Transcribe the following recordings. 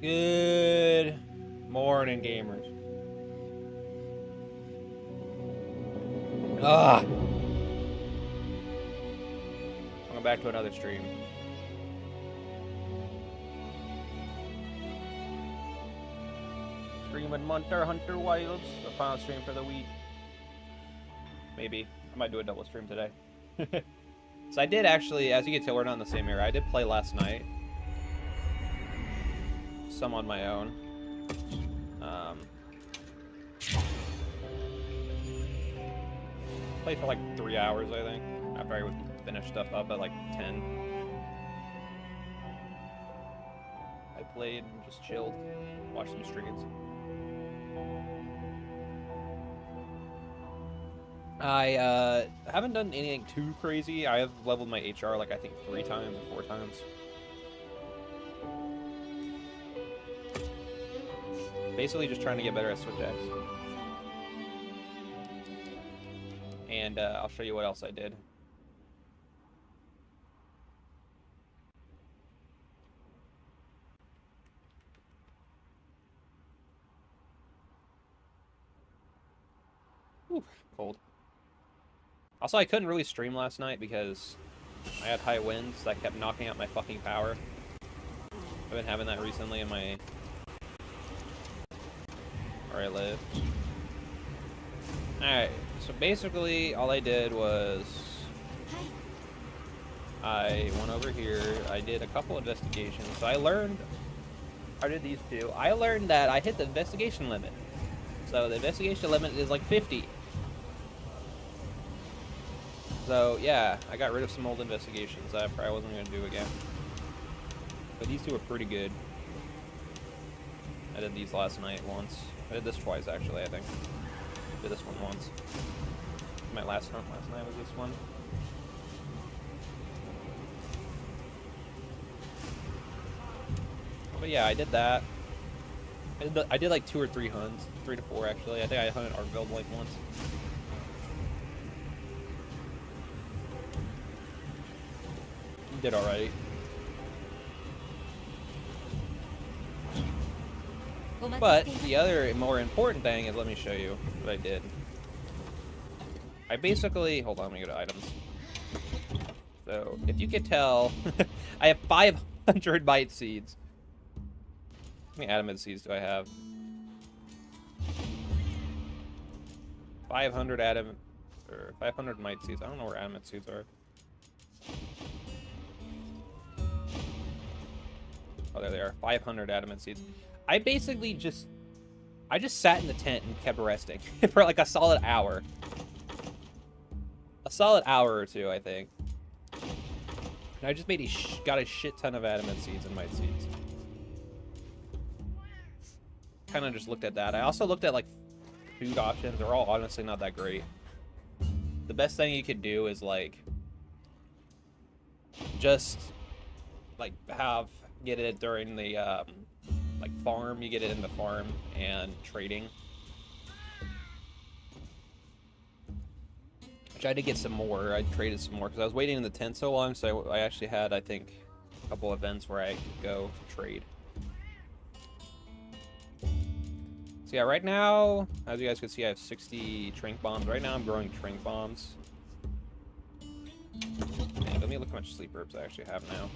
Good morning, gamers. Welcome back to another stream. Streaming Hunter Wilds, the final stream for the week. Maybe. I might do a double stream today. So I did actually, as you can tell, we're not in the same era. I did play last night. Some on my own. Played for like 3 hours, I think, after I would finish stuff up at like 10. I played and just chilled, watched some streams. I haven't done anything too crazy. I have leveled my HR like I think 3 times or 4 times. Basically just trying to get better at Switch X. And I'll show you what else I did. Whew, cold. Also, I couldn't really stream last night because I had high winds that kept knocking out my fucking power. I've been having that recently in my... where I live. Alright, so basically all I did was... I went over here, I did a couple investigations. So I learned... I did these two. I learned that I hit the investigation limit. So the investigation limit is like 50. So yeah, I got rid of some old investigations that I probably wasn't going to do again. But these two are pretty good. I did these last night once. I did this twice actually, I think. I did this one once. My last hunt last night was this one. But yeah, I did that. I did like 2 or 3 hunts. 3 to 4 actually. I think I hunted Arkveld like once. Did alright. But the other more important thing is, let me show you what I did. I basically, hold on, let me go to items. So, if you could tell, I have 500 mite seeds. How many adamant seeds do I have? 500 adamant, or 500 mite seeds. I don't know where adamant seeds are. Oh, there they are. 500 adamant seeds. I basically just sat in the tent and kept resting for like a solid hour. A solid hour or 2, I think. And I just made got a shit ton of adamant seeds and mite seeds. Kind of just looked at that. I also looked at like food options. They're all honestly not that great. The best thing you could do is like just like get it during the like farm. You get it in the farm and trading. I tried to get some more. I traded some more because I was waiting in the tent so long, so I actually had, I think, a couple events where I could go trade. So yeah, right now, as you guys can see, I have 60 trink bombs. Right now I'm growing trink bombs. Man, let me look how much sleep herbs I actually have now.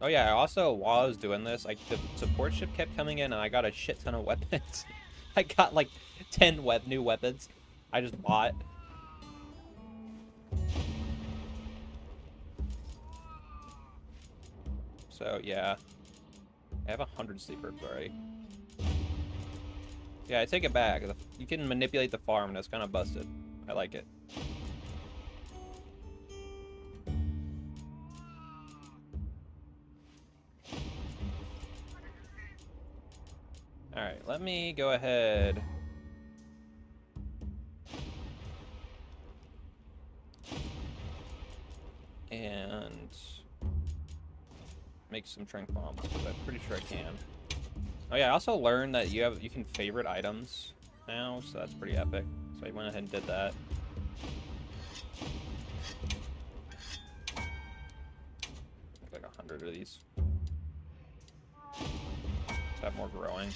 Oh yeah, also, while I was doing this, like, the support ship kept coming in and I got a shit ton of weapons. I got like 10 new weapons I just bought. So yeah, I have 100 sleep herbs already. Yeah, I take it back. You can manipulate the farm and it's kind of busted. I like it. Alright, let me go ahead and make some trink bombs, because I'm pretty sure I can. Oh yeah, I also learned that you can favorite items now, so that's pretty epic. So I went ahead and did that. Like rid of these. Just have more growing.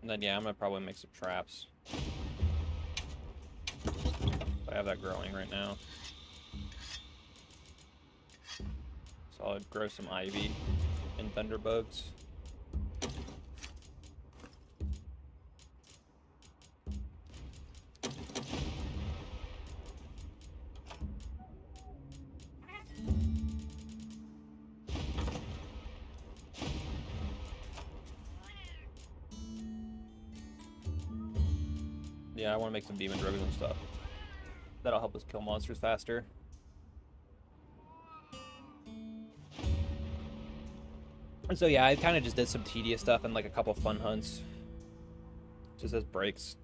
And then, yeah, I'm gonna probably make some traps. I have that growing right now. So I'll grow some ivy and thunderbugs. Yeah, I want to make some demon drugs and stuff. That'll help us kill monsters faster. And so yeah, I kind of just did some tedious stuff and like a couple fun hunts. Just as breaks.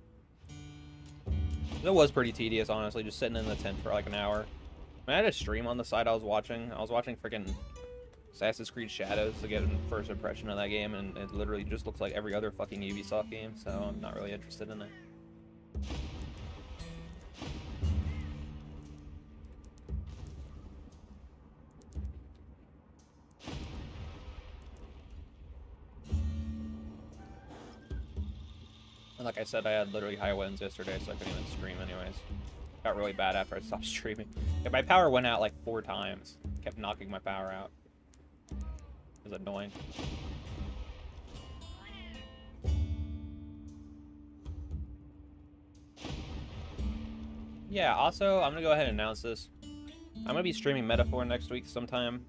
It was pretty tedious, honestly, just sitting in the tent for like an hour. I had a stream on the side I was watching. I was watching freaking Assassin's Creed Shadows to get a first impression of that game, and it literally just looks like every other fucking Ubisoft game, so I'm not really interested in it. And like I said, I had literally high winds yesterday, so I couldn't even stream anyways. Got really bad after I stopped streaming. Yeah, my power went out like 4 times. Kept knocking my power out. It was annoying. Yeah, also, I'm gonna go ahead and announce this. I'm gonna be streaming Metaphor next week sometime.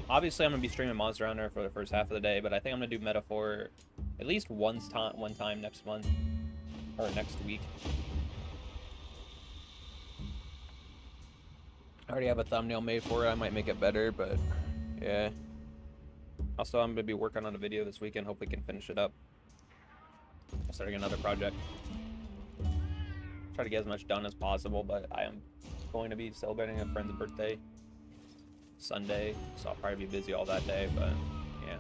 Obviously, I'm gonna be streaming Monster Hunter for the first half of the day, but I think I'm gonna do Metaphor at least one time next month or next week. I already have a thumbnail made for it. I might make it better, but yeah. Also, I'm gonna be working on a video this weekend. Hope we can finish it up. I'm starting another project. Try to get as much done as possible, but I am going to be celebrating a friend's birthday Sunday, so I'll probably be busy all that day, but yeah.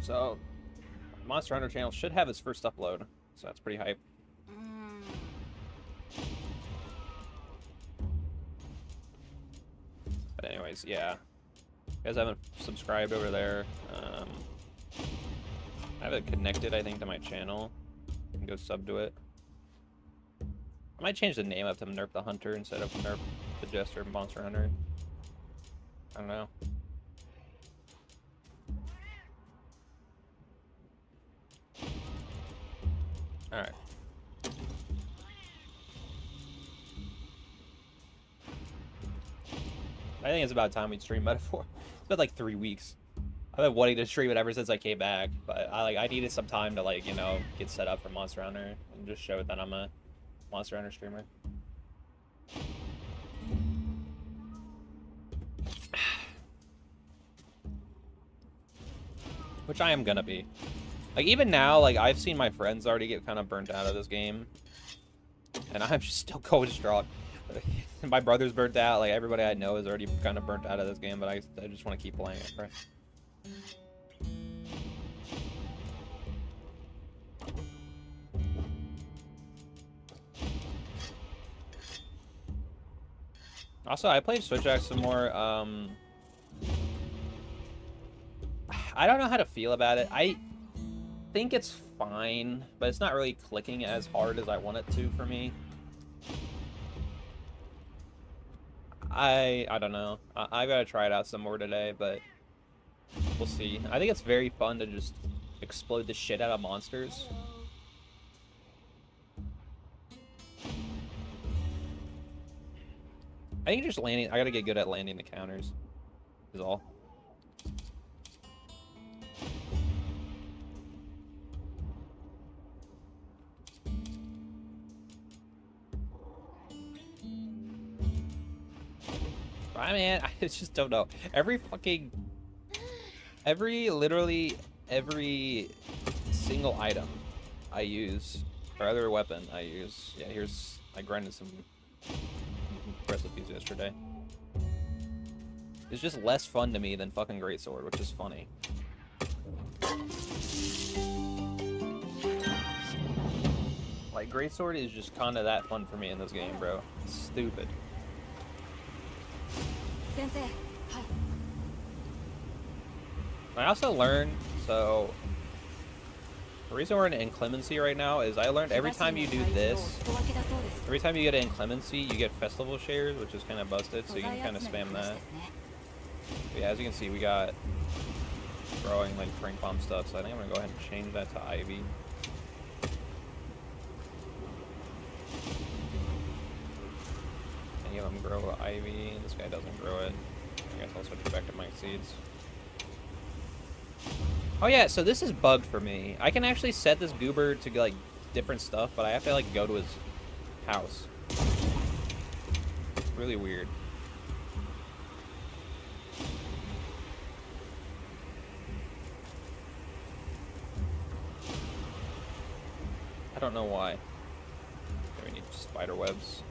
So, Monster Hunter channel should have its first upload, so that's pretty hype. But anyways, yeah. You guys haven't subscribed over there. I have it connected, I think, to my channel. You can go sub to it. I might change the name up to Nerp the Hunter instead of Nerp the Jester Monster Hunter. I don't know. Alright. I think it's about time we'd stream Metaphor. It's been like 3 weeks. I've been wanting to stream it ever since I came back, but I needed some time to, like, you know, get set up for Monster Hunter and just show it that I'm a Monster Hunter streamer. Which I am gonna be. Like, even now, like, I've seen my friends already get kind of burnt out of this game. And I'm just still going strong. My brother's burnt out. Like, everybody I know is already kind of burnt out of this game, but I just want to keep playing it, right? Also, I played Switch Axe some more. I don't know how to feel about it. I think it's fine, but it's not really clicking as hard as I want it to for me. I don't know. I gotta try it out some more today, but we'll see. I think it's very fun to just explode the shit out of monsters. I think just landing. I gotta get good at landing the counters. Is all. I mean, I just don't know. Literally every single item I use, or other weapon I use. Yeah, I grinded some recipes yesterday. It's just less fun to me than fucking Greatsword, which is funny. Like, greatsword is just kind of that fun for me in this game, bro. It's stupid. I also learned, so the reason we're in inclemency right now is I learned every time you do this, every time you get an inclemency, you get festival shares, which is kind of busted, so you can kind of spam that. But yeah, as you can see, we got growing like drink bomb stuff, so I think I'm gonna go ahead and change that to Ivy. Any of them grow Ivy. This guy doesn't grow it. I guess I'll switch back to my seeds. Oh yeah, so this is bugged for me. I can actually set this goober to like different stuff, but I have to like go to his house. Really weird. I don't know why. Okay, we need spider webs.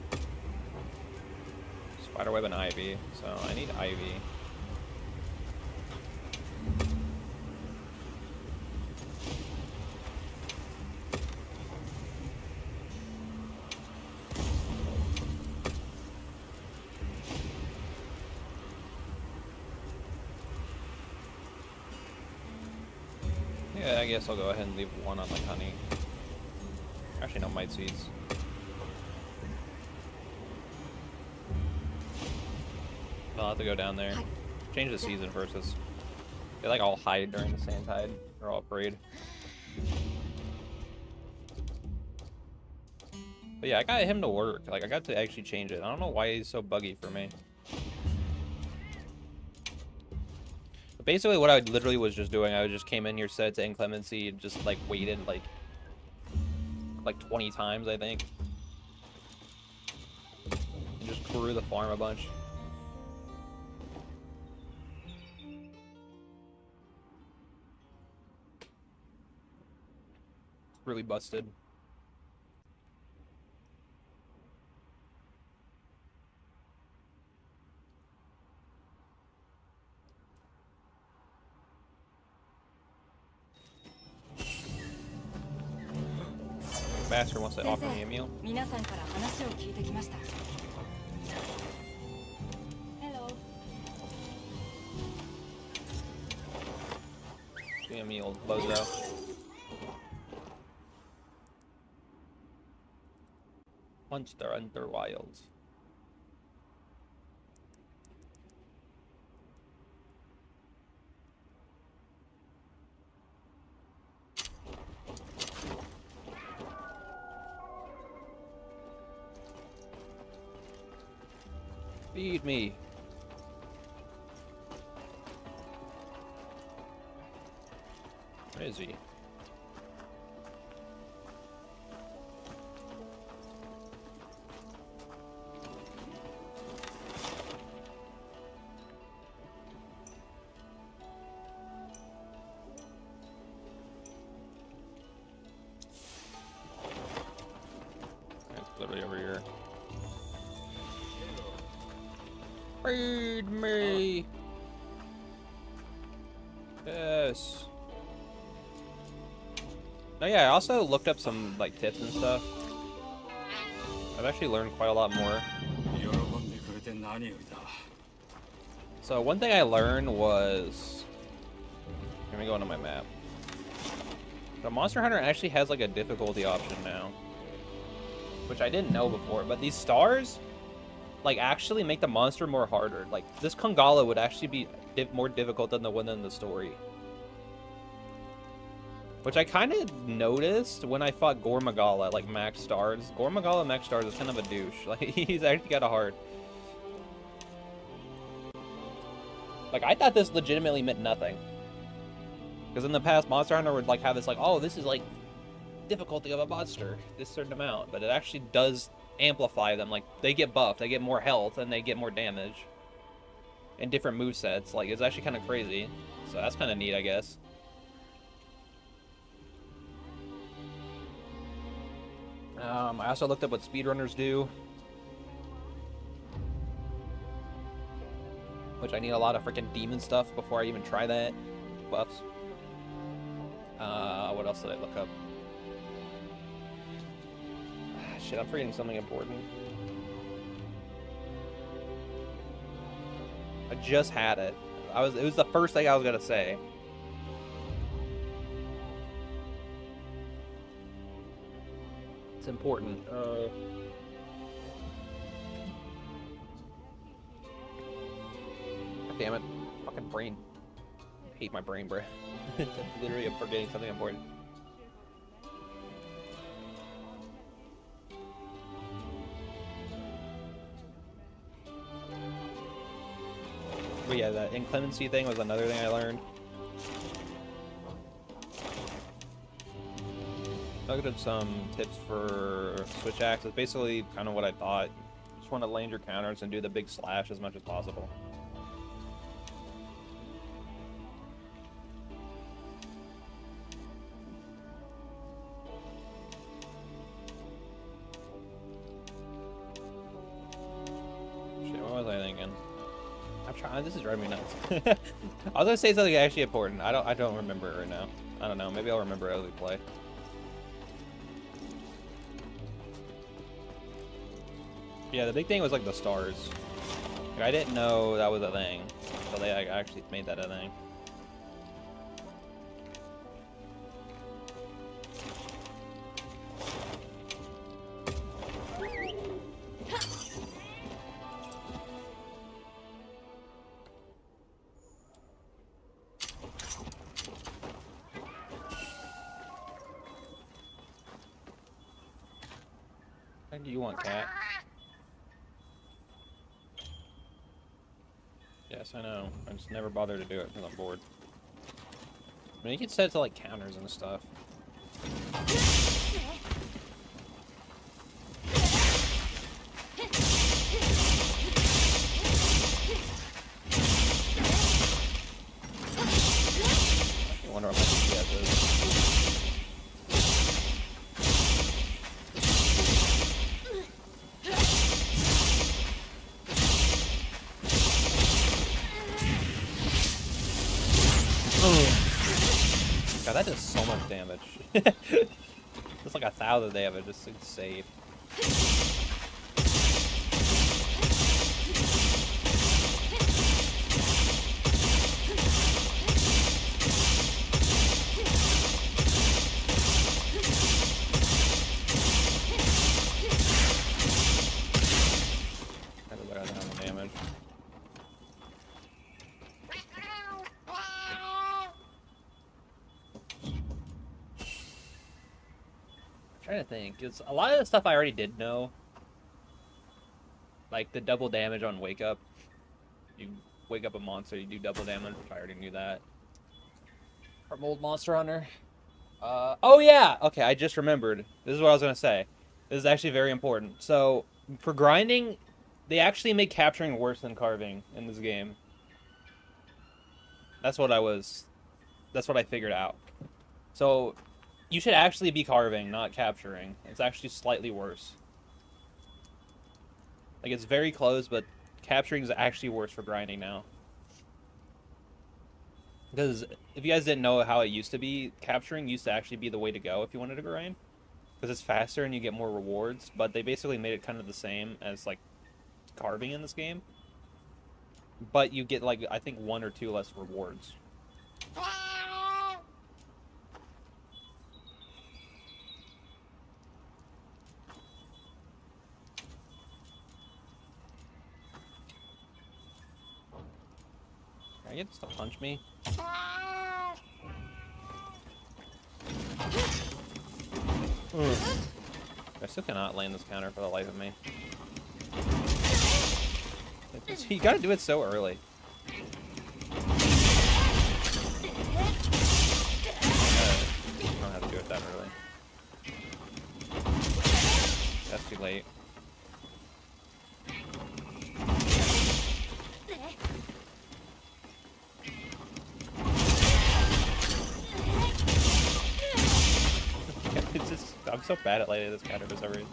Spider web and ivy, so I need ivy. Yeah, I guess I'll go ahead and leave one on like honey. Actually, no, mite seeds. I'll have to go down there. Change the season versus. They like all hide during the sand tide. They're all afraid. But yeah, I got him to work. Like, I got to actually change it. I don't know why he's so buggy for me. But basically, what I literally was just doing, I just came in here, set it to inclemency, and just like waited like 20 times, I think. And just grew the farm a bunch. Really busted. Bastard wants to offer me a meal. Hello. Give me a meal, bozo. Monster Hunter Wilds. Feed me. Where is he? It's literally over here. Feed me. Yes. Oh yeah, I also looked up some like tips and stuff. I've actually learned quite a lot more. So one thing I learned was, let me go into my map. So Monster Hunter actually has like a difficulty option now, which I didn't know before. But these stars, like, actually make the monster more harder. Like, this Kongala would actually be more difficult than the one in the story. Which I kind of noticed when I fought Gormagala, like, max stars. Gormagala max stars is kind of a douche. Like, he's actually kind of hard. Like, I thought this legitimately meant nothing. Because in the past, Monster Hunter would, like, have this, like, oh, this is, like, difficulty of a monster. This certain amount. But it actually does amplify them. Like, they get buffed, they get more health, and they get more damage. And different movesets. Like, it's actually kind of crazy. So that's kind of neat, I guess. I also looked up what speedrunners do. Which I need a lot of freaking demon stuff before I even try that. Buffs. What else did I look up? Shit, I'm forgetting something important. I just had it. It was the first thing I was gonna say. It's important. God damn it. Fucking brain. I hate my brain, bro. Literally, I'm forgetting something important. But yeah, that inclemency thing was another thing I learned. I looked at some tips for switch axe. It's basically kind of what I thought. Just want to land your counters and do the big slash as much as possible. Shit, what was I thinking? I'm trying. This is driving me nuts. I was gonna say something actually important. I don't remember it right now. I don't know. Maybe I'll remember it as we play. Yeah, the big thing was like the stars. Like, I didn't know that was a thing, so they actually made that a thing. What do you want, cat? Yes, I know. I just never bother to do it because I'm bored. I mean, you can set it to like counters and stuff. I wonder what my DPS is. God, that does so much damage. It's like 1,000 damage, it's insane. That is like 1,000 damage. Trying to think, because a lot of the stuff I already did know, like the double damage on wake up. You wake up a monster, you do double damage, which I already knew that. From old Monster Hunter. Oh yeah, okay, I just remembered. This is what I was gonna say. This is actually very important. So for grinding, they actually make capturing worse than carving in this game. That's what I figured out. So you should actually be carving, not capturing. It's actually slightly worse. Like, it's very close, but capturing is actually worse for grinding now. Because if you guys didn't know how it used to be, capturing used to actually be the way to go if you wanted to grind. Because it's faster and you get more rewards, but they basically made it kind of the same as, like, carving in this game. But you get, like, I think 1 or 2 less rewards. Can I get this to punch me? I still cannot land this counter for the life of me. You gotta do it so early. I don't know how to do it that early. That's too late. It's just, I'm so bad at lighting this counter for some reason.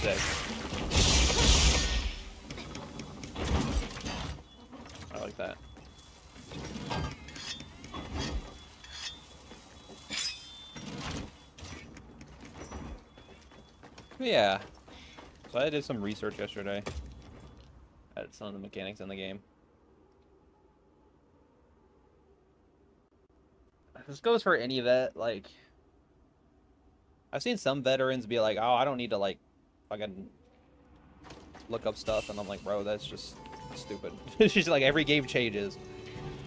sick. I like that. Yeah. So I did some research yesterday at some of the mechanics in the game. This goes for any vet. Like, I've seen some veterans be like, "Oh, I don't need to like fucking look up stuff," and I'm like, "Bro, that's just stupid." It's just like every game changes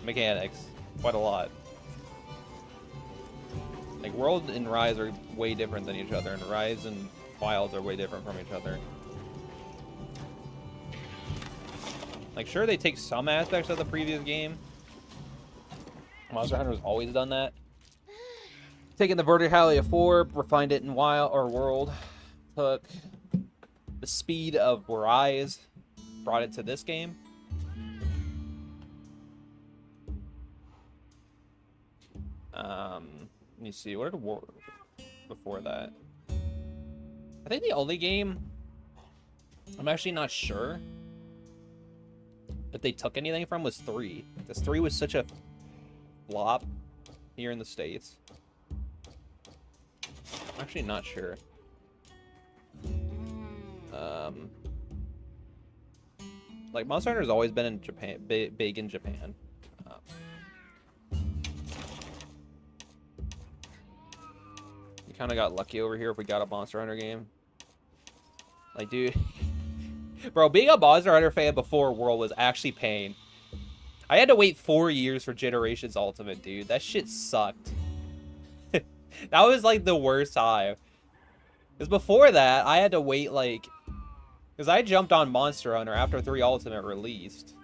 mechanics quite a lot. Like World and Rise are way different than each other, and Rise and Wilds are way different from each other. Like, sure, they take some aspects of the previous game. Monster Hunter's always done that. Taking the verticality of 4, refined it in Wild or World. Took the speed of Rise, brought it to this game. Let me see. What did War before that? I think the only game I'm actually not sure if they took anything from was 3. Because 3 was such a flop here in the States. I'm actually not sure. Like Monster Hunter's always been in Japan, big in Japan. You kind of got lucky over here if we got a Monster Hunter game. Like, dude, bro, being a Monster Hunter fan before World was actually pain. I had to wait 4 years for Generations Ultimate, dude. That shit sucked. That was like the worst time. Because before that, I had to wait like... Because I jumped on Monster Hunter after 3 Ultimate released.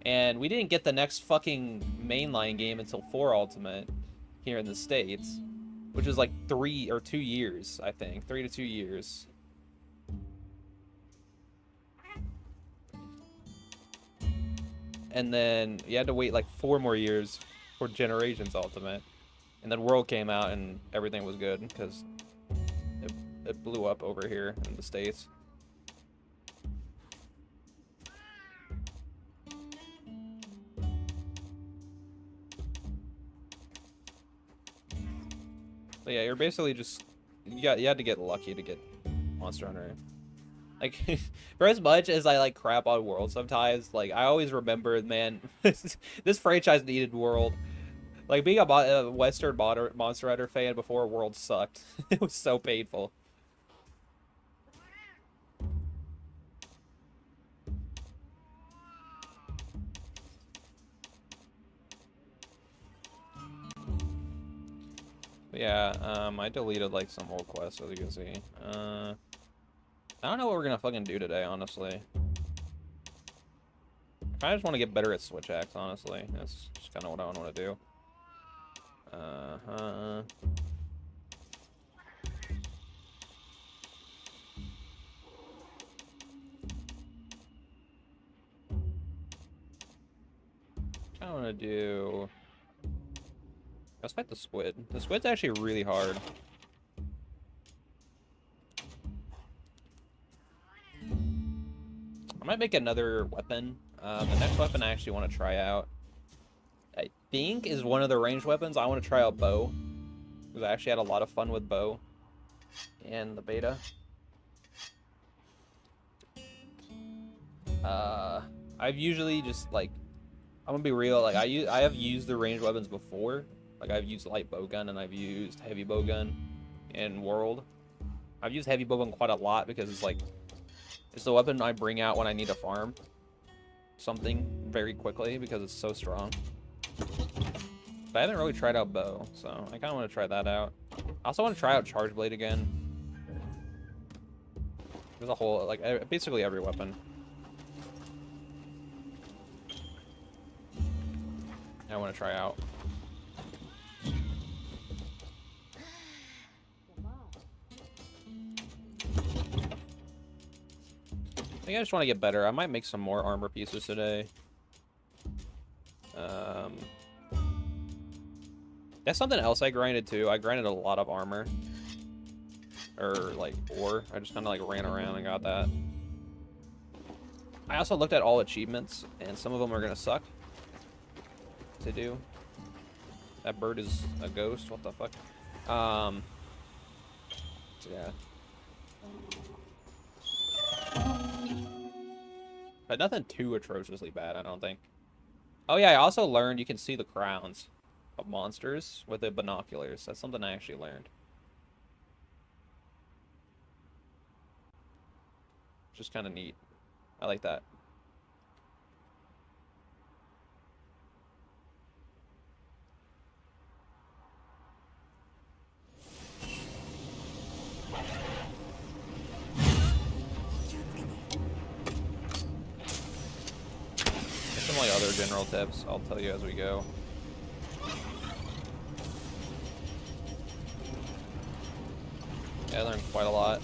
And we didn't get the next fucking mainline game until 4 Ultimate here in the States. Which was like 3 or 2 years, I think. 3 to 2 years. And then you had to wait like 4 more years for Generations Ultimate. And then World came out and everything was good because it blew up over here in the States. So yeah, you're basically just you had to get lucky to get Monster Hunter. Like, for as much as I like crap on World sometimes, like I always remember, man, this franchise needed World. Like being a Western Monster Hunter fan before World sucked. It was so painful. But yeah, I deleted like some old quests, as you can see. I don't know what we're gonna fucking do today, honestly. I just want to get better at Switch Axe, honestly. That's just kind of what I want to do. I want to do... Let's fight the squid. The squid's actually really hard. I might make another weapon. The next weapon I actually want to try out, I think, is one of the ranged weapons. I want to try out bow. Because I actually had a lot of fun with bow in the beta. I've usually just, like, I'm gonna be real, like, I have used the ranged weapons before. Like, I've used light bowgun and I've used heavy bowgun in World. I've used heavy bowgun quite a lot because it's, like, it's the weapon I bring out when I need to farm something very quickly because it's so strong. But I haven't really tried out bow, so I kind of want to try that out. I also want to try out charge blade again. There's a whole, like, basically every weapon. I want to try out. I think I just want to get better. I might make some more armor pieces today. That's something else I grinded too. I grinded a lot of armor. or like ore. I just kind of like ran around and got that. I also looked at all achievements, and some of them are gonna suck to do. That bird is a ghost. What the fuck? Yeah. But nothing too atrociously bad, I don't think. Oh yeah, I also learned you can see the crowns of monsters with the binoculars. That's something I actually learned. Just kind of neat. I like that. Some like other general tips I'll tell you as we go. Yeah, I learned quite a lot.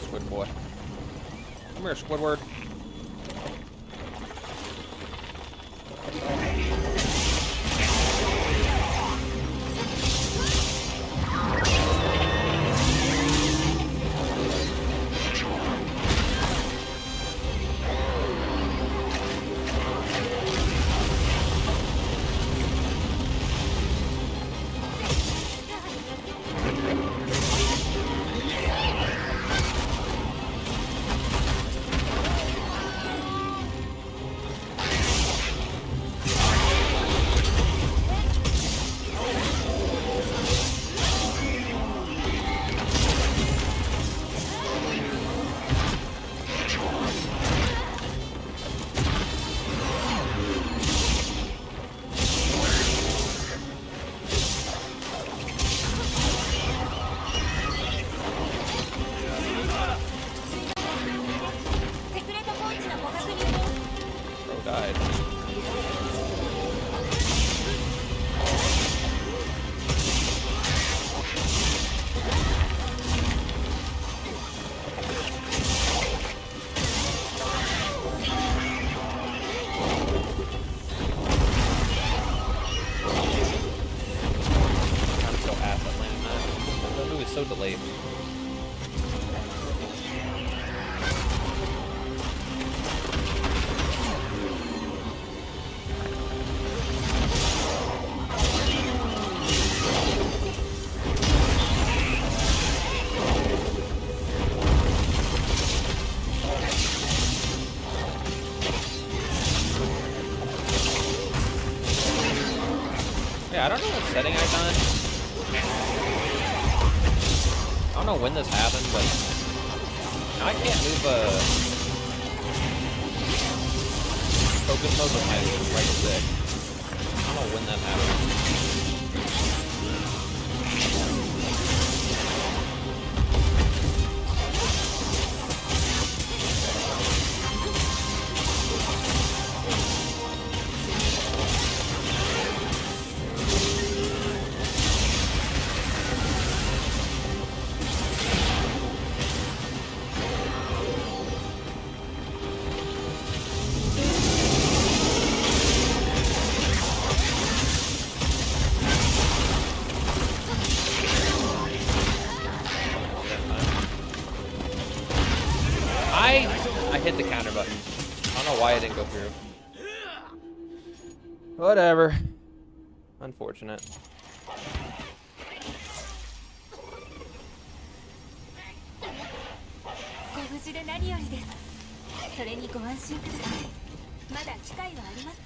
Squid boy. Come here, Squidward. So delayed. Yeah, I don't know what setting I've done. I don't know when this happened, but now I can't move focus mode with my right stick. I don't know when that happened. I hit the counter button. I don't know why it didn't go through. Whatever. Unfortunate.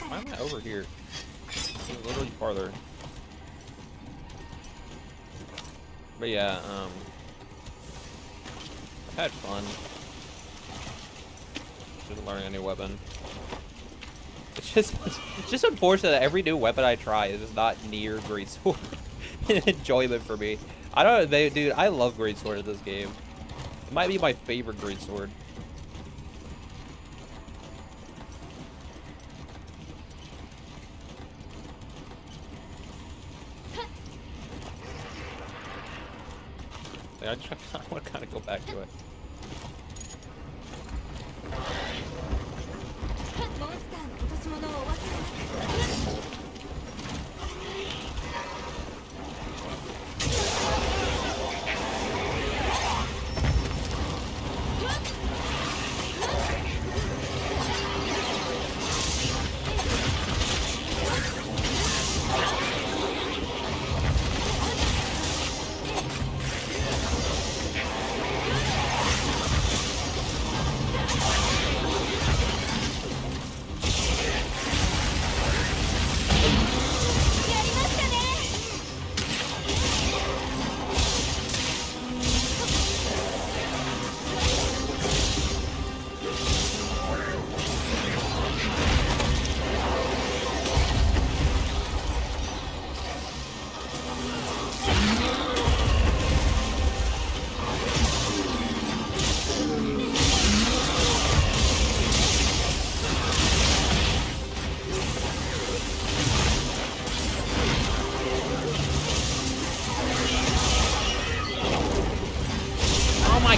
Why am I over here? It's literally farther. But yeah, I've had fun. Just learning a new weapon. It's just unfortunate that every new weapon I try is just not near greatsword. Enjoyment for me. I don't know, dude. I love greatsword in this game. It might be my favorite greatsword. I want to kind of go back to it.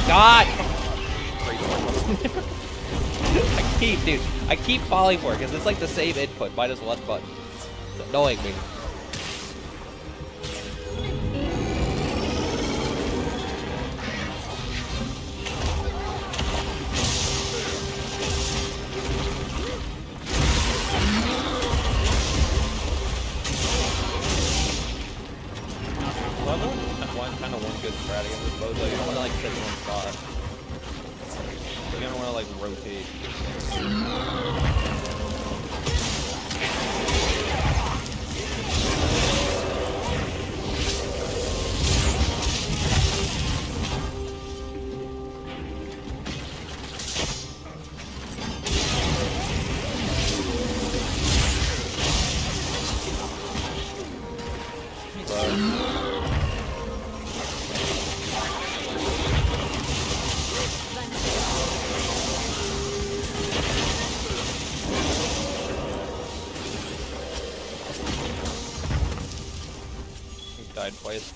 God! I keep falling for it because it's like the same input minus one button. It's annoying me. Kind of one good strategy with both. Like, you don't want to like sit in one spot. You don't want to like rotate. Died twice.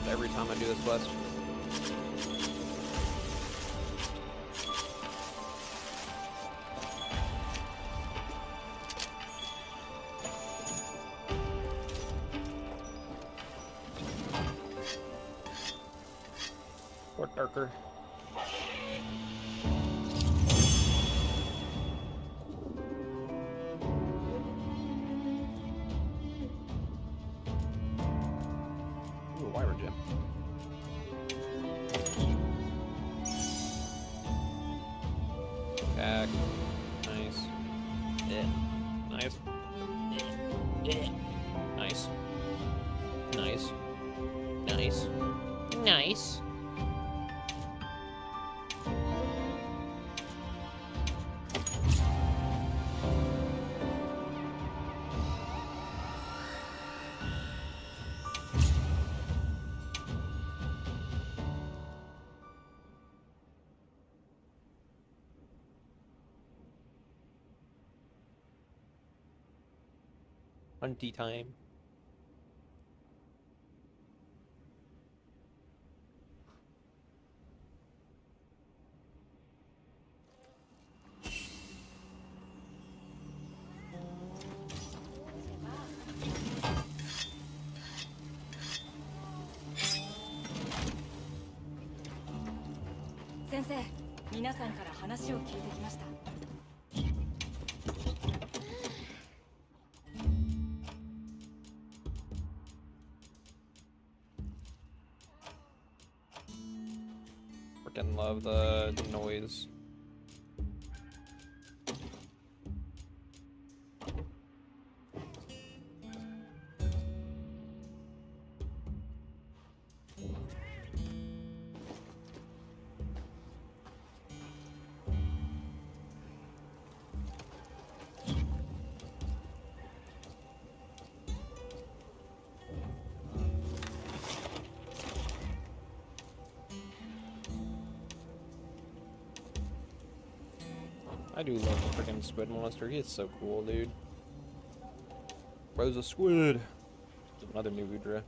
almost every time I do this quest. Or darker. Ooh, wyvern gem. Back. Nice. Yeah. Nice. Yeah. Nice. Nice. Nice. Nice. Hunty time. Sensei, 皆さんから話を聞いてきました。Freaking love the noise. I do love the freaking squid monster. He is so cool, dude. Bro's a squid. Another new Udra.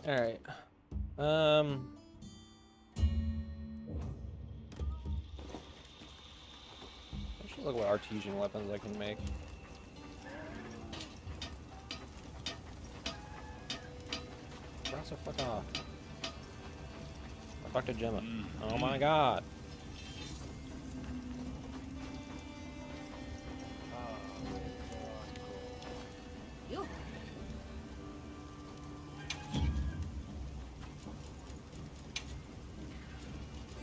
Alright. I should look what artesian weapons I can make. Ross, fuck off. I fucked a Gemma. Oh my god.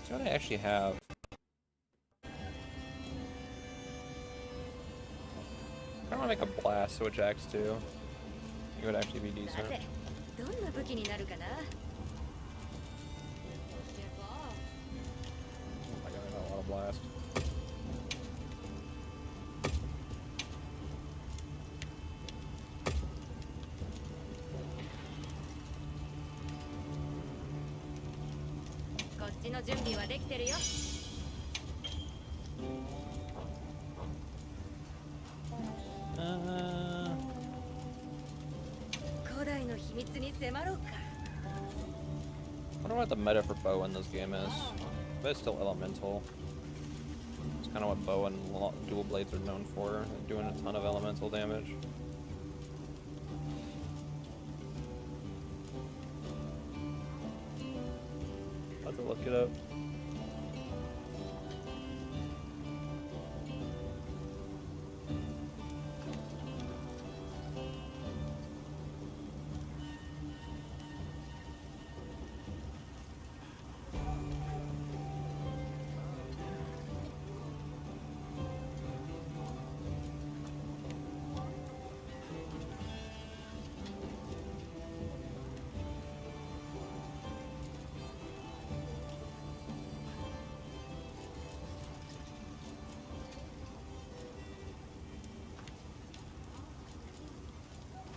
So what I actually have. I want to make a blast switch axe too. It would actually be decent. I got a lot of blast. I wonder what the meta for bow in this game is. But it's still elemental. It's kind of what bow and dual blades are known for, doing a ton of elemental damage. I'll have to look it up.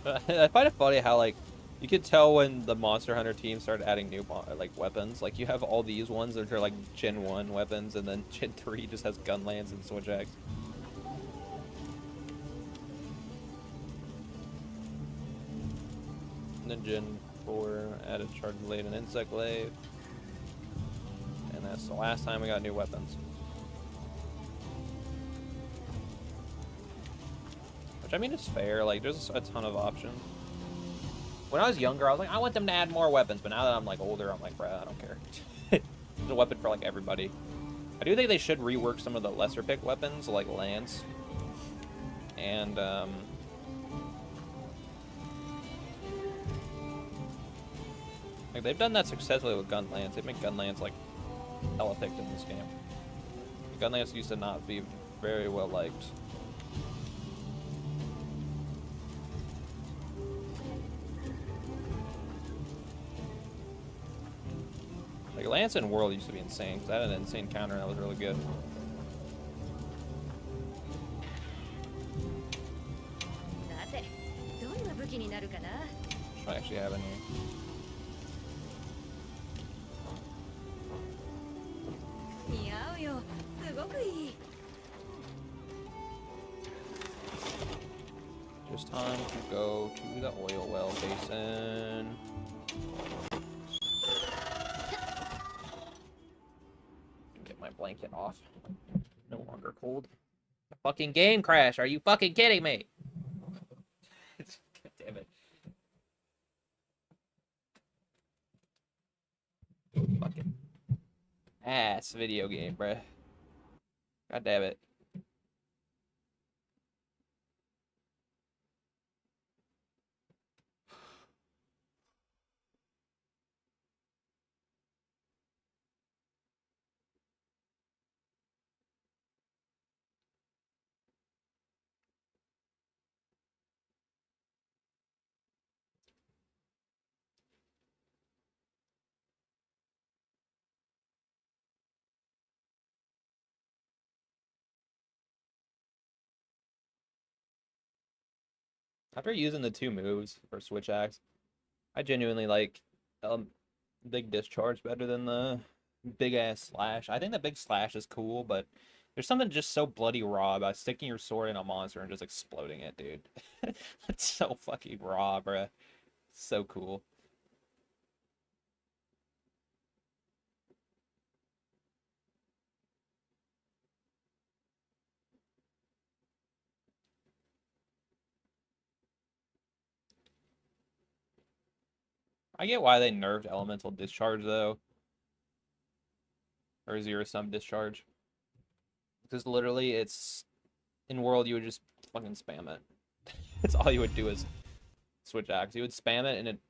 I find it funny how, like, you could tell when the Monster Hunter team started adding new, like, weapons. Like, you have all these ones that are, like, Gen 1 weapons, and then Gen 3 just has gun lance and switch axe. And then Gen 4 added Charged Blade and Insect Glaive. And that's the last time we got new weapons. Which, I mean, it's fair. Like, there's a ton of options. When I was younger, I was like, I want them to add more weapons. But now that I'm, like, older, I'm like, bruh, I don't care. There's a weapon for, like, everybody. I do think they should rework some of the lesser pick weapons, like Lance. And, like, they've done that successfully with Gun Lance. They make Gun Lance, like, hella picked in this game. Gun Lance used to not be very well liked. Like, Lance in World used to be insane, because I had an insane counter and that was really good. Should I actually have any? Just time to go to the oil well basin. Get my blanket off. No longer cold. The fucking game crash. Are you fucking kidding me? God damn it. Fucking ass video game, bruh. God damn it. After using the two moves for switch axe, I genuinely like big discharge better than the big ass slash. I think the big slash is cool, but there's something just so bloody raw about sticking your sword in a monster and just exploding it, dude. That's so fucking raw, bruh. So cool. I get why they nerfed elemental discharge though, or zero sum discharge, because literally it's in World you would just fucking spam it. That's all you would do is switch axe. You would spam it, and it,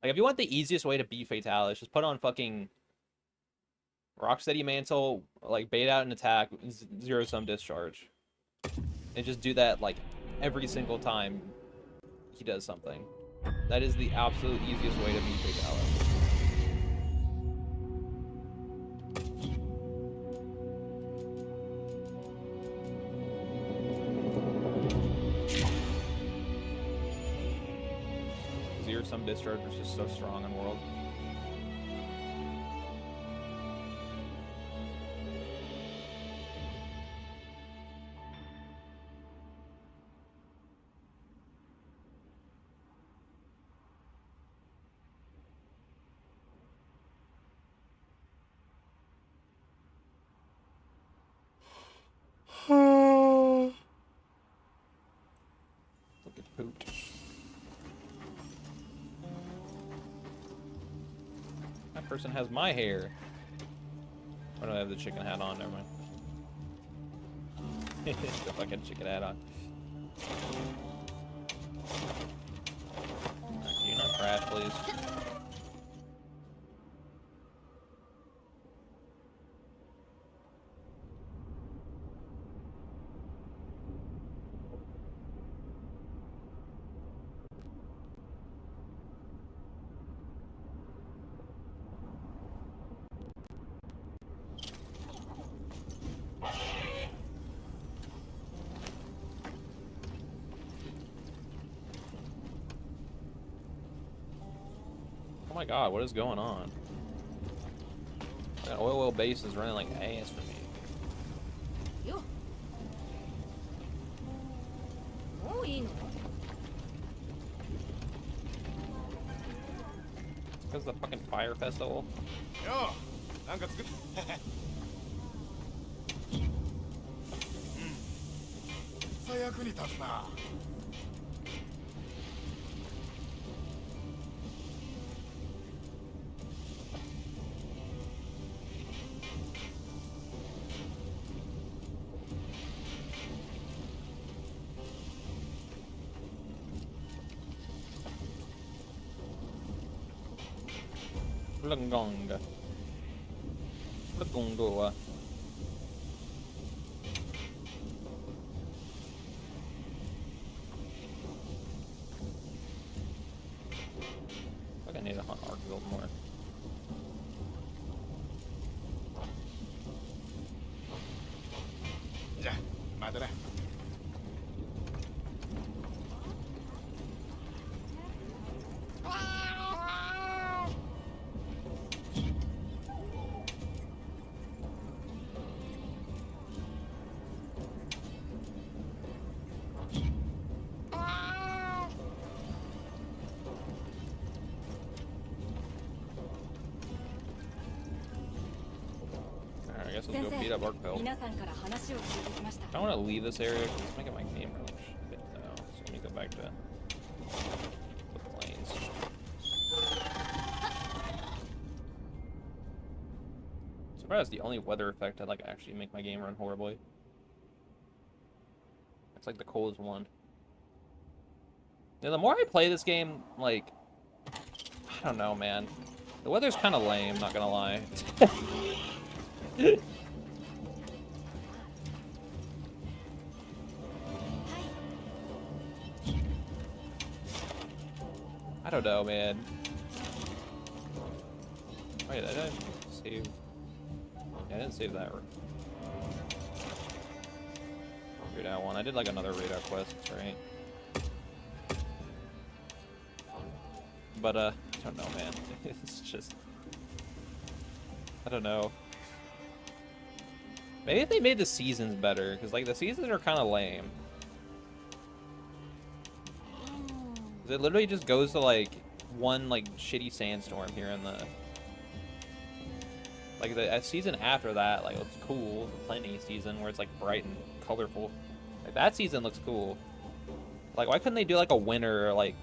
like, if you want the easiest way to beat Fatalis, just put on fucking Rocksteady Mantle, like bait out an attack, zero sum discharge, and just do that like every single time he does something. That is the absolute easiest way to beat Fatalis. Zero sum discharge was just so strong in World. Look at pooped. That person has my hair. Why do I have the chicken hat on? Never mind. The fucking chicken hat on. Can you not crash, please? Oh my god, what is going on? That oil base is running like ass for me. Yo. Oh, Because the fucking fire festival. Yo, なんか作っ最悪に立つな。Lungonga. Lungongoa. I need to hunt Arc Guild more. Yeah, またな。Alright, I guess let's go beat up Arc Guild. 皆さんから話を聞いてきました。 I don't want to leave this area because it's making my game really shit now. So let me go back to the plains. Surprised the only weather effect that like actually make my game run horribly. It's like the coldest one. Yeah, the more I play this game, like, I don't know, man. The weather's kind of lame, not gonna lie. I don't know, man. Wait, I didn't save. Yeah, I didn't save that. Figured out one. I did like another radar quest, right? But I don't know, man. It's just, I don't know. Maybe if they made the seasons better, because like the seasons are kind of lame. 'Cause it literally just goes to like one like shitty sandstorm here in the like the season after that, like it's cool, the plenty season where it's like bright and colorful. Like that season looks cool. Like why couldn't they do like a winter or like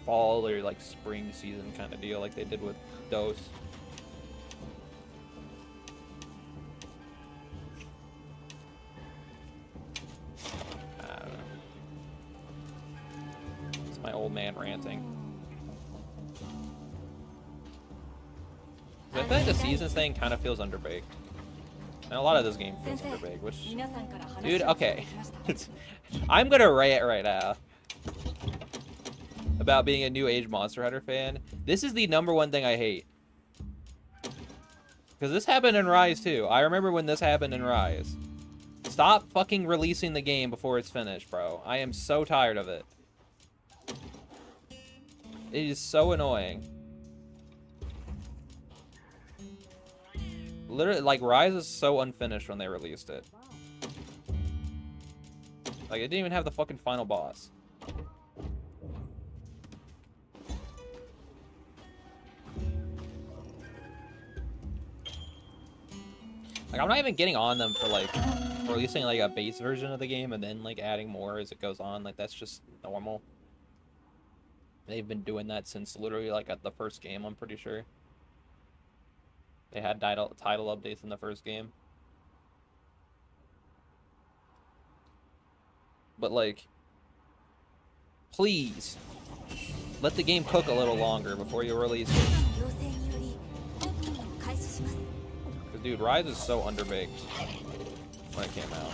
fall or like spring season kind of deal like they did with Dose? I don't know. It's my old man ranting. I feel like the seasons thing kind of feels underbaked. And a lot of this game feels underbaked, which... Dude, okay. I'm gonna rant right now about being a new age Monster Hunter fan. This is the #1 thing I hate. Because this happened in Rise too. I remember when this happened in Rise. Stop fucking releasing the game before it's finished, bro. I am so tired of it. It is so annoying. Literally, like, Rise is so unfinished when they released it. Like, it didn't even have the fucking final boss. Like, I'm not even getting on them for, like, releasing, like, a base version of the game and then, like, adding more as it goes on. Like, that's just normal. They've been doing that since literally, like, at the first game, I'm pretty sure. They had title updates in the first game. But, like, please, let the game cook a little longer before you release it. Because, dude, Rise is so underbaked when it came out.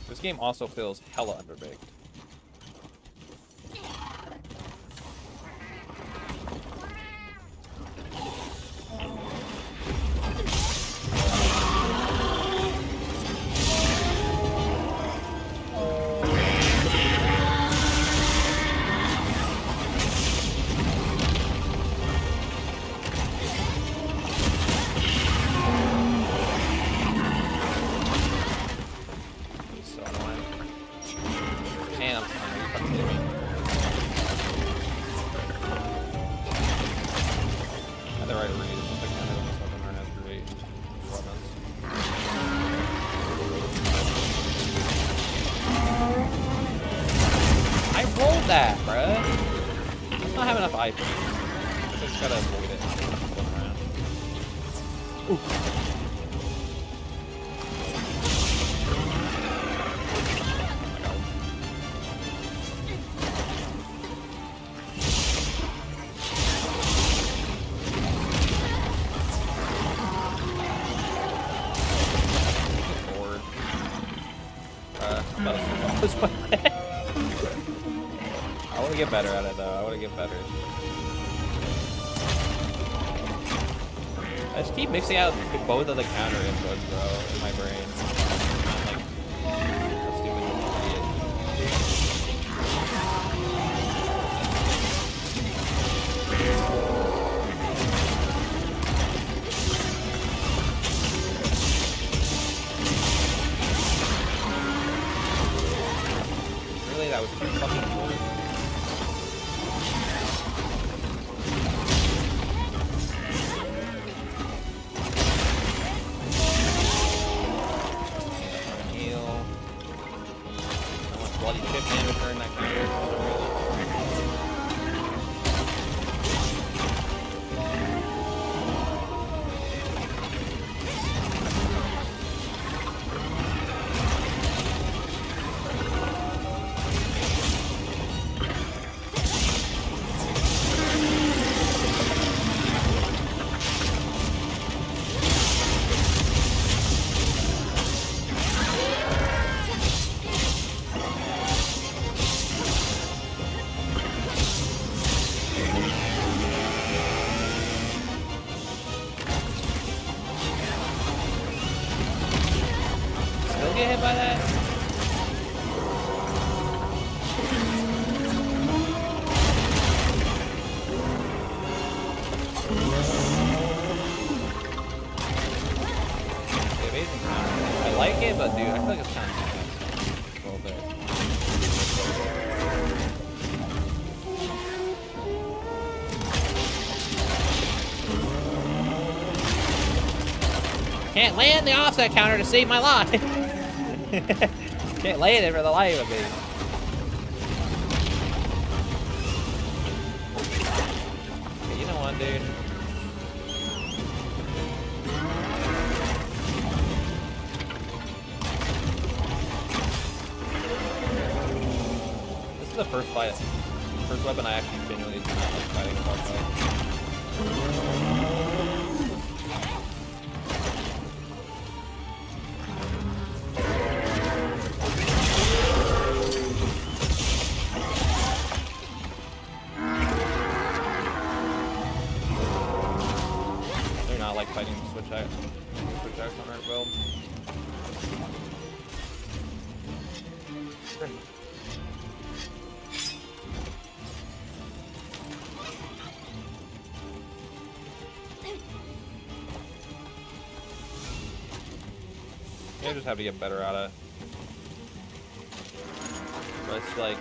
This game also feels hella underbaked. have enough IP. Just gotta avoid it. Going around. Ooh. I want to get better at it though. I want to get better. I just keep mixing out both of the counter inputs, bro, in my brain. I'm like a stupid idiot. Really, that was too fucking cool. Bloody chip damage during that counter. Get hit by that? I like it, but dude, I feel like it's kind of a little bit. Can't land the offset counter to save my life. Can't land it for the life of me. Okay, you know what, dude? This is the first fight, first weapon I actually genuinely do not like fighting a boss fight. Like fighting switch out on our build. I just have to get better at it. But it's like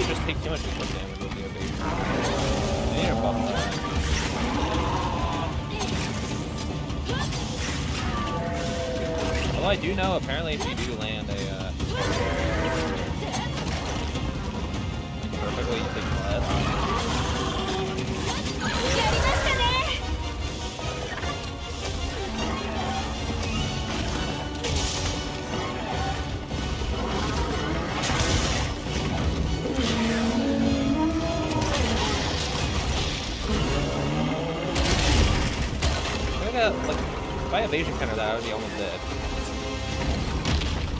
just take too much input damage with the evasion. I need to buff that. Although I do know, apparently, if you do land a perfectly, you take less. Like, if I evasion counter that, I would be almost dead.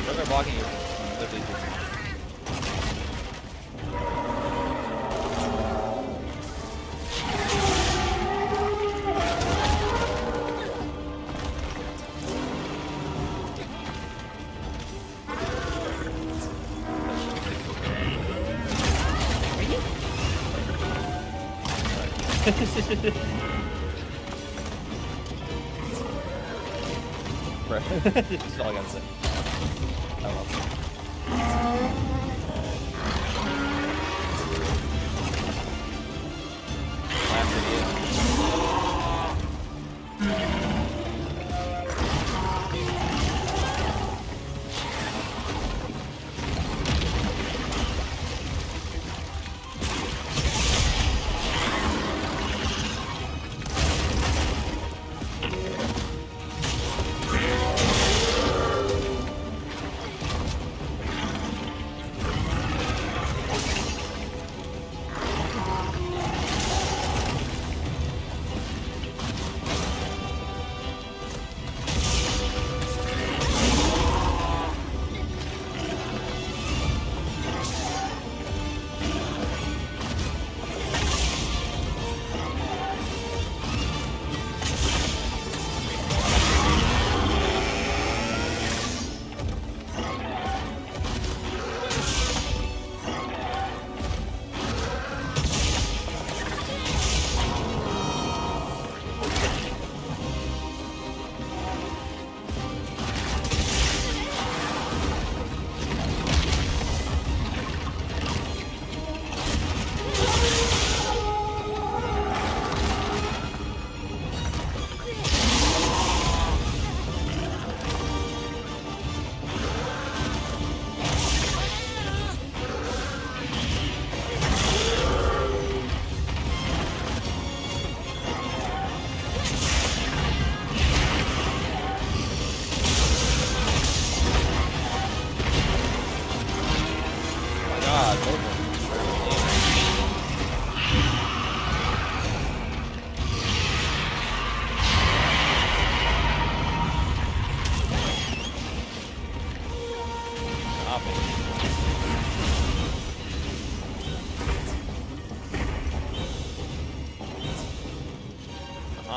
Regular blocking is literally just... That's all I gotta say. Oh well.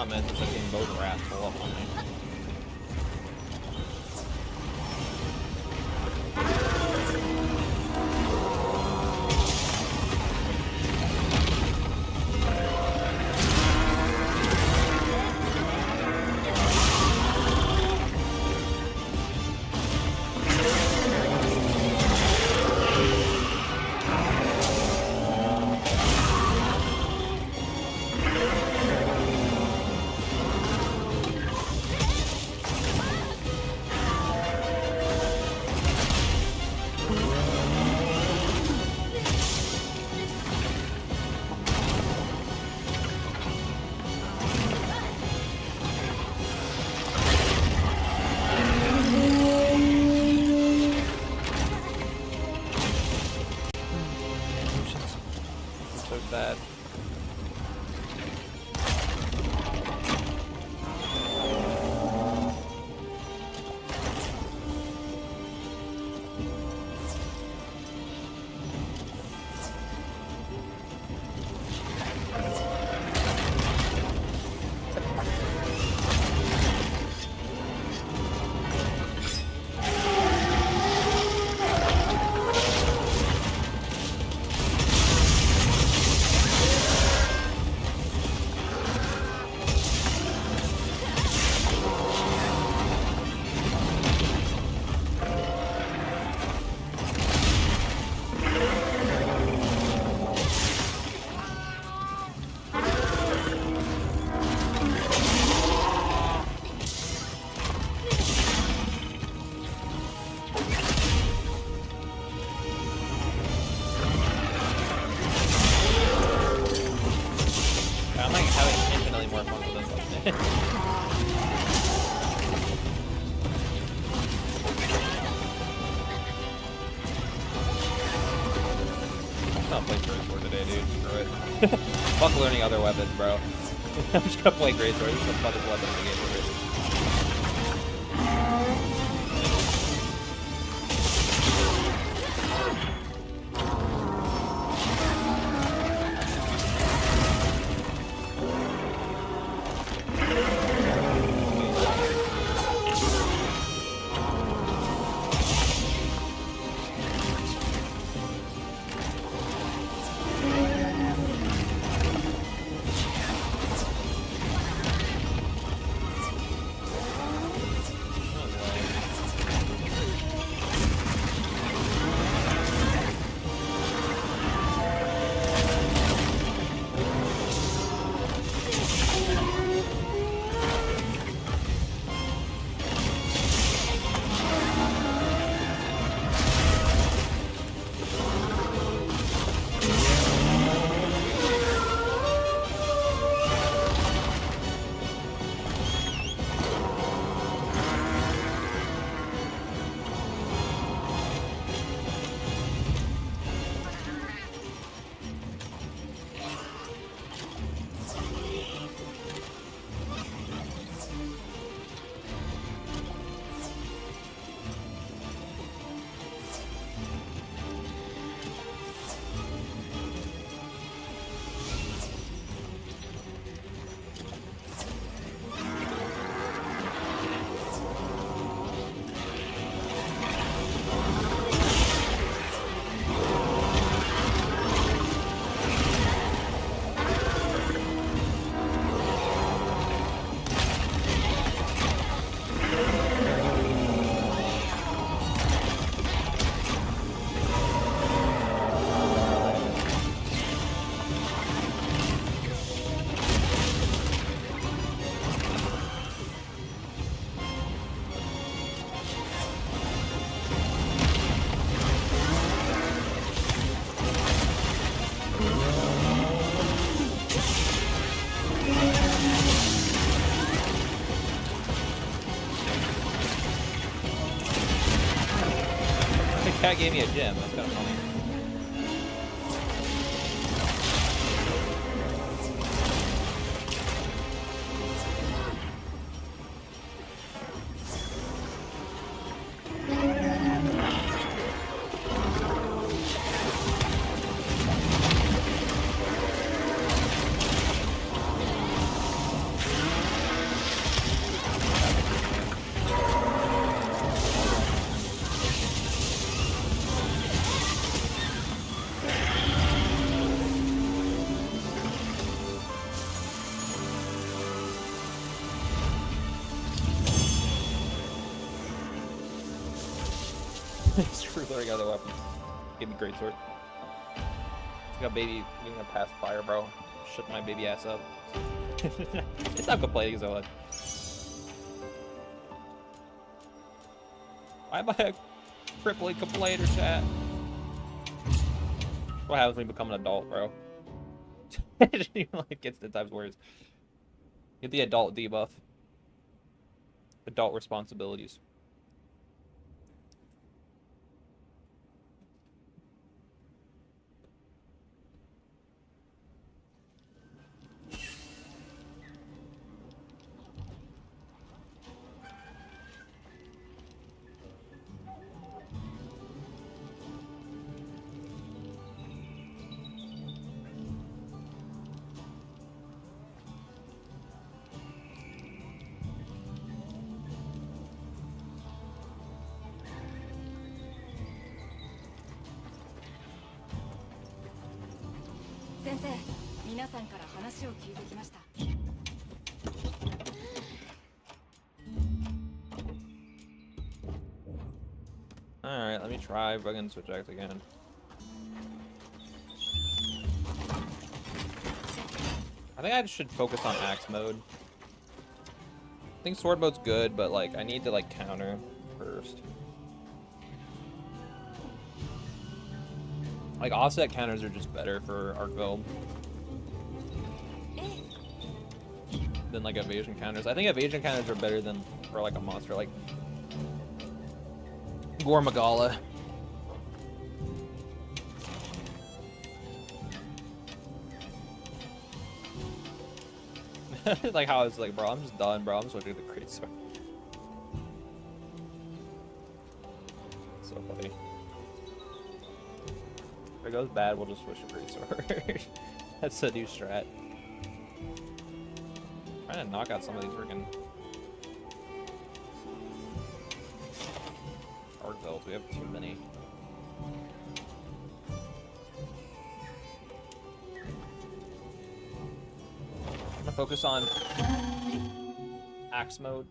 comments that seem both wrathful up on me. So sad. I'm like having infinitely more fun with this one. I'm not playing Greatsword today, dude. Screw it. Fuck learning other weapons, bro. I'm just gonna play Greatsword. This is the funnest weapon in the game for me. Cat gave me a gem. That's kind of funny. Screw learning other weapons. Give me greatsword. It's like a baby getting a pacifier, bro. Shut my baby ass up. It's not complaining so much. Why am I a crippling complainer, chat? What happens when you become an adult, bro? It gets 10 times worse. Get the adult debuff. Adult responsibilities. Alright, let me try fucking switch axe again. I think I should focus on axe mode. I think sword mode's good, but like I need to like counter first. Like offset counters are just better for arc build than like evasion counters. I think evasion counters are better than for like a monster like Gormagala. Like how I was like, bro, I'm just done, bro. I'm switching to the greatsword. So funny. If it goes bad, we'll just switch to greatsword. That's a new strat. Trying to knock out some of these freaking arc builds. We have too many. I'm gonna focus on axe mode.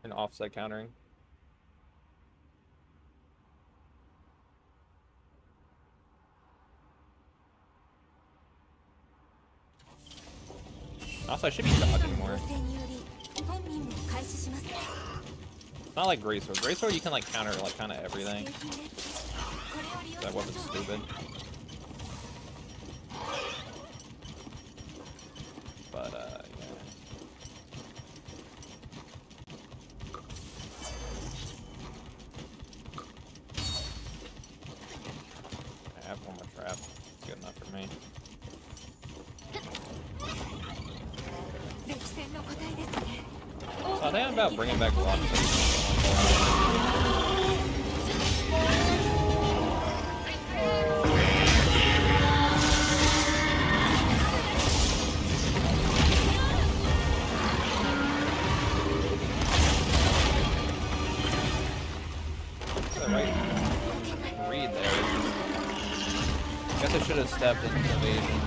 And offset countering. Also, I should be dodging more. It's not like greatsword. Greatsword you can like counter like kind of everything. That weapon's stupid. But yeah. I have one more trap. It's good enough for me. So I think I'm about bringing back lots right read there. I guess I should have stepped into evasion.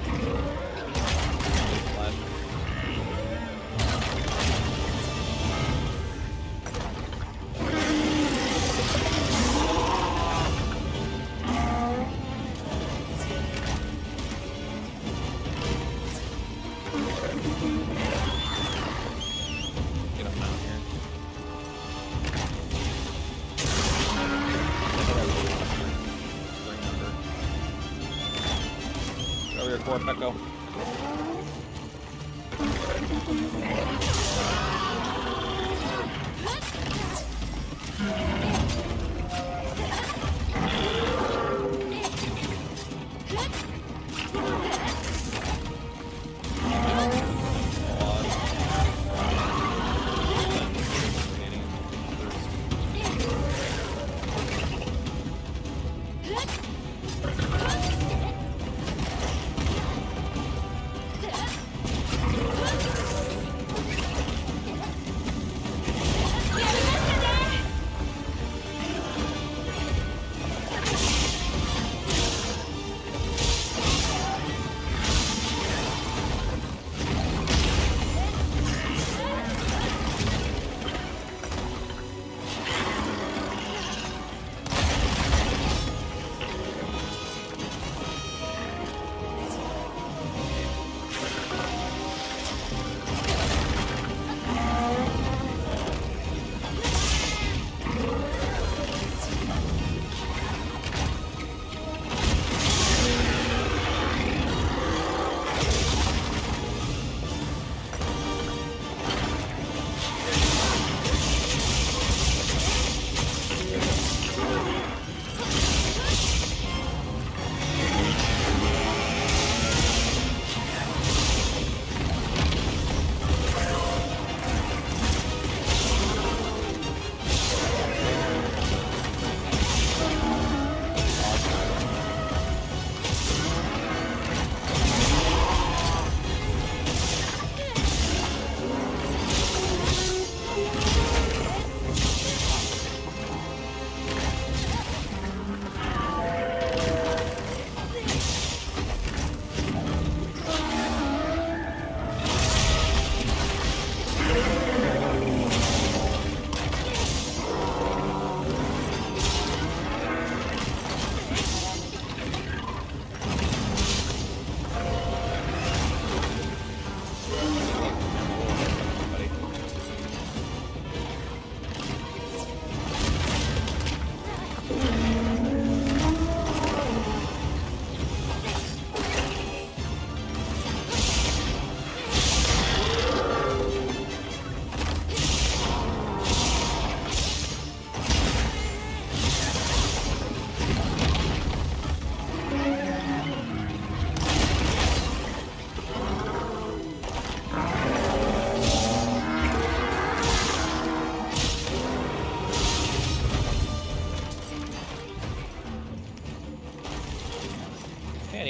Echo.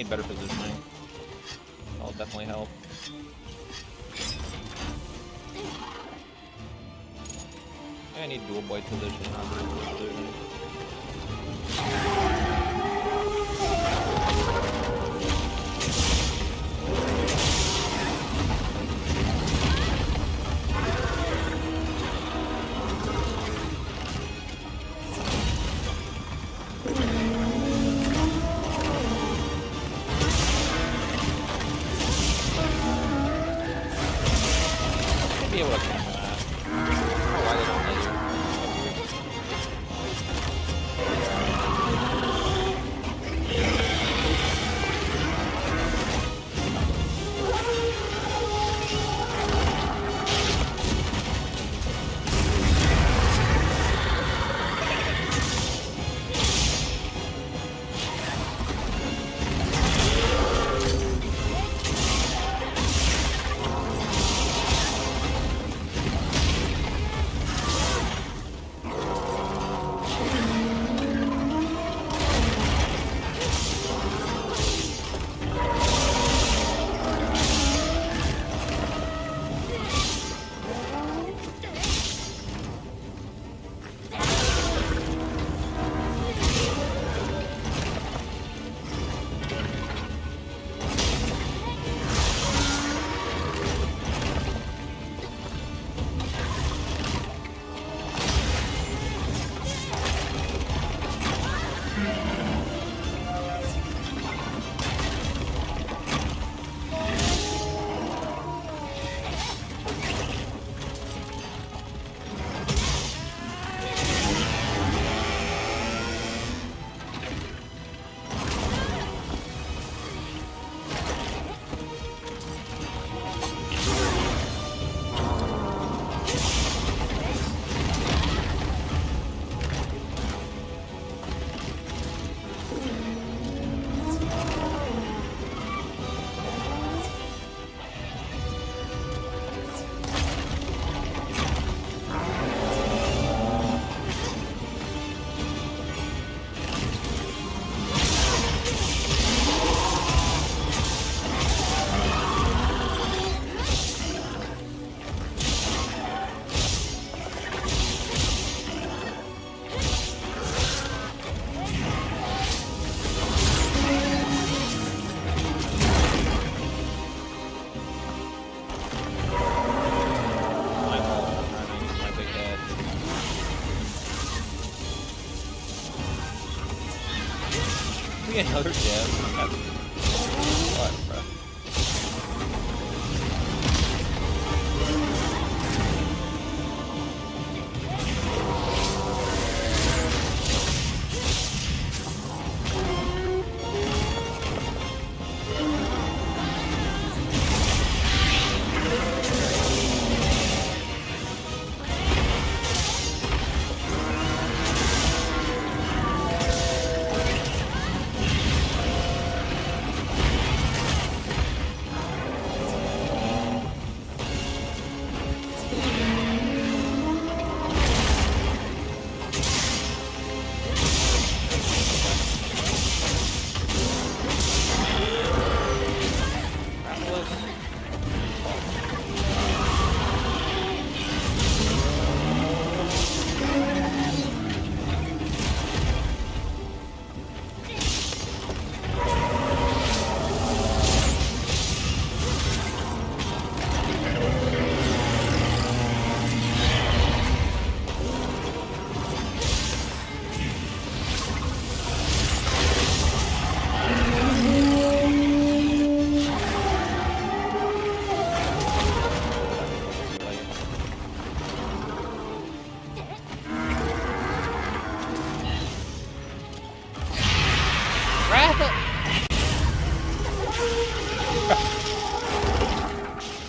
need better positioning. That'll definitely help. I need dual blade position, not vertical position. Be able to counter that. I don't know why they don't let you. Another gem. What, bro?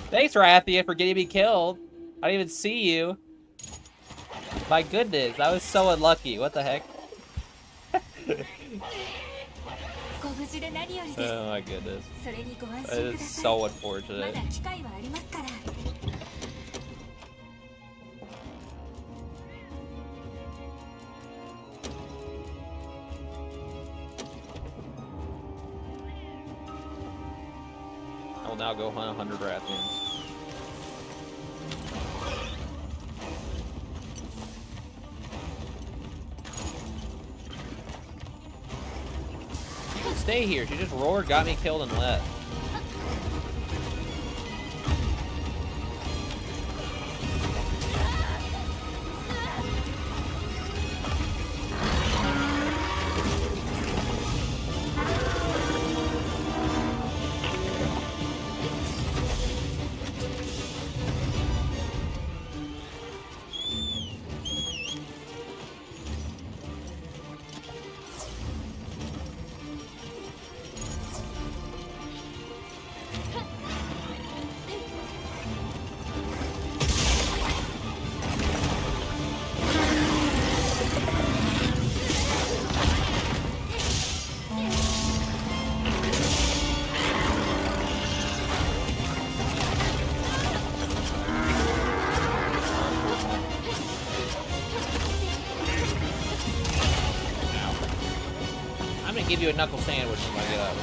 Thanks, Rathia, for getting me killed. I didn't even see you. My goodness, that was so unlucky. What the heck? Oh my goodness. That is so unfortunate. I will now go hunt 100 Rathians. She can stay here. She just roared, got me killed, and left. Give you a knuckle sandwich when I get up.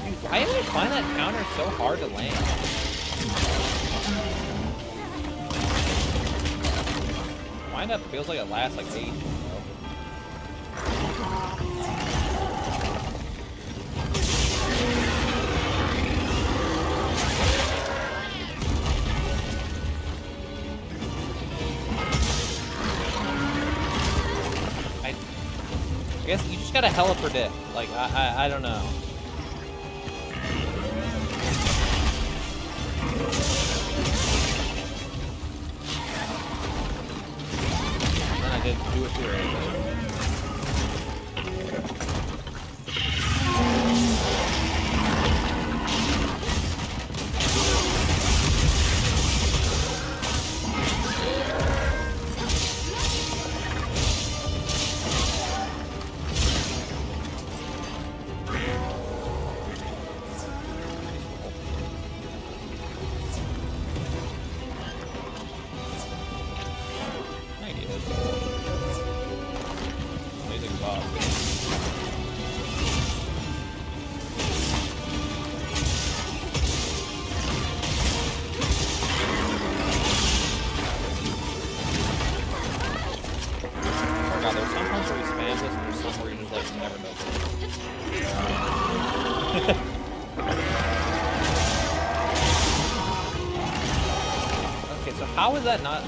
Dude, why do I find that counter so hard to land? Wind up feels like it lasts like 8. I guess you just gotta hella predict. Like, I don't know. And then I didn't do it too early. How is that not?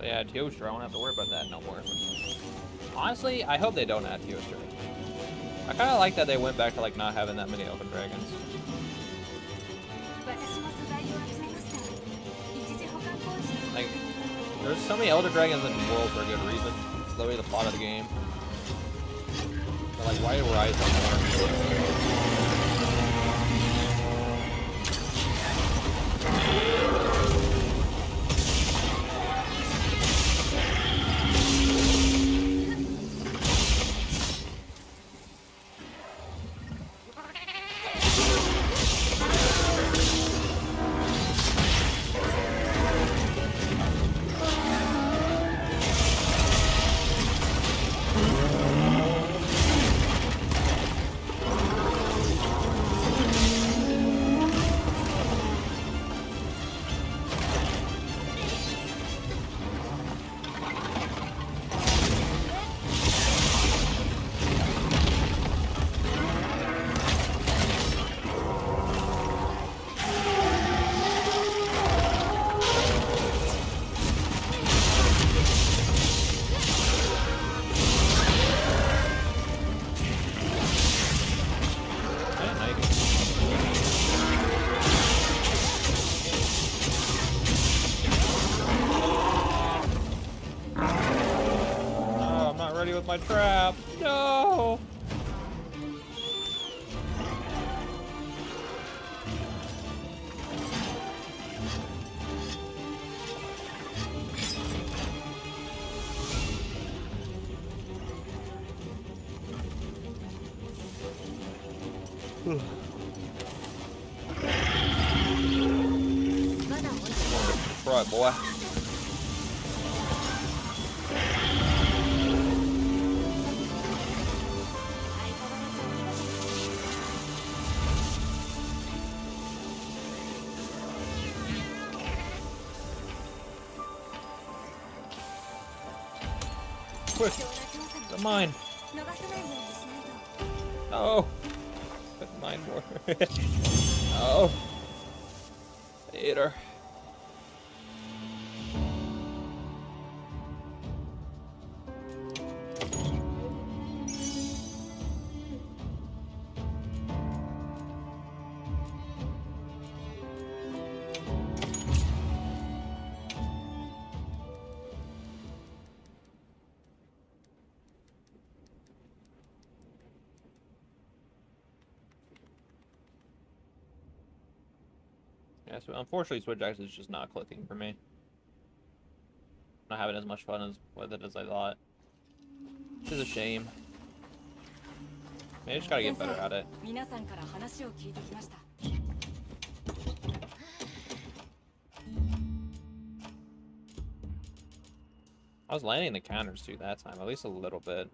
Yeah, Teostra, I won't have to worry about that no more. Honestly, I hope they don't add Teostra. I kind of like that they went back to like not having that many Elder Dragons. Like, there's so many Elder Dragons in the world for a good reason. It's literally the plot of the game. But like, why Rise on more? with my trap. No. Right, boy. Quick, the mine. Oh, mine more. Oh, I ate her. Yeah, so unfortunately Switch X is just not clicking for me. Not having as much fun with it as I thought. Which is a shame. Maybe I just gotta get better at it. I was landing the counters too that time, at least a little bit.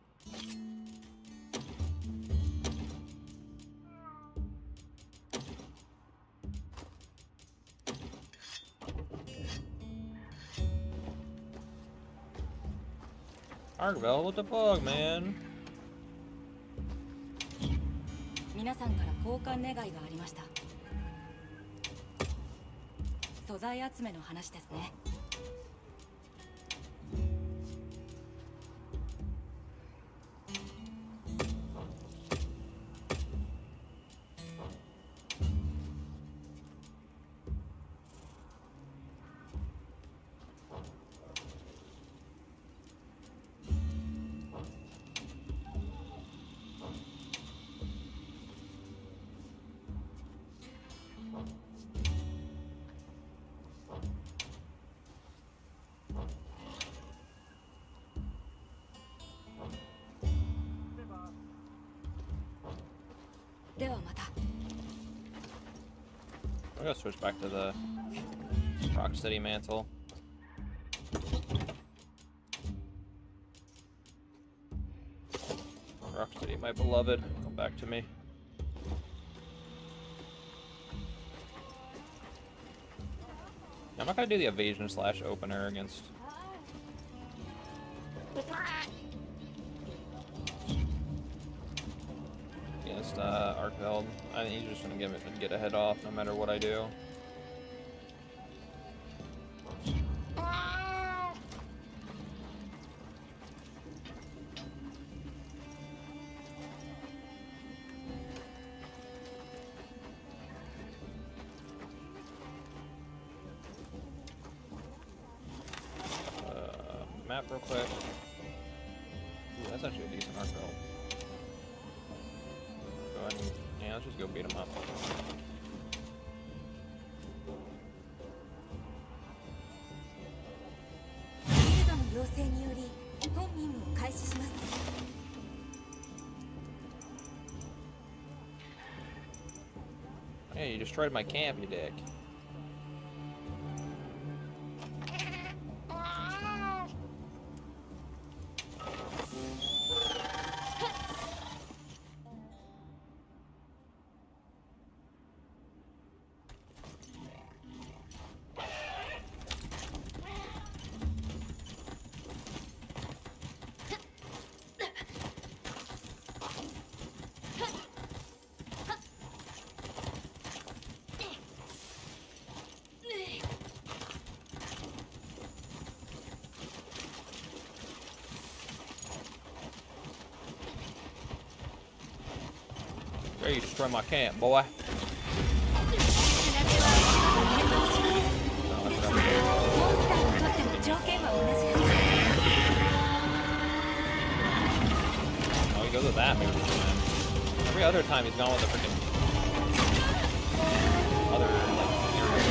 Arkville, what the fuck, man? 皆さんから交換願いがありました。素材集めの話ですね。ではまた。I'm gonna switch back to the Rock City mantle. Rock City, my beloved, come back to me. I'm not gonna do the evasion / opener against. Against Arkveld. I think he's just gonna get a head off no matter what I do. Map real quick. Ooh, that's actually a decent Arkveld. Go ahead and, yeah, let's just go beat him up. Hey, you destroyed my camp, you dick. There, you destroy my camp, boy. that move he's doing. Every other time he's gone with a freaking other like aerial.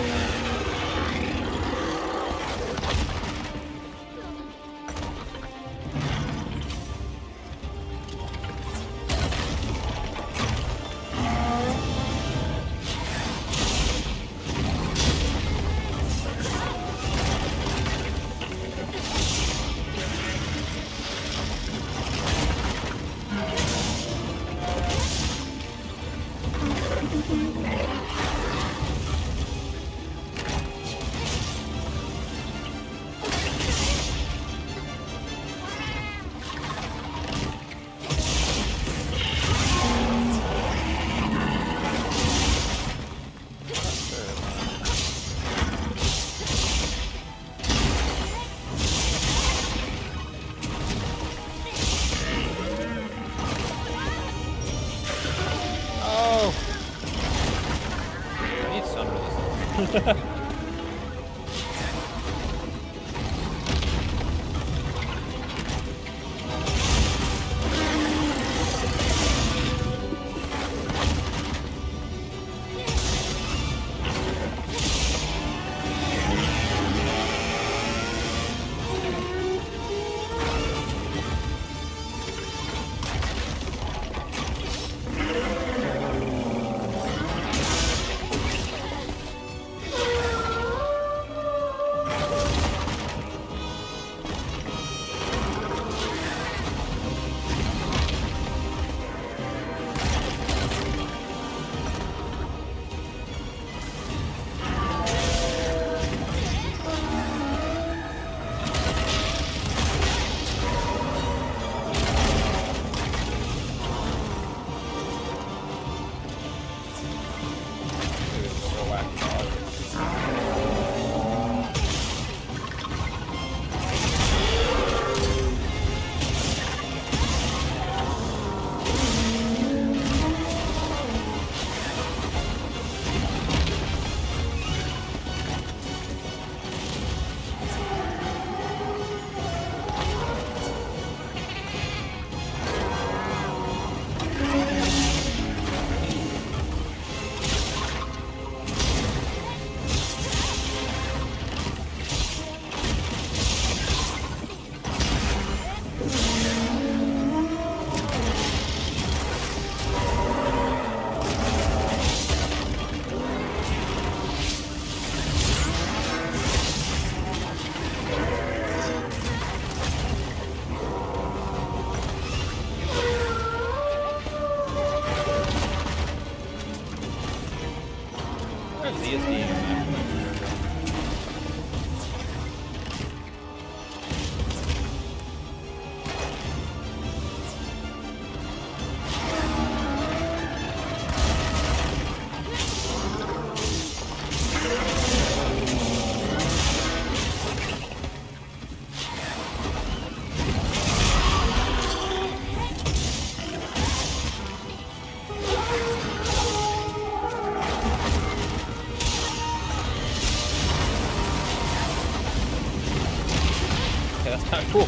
Cool.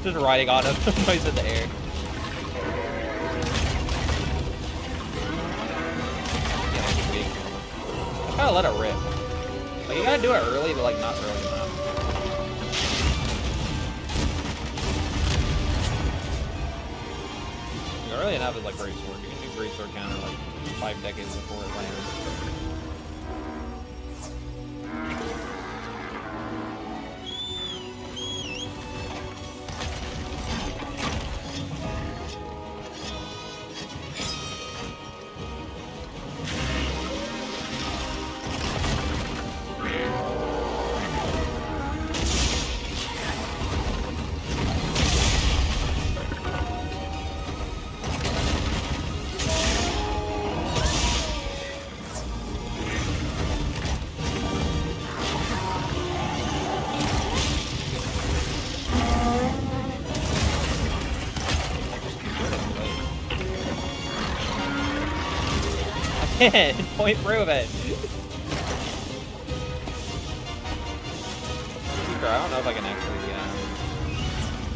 Just riding on him. He's in the air. I gotta let it rip. Like, you gotta do it early, but like not early enough. Early enough is like great sword. You can do great sword counter like 5 decades before it lands. Point prove it. I don't know if I can actually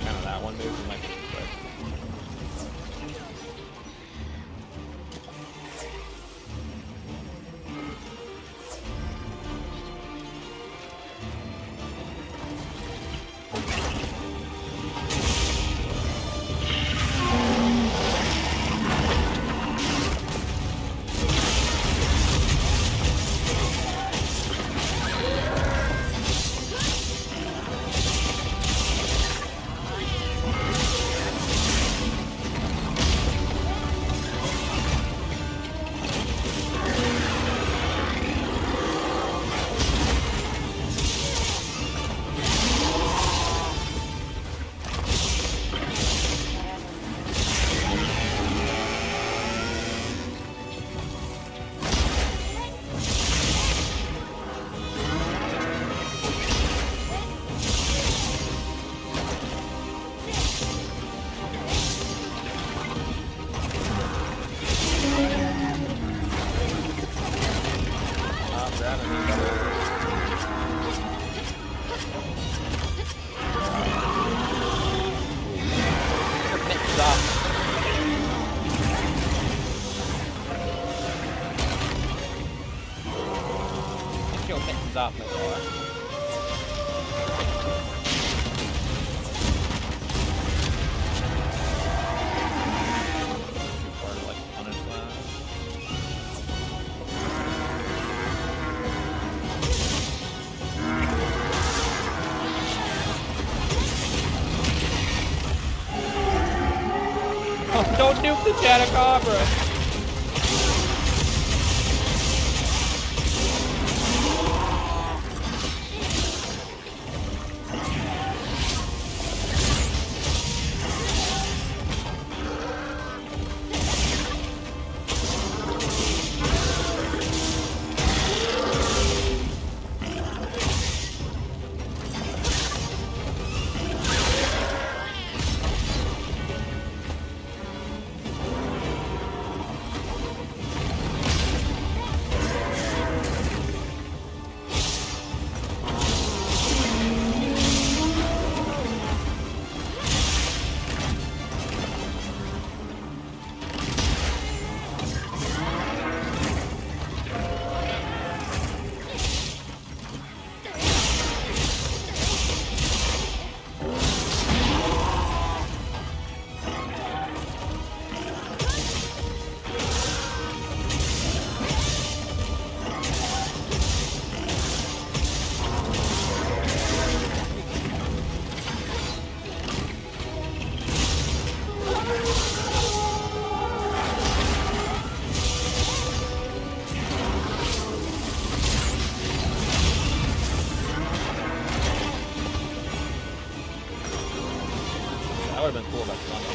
kind of that one move might be quick. Don't nuke the Chatacabra! That would have been cool if that's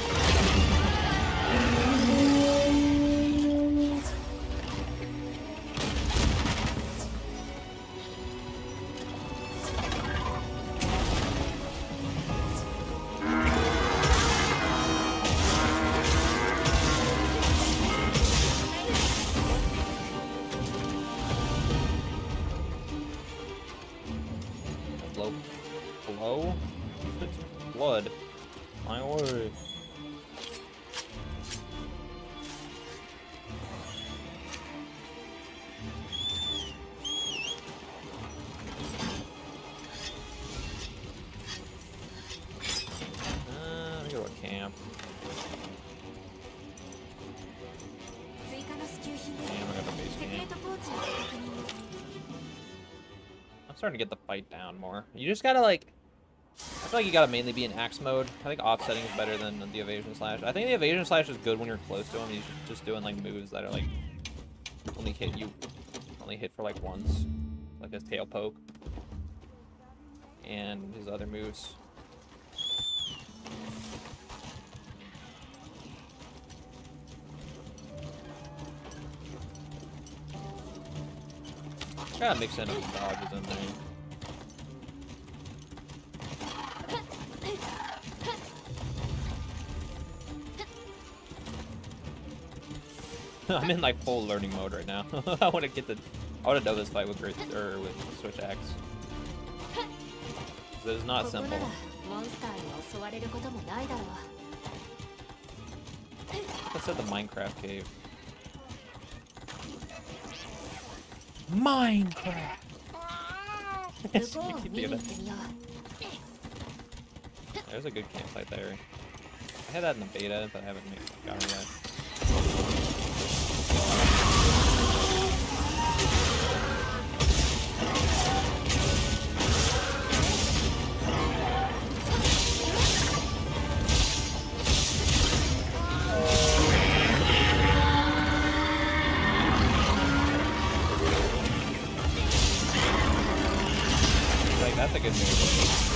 Blow? It's blood. My word. Let me go to a camp. Damn, I got the base camp. I'm starting to get the fight down more. You just gotta like... I feel like you gotta mainly be in axe mode. I think offsetting is better than the evasion slash. I think the evasion slash is good when you're close to him. He's just doing like moves that are like only hit for like once, like his tail poke and his other moves. Gotta mix in some dodges in there. I'm in like full learning mode right now. I want to know this fight with with switch axe. It is not simple. Let's hit the Minecraft cave. Minecraft. There's a good campsite there. I had that in the beta, but I haven't got it yet. Like, that's a good move.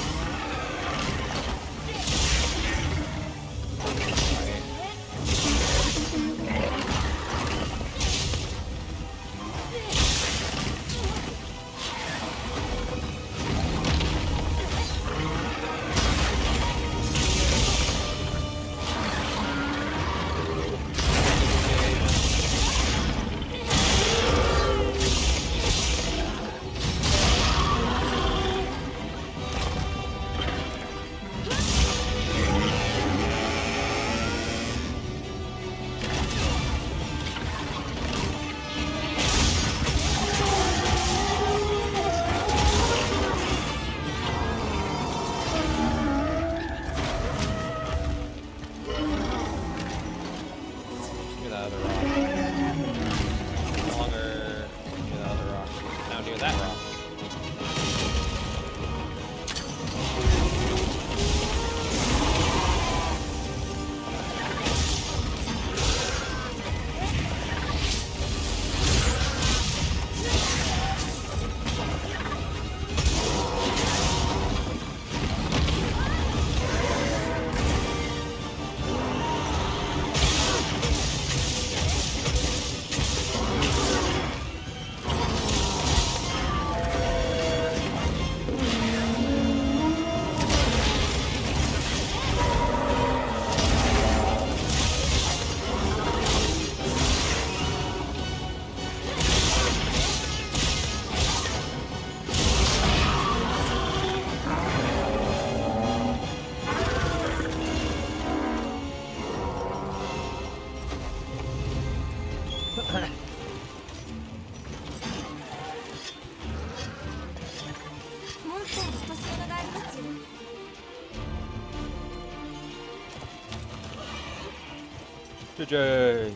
GG.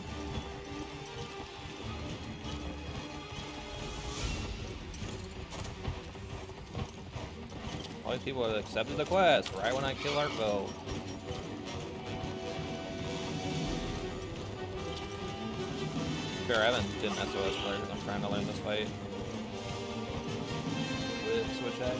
All these people have accepted the quest right when I kill Artville. Sure, I haven't done SOS player because I'm trying to learn this fight with Switch X.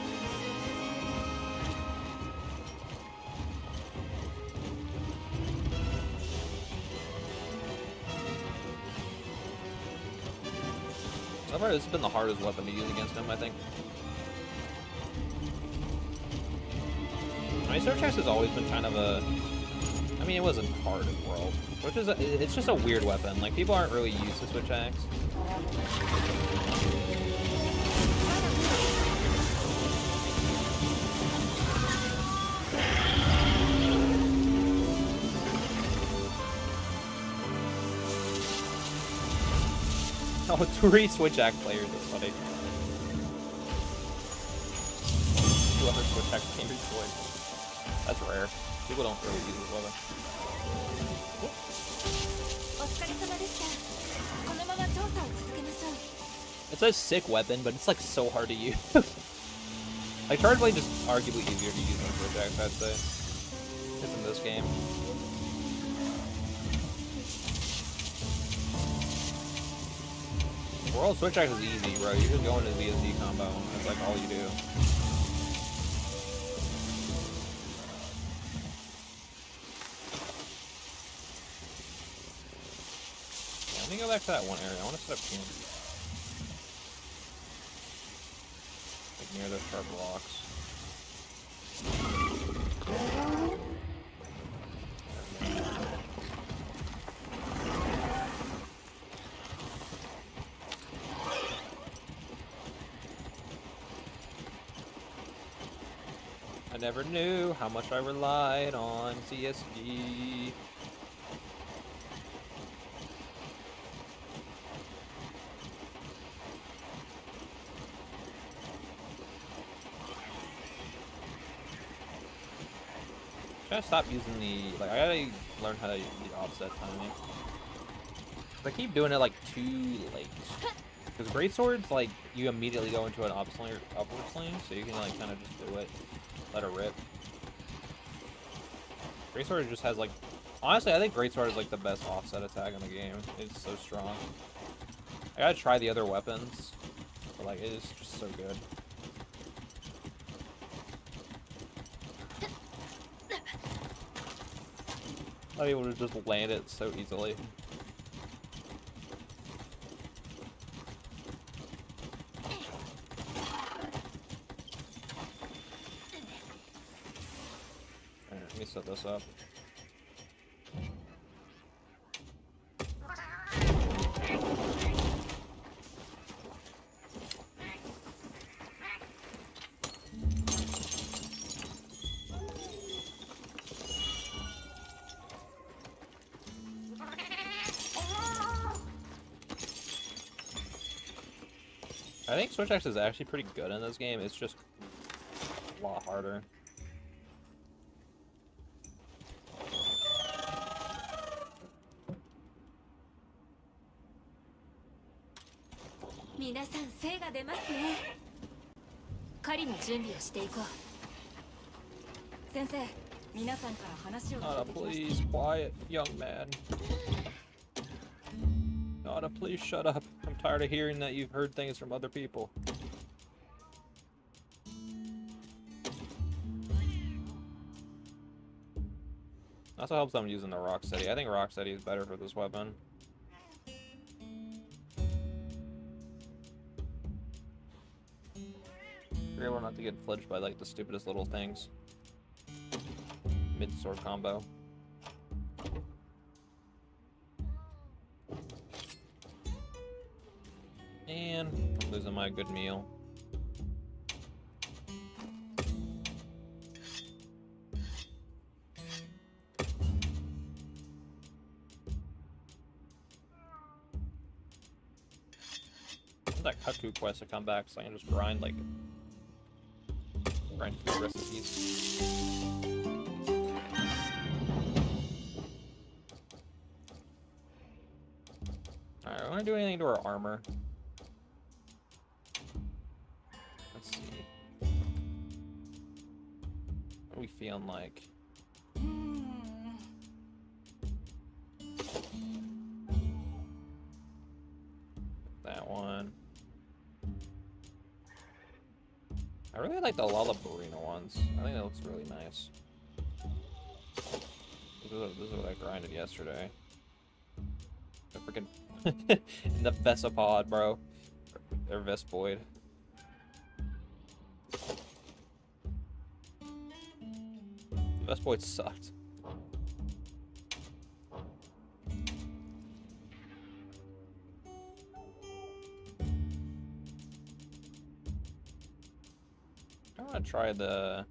So far, this has been the hardest weapon to use against him, I think. I mean, Switch X has always been kind of a... I mean, it wasn't hard in World, which is it's just a weird weapon. Like, people aren't really used to Switch Axe. Oh, 3 Switch Axe players, that's funny. 2 other Switch Axe team destroyed. That's rare. People don't really use this weapon. It's a sick weapon, but it's like so hard to use. Like, Charge Blade is arguably easier to use than Switch Axe, I'd say. Just in this game. World Switch Axe is easy, bro. You just go into ZSD combo. That's like all you do. Let me go back to that one area. I want to set up camp. Like near those sharp rocks. I never knew how much I relied on CSG. I gotta stop using the, like, I gotta learn how to use the offset timing. I keep doing it, like, too late. Because greatswords, like, you immediately go into an upward sling, so you can, like, kind of just do it. Let it rip. Greatsword just has, like, honestly, I think Greatsword is, like, the best offset attack in the game. It's so strong. I gotta try the other weapons, but, like, it is just so good. I'm able to just land it so easily. Alright, let me set this up. I think Switch Axe is actually pretty good in this game. It's just a lot harder. Please, quiet, young man. Nada, please shut up. I'm tired of hearing that you've heard things from other people. Also helps I'm using the Rocksteady. I think Rocksteady is better for this weapon. You're able not to get flinched by like the stupidest little things. Mid-sword combo. And I'm losing my good meal. That Kaku quest to come back so I can just grind like food recipes. want to do anything to our armor. Let's see. What are we feeling like? That one. I really like the Lollabarina ones. I think that looks really nice. This is what I grinded yesterday. The freaking the Vesipod, bro. Or Vespoid. Vespoid sucked. I want to try the...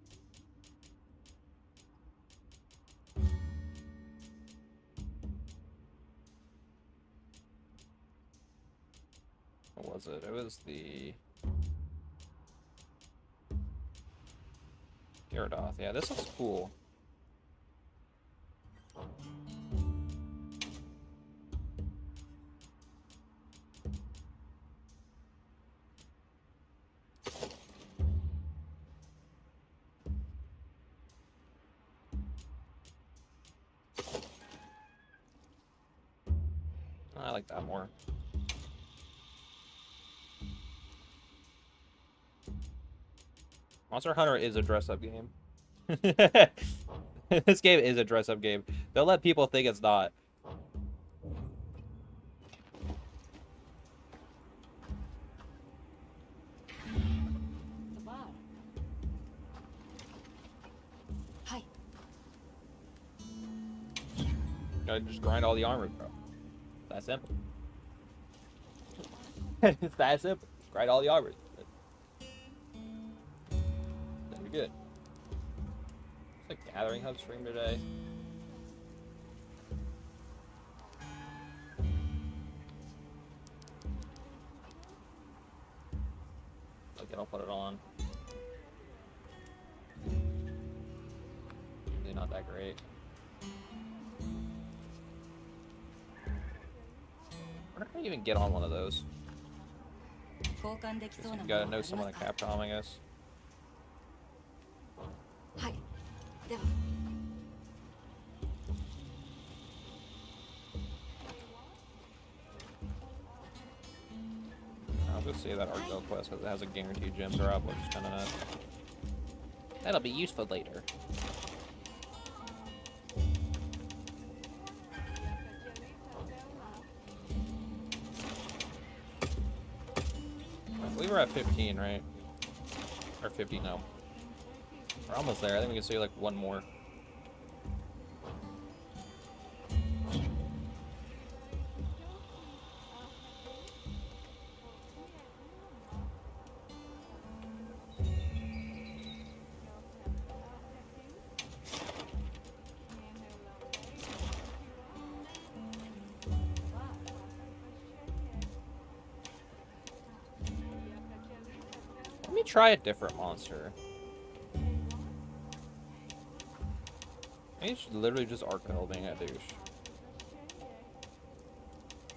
What was it? It was the... Gyarados. Yeah, this looks cool. I like that more. Monster Hunter is a dress-up game. This game is a dress-up game. Don't let people think it's not. The bar. Hi. Gotta just grind all the armor, bro. That simple. It's that simple. Grind all the armor. That'd be good. It's a gathering hub stream today. Okay, I'll put it on. Usually not that great. Where did I even get on one of those? You gotta know someone at Capcom, I guess. Hi. I'll just say that Argo quest because it has a guaranteed gem drop, which is kind of nuts. That'll be useful later. I believe we're at 15, right? Or 50, no. We're almost there. I think we can see like one more. Let me try a different monster. Maybe it's literally just Arco being a douche.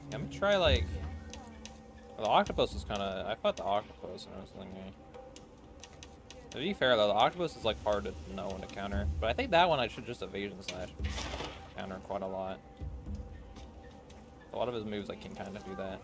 Yeah, I'm gonna try like... Well, the octopus is kind of... I fought the octopus and I was thinking... To be fair though, the octopus is like hard to know when to counter. But I think that one I should just evasion slash counter quite a lot. A lot of his moves I can kind of do that.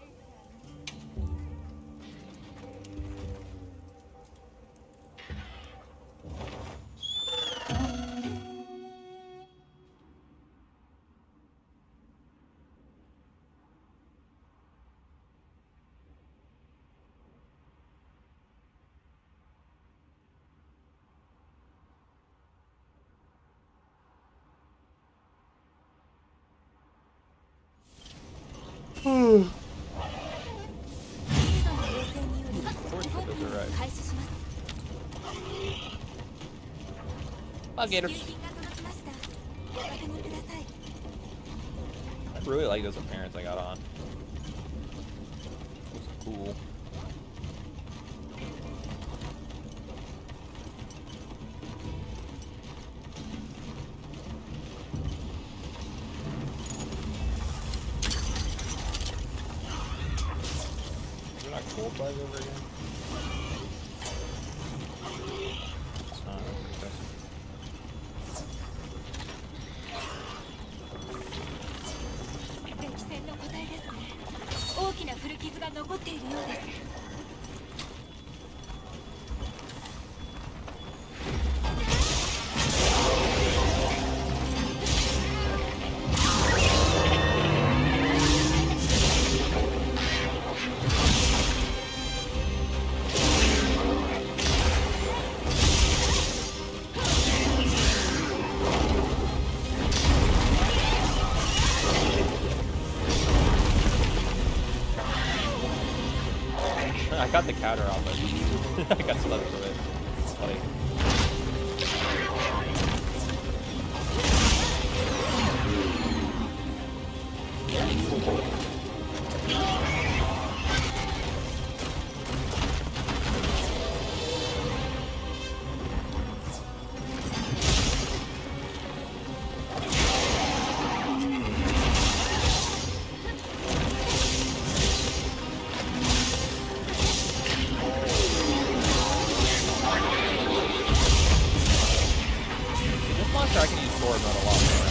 Alligators. I really like those appearance I got on. Looks cool. gold bug over again? It's not interesting. 激戦の答えですね。大きな古傷が残っているようです。I got the counter off it. I got stuck from it. It's funny. I can use sword mode a lot more.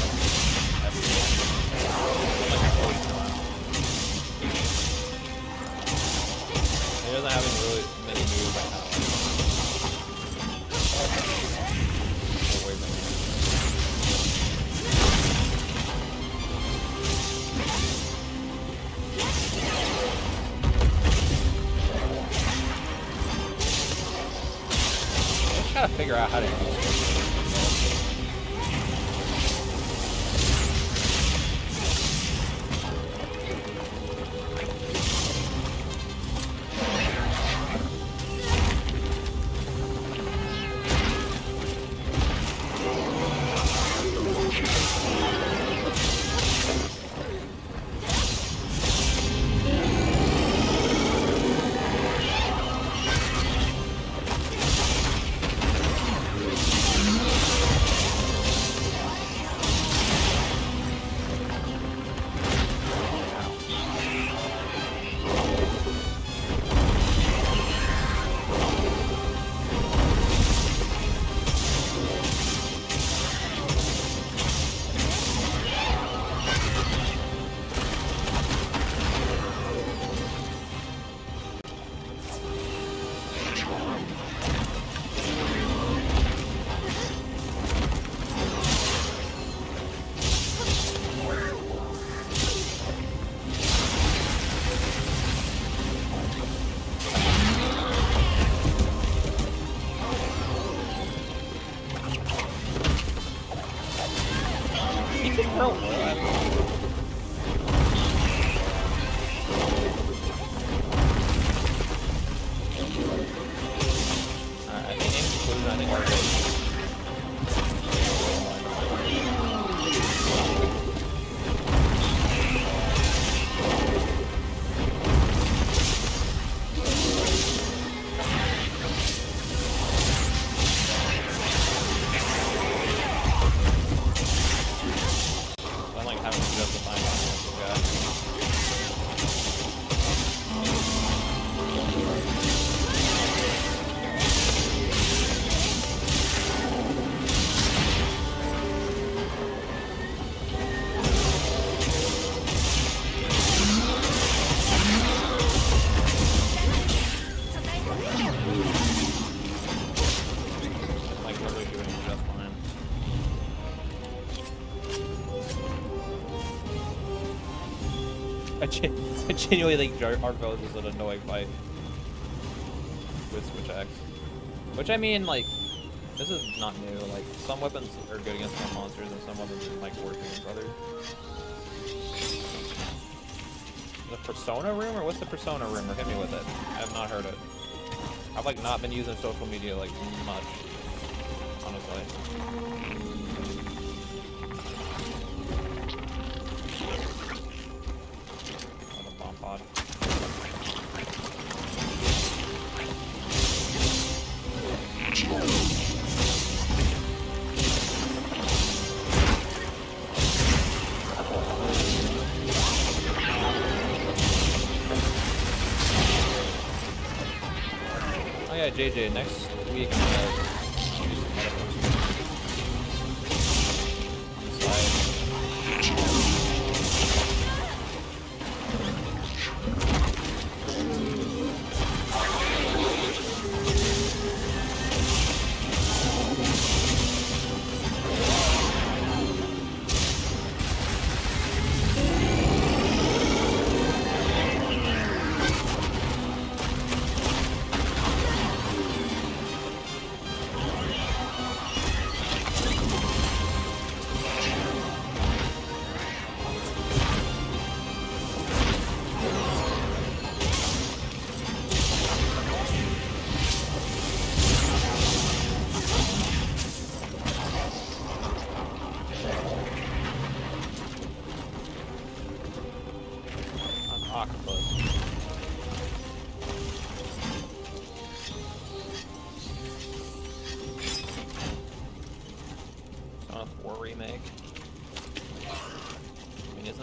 He doesn't have any really many moves I kind of like. I just gotta figure out how to use it. I genuinely think Arvos is an annoying fight with Switch Axe. Which, I mean, like, this is not new. Like, some weapons are good against some monsters and some weapons are, like, worse against others. The Persona rumor? What's the Persona rumor? Hit me with it. I have not heard it. I've, like, not been using social media, like, much. Honestly. Pod. JJ, next week I'm gonna do some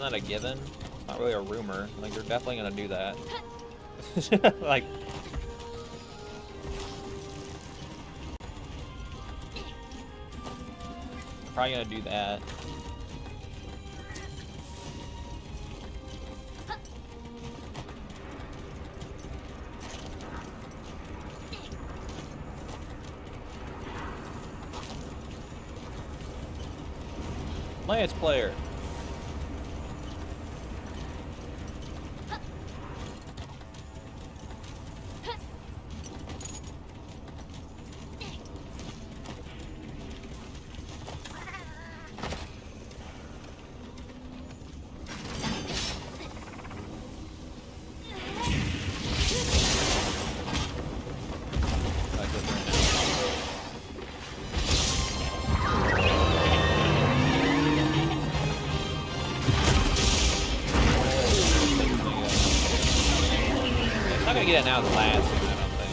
not a given. It's not really a rumor. Like, you're definitely gonna do that. Like, probably gonna do that. Lance player. Get it now last, I don't think.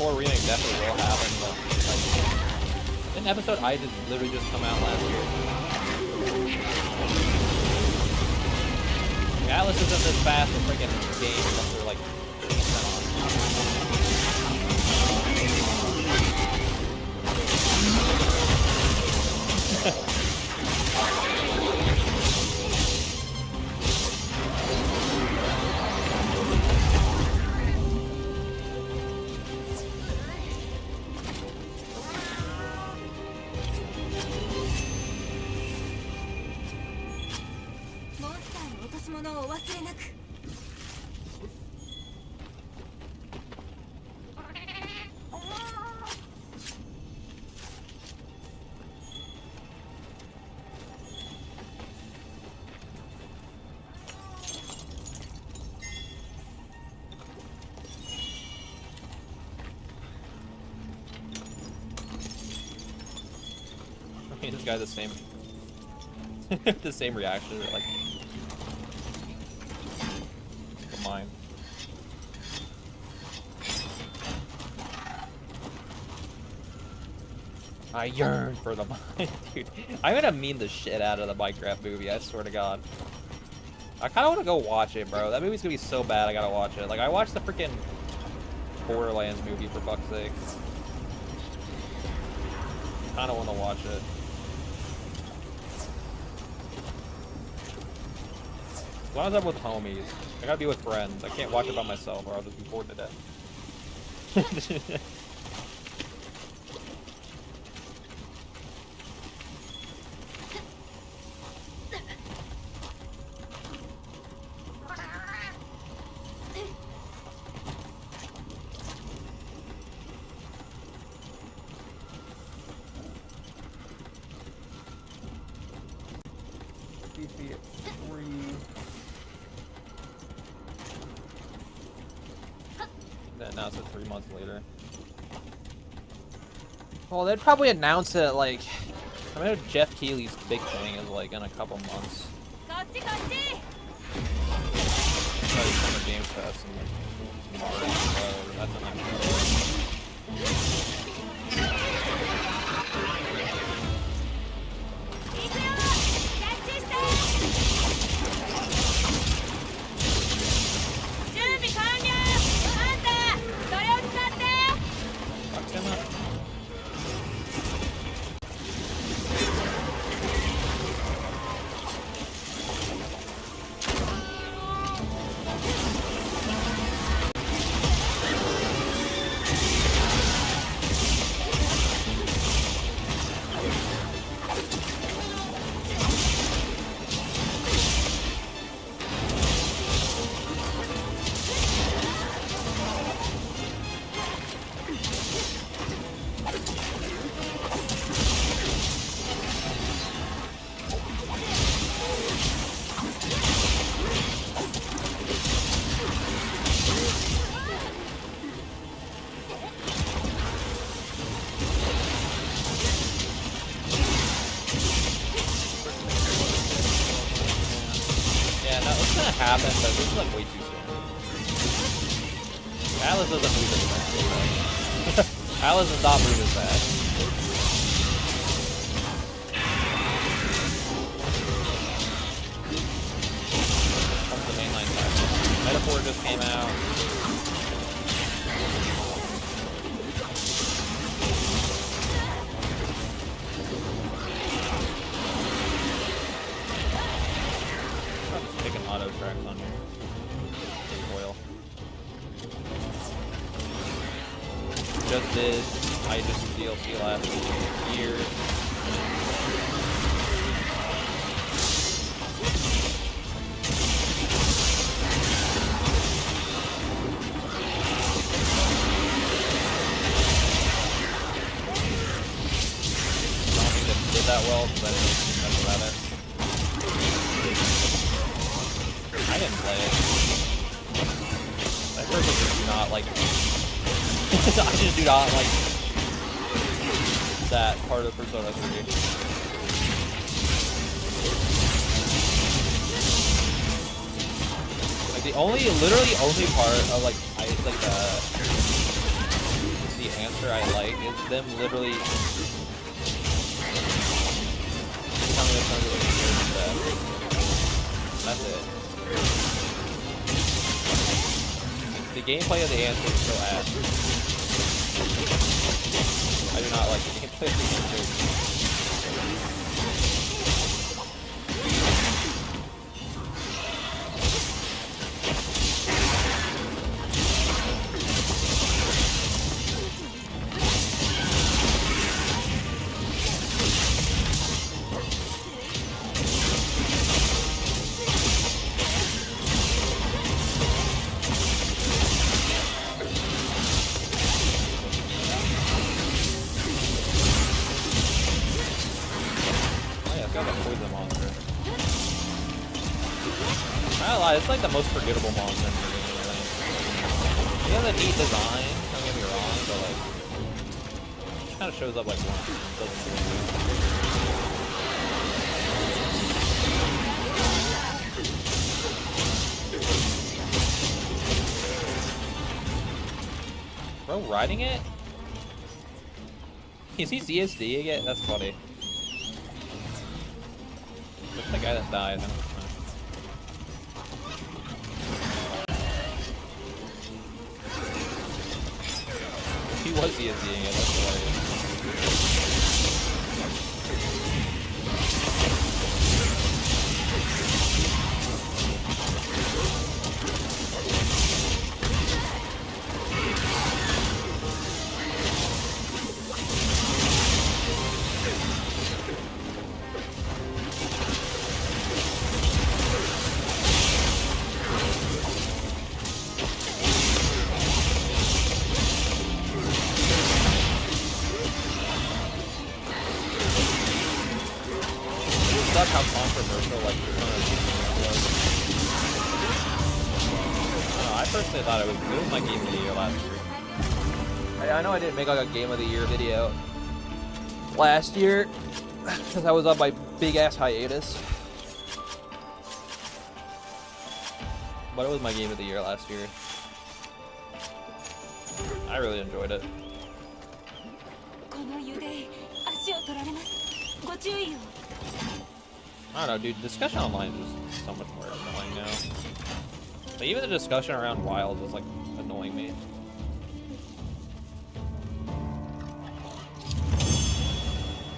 Remake definitely will happen, but like, didn't episode I did literally just come out last year? Atlas isn't this fast in freaking game unless they're like this guy the same the same reaction, like mine. I yearn for the mine, dude. I'm gonna meme the shit out of the Minecraft movie, I swear to God. I kinda wanna go watch it, bro. That movie's gonna be so bad I gotta watch it. Like, I watched the freaking Borderlands movie, for fuck's sake. Kinda wanna watch it. As long as I'm with homies. I gotta be with friends. I can't watch it by myself or I'll just be bored to death. CC at 3. Then announce it 3 months later. Well, they'd probably announce it like, I know Jeff Keighley's big thing is like in a couple months. Probably Summer Game Fest in like March, so that's when I'm happen, but this is like way too soon. Alice doesn't move as fast. Alice does not move as fast. Comes the mainline side. Metaphor just came out. Auto tracks on here. Oil. Just did Idris DLC last year. I don't think it did that well because I didn't know much about it. I didn't play it. I personally just do not like I just do not like that part of Persona 3. Like literally only part of like the answer I like is them literally telling us something like that. That's it. The gameplay of the answer is so ass. I do not like the gameplay of the answer. It's like the most forgettable monster in the game, really. He has a neat design, don't get me wrong, but like, it kind of shows up like once and doesn't do anything. Bro, riding it? Is he CSD again? That's funny. That's the guy that died, huh? He was CSDing it, that's hilarious. suck how controversial like Persona 3 was. I don't know, I personally thought it was my game of the year last year. I know I didn't make like a game of the year video last year because I was on my big ass hiatus. But it was my game of the year last year. I really enjoyed it. I don't know, dude. Discussion online is just so much more annoying now. Like, even the discussion around Wild is like annoying me.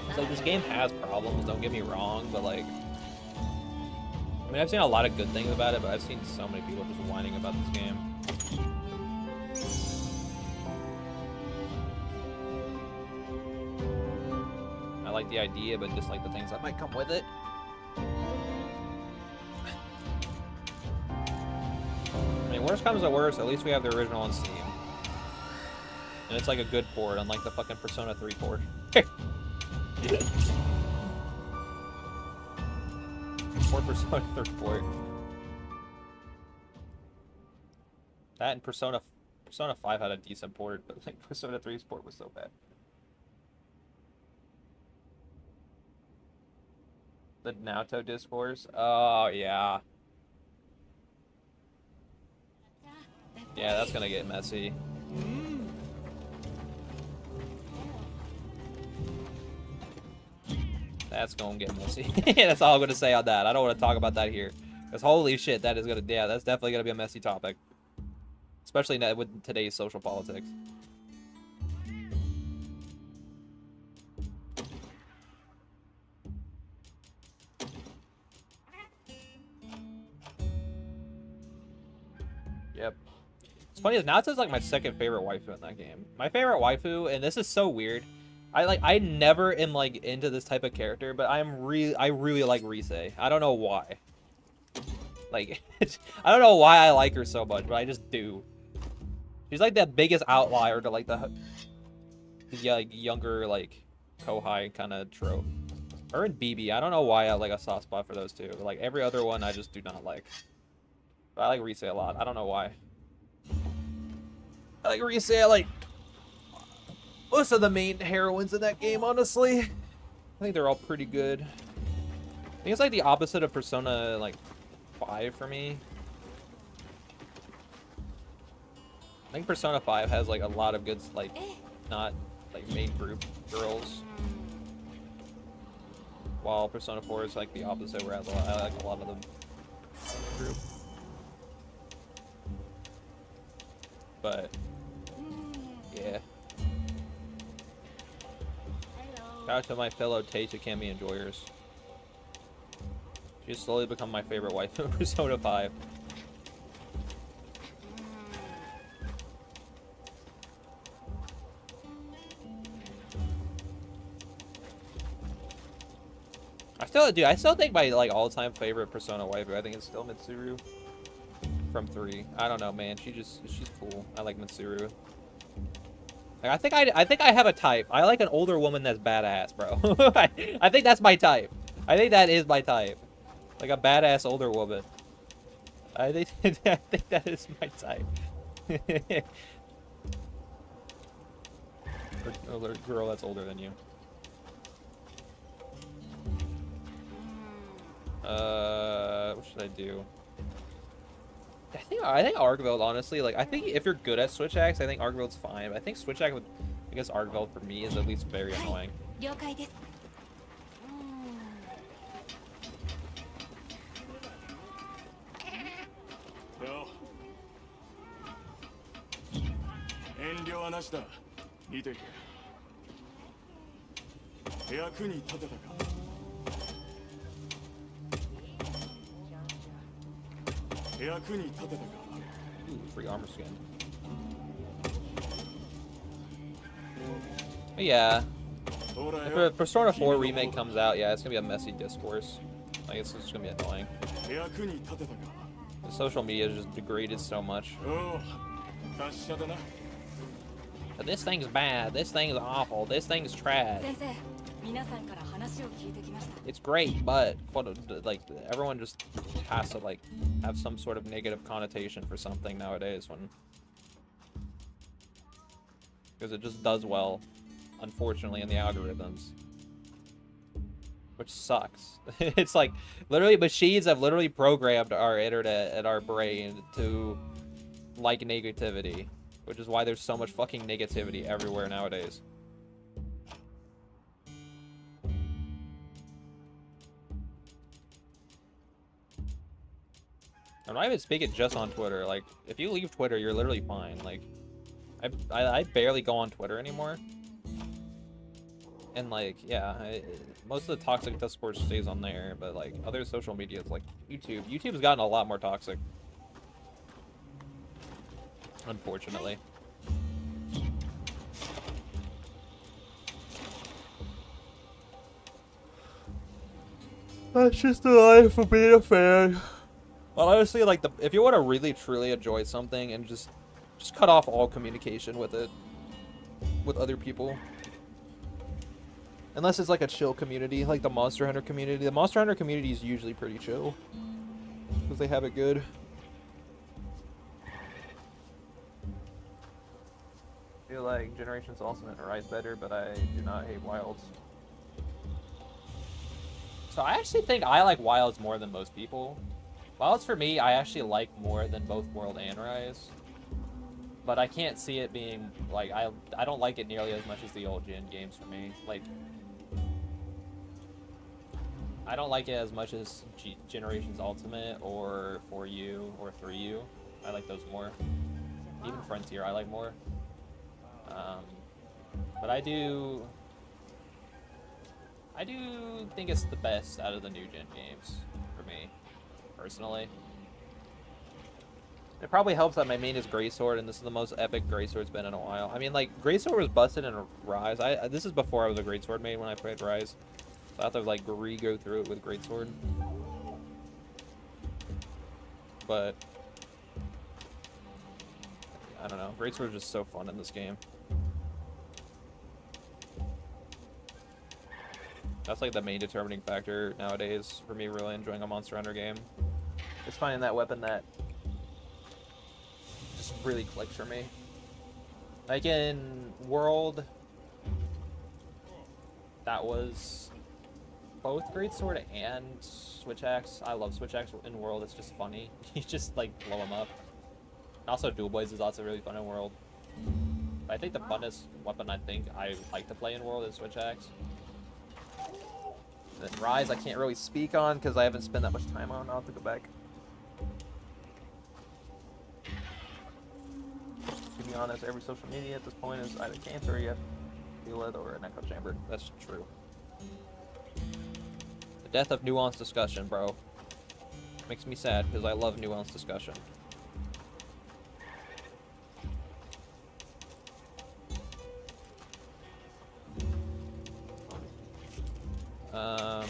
It's like this game has problems. Don't get me wrong, but like, I mean, I've seen a lot of good things about it, but I've seen so many people just whining about this game. I like the idea, but just like the things that might come with it. I mean, worst comes to worst, at least we have the original on Steam. And it's like a good port, unlike the fucking Persona 3 port. Or Persona 3 port. That and Persona 5 had a decent port, but like Persona 3's port was so bad. The Naoto discourse? Oh, yeah. Yeah, that's gonna get messy. That's gonna get messy. That's all I'm gonna say on that. I don't want to talk about that here. Because holy shit, that is gonna, yeah, that's definitely gonna be a messy topic. Especially with today's social politics. Yep. It's funny, Naoto's like my second favorite waifu in that game. My favorite waifu, and this is so weird, I never am like into this type of character, but I really like Rise. I don't know why. Like, I don't know why I like her so much, but I just do. She's like the biggest outlier to like the younger like Kohai kind of trope. Her and BB, I don't know why I like a soft spot for those two. Like every other one, I just do not like. But I like Rise a lot. I don't know why. I like Rise. I like most of the main heroines in that game, honestly. I think they're all pretty good. I think it's like the opposite of Persona like 5 for me. I think Persona 5 has like a lot of good, like, not like main group girls. While Persona 4 is like the opposite, where I like a lot of them group. But yeah. Shout out to my fellow Teisha Kami enjoyers. She's slowly become my favorite wife in Persona 5. I still think my like all-time favorite Persona waifu, I think it's still Mitsuru from 3. I don't know, man. She's cool. I like Mitsuru. Like, I think I have a type. I like an older woman that's badass, bro. I think that's my type. I think that is my type. Like a badass older woman. I think that is my type. Or girl that's older than you. What should I do? I think Argveld, honestly, like, I think if you're good at Switch Axe, I think Argveld's fine. But I think Switch Axe against Argveld for me is at least very annoying. Ooh, free armor skin. But yeah. If a Persona 4 remake comes out, yeah, it's gonna be a messy discourse. Like, it's just gonna be annoying. The social media is just degraded so much. But this thing's bad, this thing's awful, this thing's trash. It's great, but like everyone just has to like have some sort of negative connotation for something nowadays when because it just does well, unfortunately, in the algorithms, which sucks. It's like literally machines have literally programmed our internet and our brain to like negativity, which is why there's so much fucking negativity everywhere nowadays. I'm not even speaking just on Twitter. Like, if you leave Twitter, you're literally fine. Like, I barely go on Twitter anymore. And, like, yeah, most of the toxic discourse stays on there. But, like, other social medias, like YouTube. YouTube's gotten a lot more toxic. Unfortunately. That's just the life of being a fan. Well, honestly, like if you want to really truly enjoy something and just cut off all communication with it, with other people, unless it's like a chill community, like the Monster Hunter community. The Monster Hunter community is usually pretty chill because they have it good. I feel like Generations Ultimate and Rise better, but I do not hate Wilds. So I actually think I like Wilds more than most people. Wilds for me, I actually like more than both World and Rise. But I can't see it being, like, I don't like it nearly as much as the old gen games for me. Like, I don't like it as much as Generations Ultimate or 4U or 3U. I like those more. Even Frontier I like more. But I do think it's the best out of the new gen games for me. Personally, it probably helps that my main is Greatsword, and this is the most epic Greatsword's been in a while. I mean, like, Greatsword was busted in Rise. This is before I was a Greatsword main when I played Rise. So I have to like go through it with Greatsword. But I don't know. Greatsword is just so fun in this game. That's like the main determining factor nowadays for me really enjoying a Monster Hunter game. It's finding that weapon that just really clicks for me. Like in World, that was both Greatsword and Switch Axe. I love Switch Axe in World. It's just funny. You just like blow them up. And also Dual Blades is also really fun in World. But I think the funnest weapon I like to play in World is Switch Axe. Then Rise I can't really speak on because I haven't spent that much time on. I'll have to go back. To be honest, every social media at this point is either cancer, you have to deal with, or an echo chamber. That's true. The death of nuanced discussion, bro. Makes me sad because I love nuanced discussion. I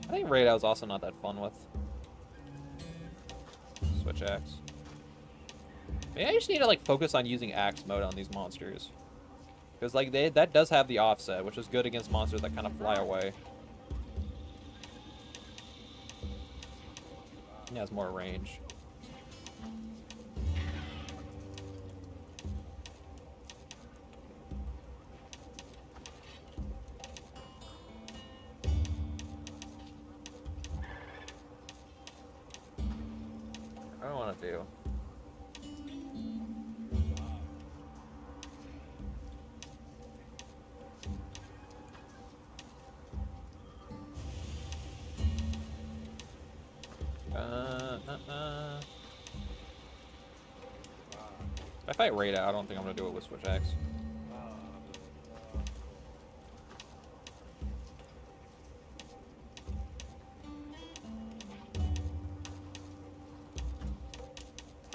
think Raid is also not that fun with Switch Axe. Maybe I just need to like focus on using Axe mode on these monsters, because like that does have the offset, which is good against monsters that kind of fly away. It has more range. I don't want to do. If I fight Raid out, I don't think I'm gonna do it with Switch Axe.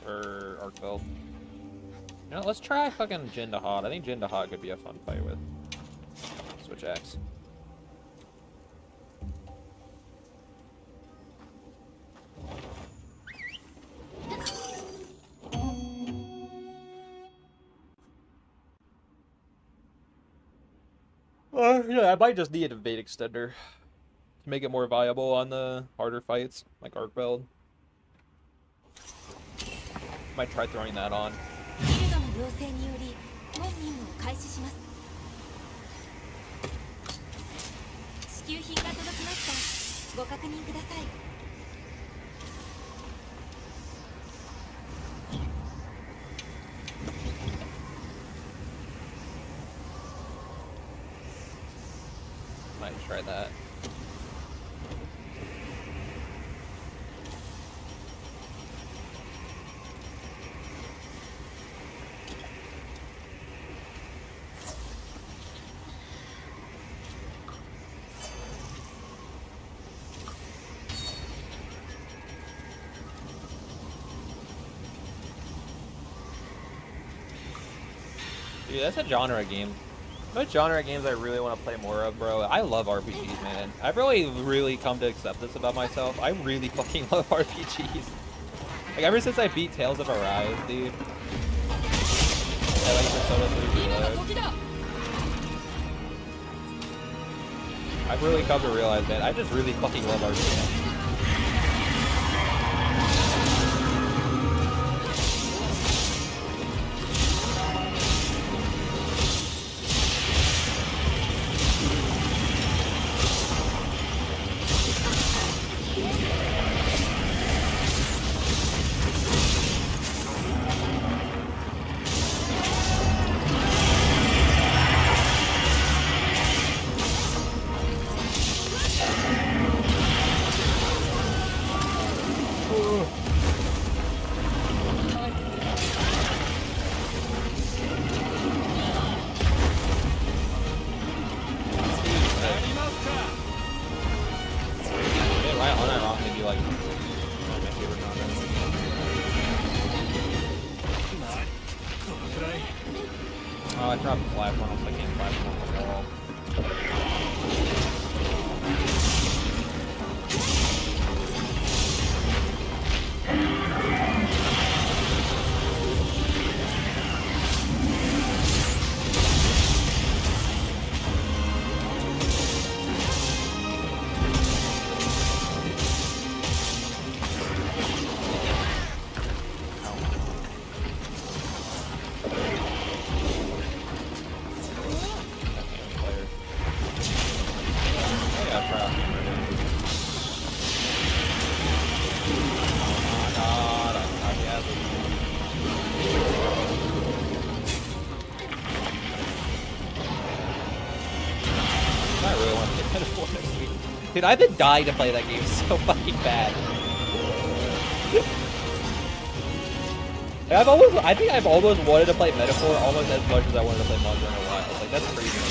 Or Arcveld. You know, let's try fucking Jin to Hot. I think Jin to Hot could be a fun fight with Switch Axe. Yeah, I might just need a bait extender to make it more viable on the harder fights, like arc weld. Might try throwing that on. ギルドの要請により本任務を開始します。支給品が届きました。ご確認ください。Might try that. Dude, that's a genre game. What genre games I really want to play more of, bro? I love RPGs, man. I've really come to accept this about myself. I really fucking love RPGs. Like, ever since I beat Tales of Arise, dude. I like Persona 3 Reload. I've really come to realize, man, I just really fucking love RPGs. Oh, I dropped the platform. I can't platform on the wall. Dude, I've been dying to play that game so fucking bad. I think I've almost wanted to play Metaphor almost as much as I wanted to play Monster Hunter Wilds. Like, that's crazy.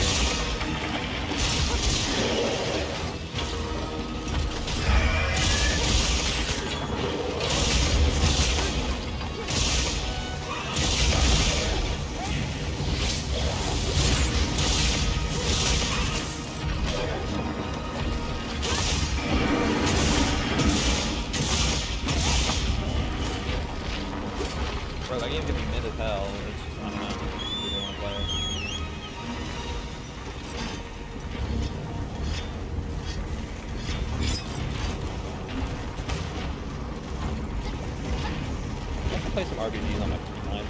Bro, that game can be mid as hell. It's just, I don't know. I really want to play it. I can play some RPGs on my free time.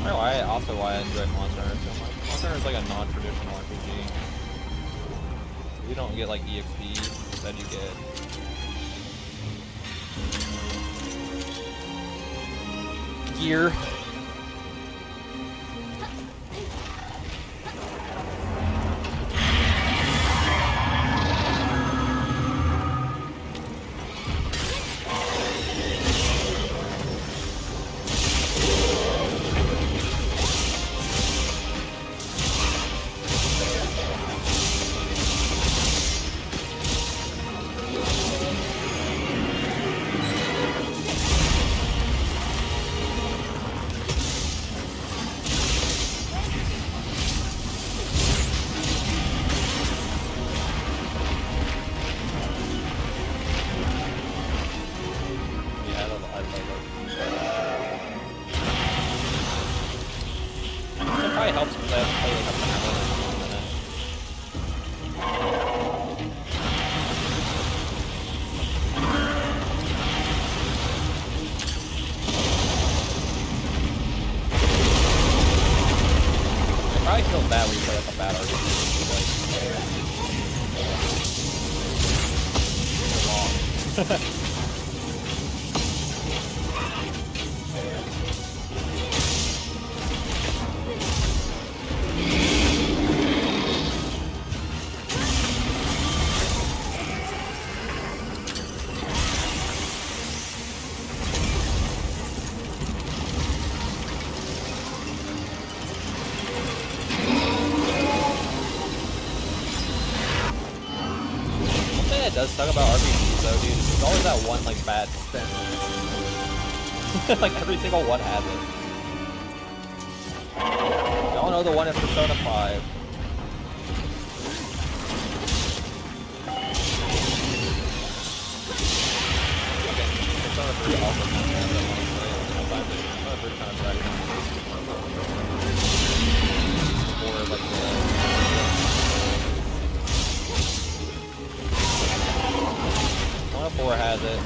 Also why I enjoy Monster Hunter so much. Monster Hunter is like a non-traditional RPG. You don't get like EXP, instead you get gear. Helps because I haven't played like a battle in a minute. It probably feels bad when you play like a battle. It's like long. It does suck about RPGs though, dude. There's always that one like bad spin. Like every single one has it. Y'all know the one in Persona 5. Okay, Persona 3 also kind of has that one. Persona 3 kind of sucks. Or like Persona 4 has it.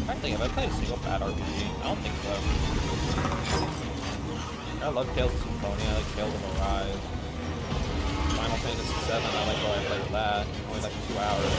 I think have I played a single bad RPG? I don't think so. I love Tales of Symphonia, I like Tales of Arise. Final Fantasy VII, I like what I played with that. Only like 2 hours.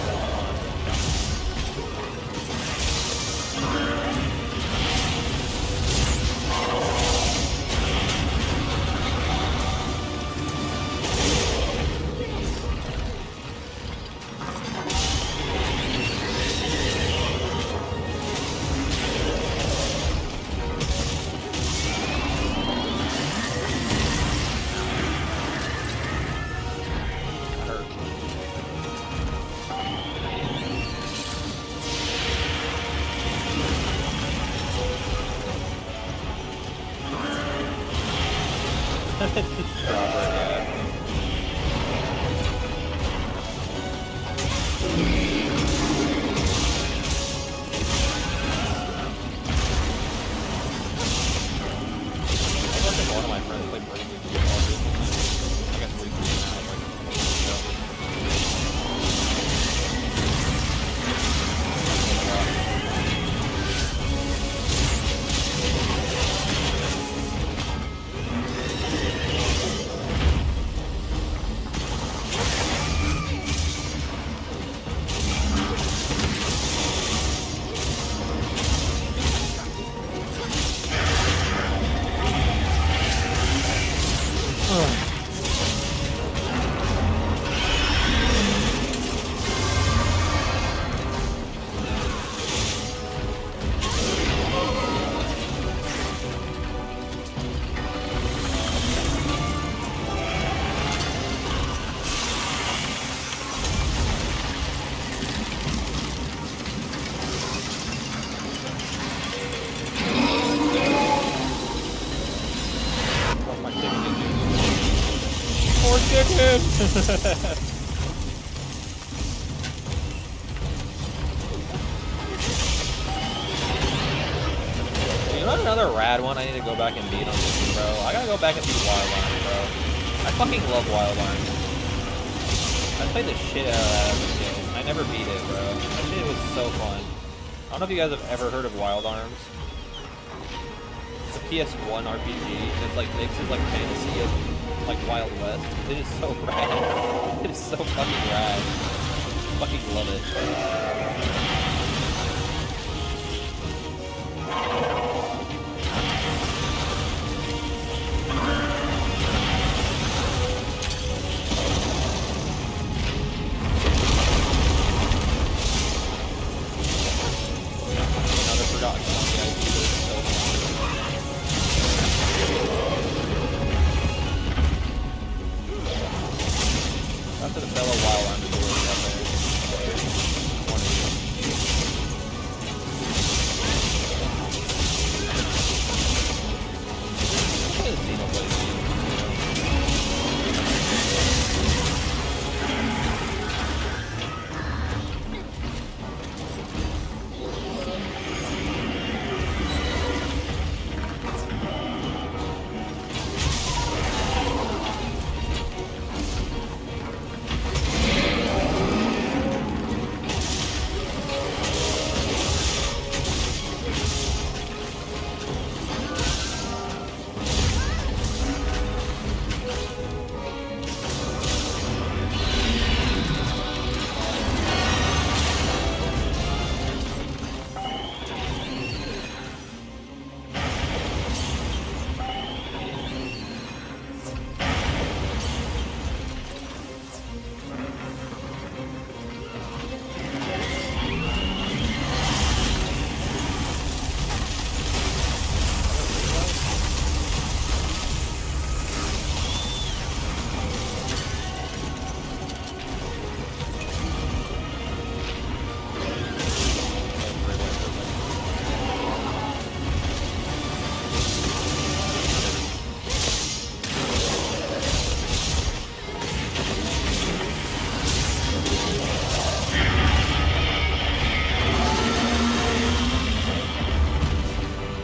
chicken! You know another rad one I need to go back and beat on this, bro? I gotta go back and beat Wild Arms, bro. I fucking love Wild Arms. I played the shit out of that as a kid. I never beat it, bro. That shit was so fun. I don't know if you guys have ever heard of Wild Arms. It's a PS1 RPG. It's like mixes like fantasy of like Wild West. It is so rad. It is so fucking rad. Fucking love it. Another forgotten one. Yeah, it's so fun. After the fellow Wild Arms is really up there. One of them. Look at the Xenoblade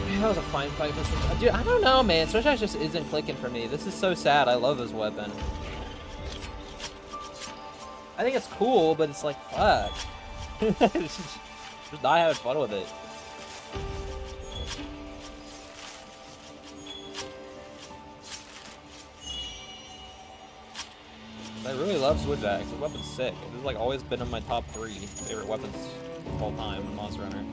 games, that was a fine fight, Mr. Dude, I don't know, man. Switch Axe just isn't clicking for me. This is so sad. I love this weapon. I think it's cool, but it's like, fuck. just not having fun with it. I really love Switch Axe. The weapon's sick. It's like always been in my top 3 favorite weapons of all time in Monster Hunter.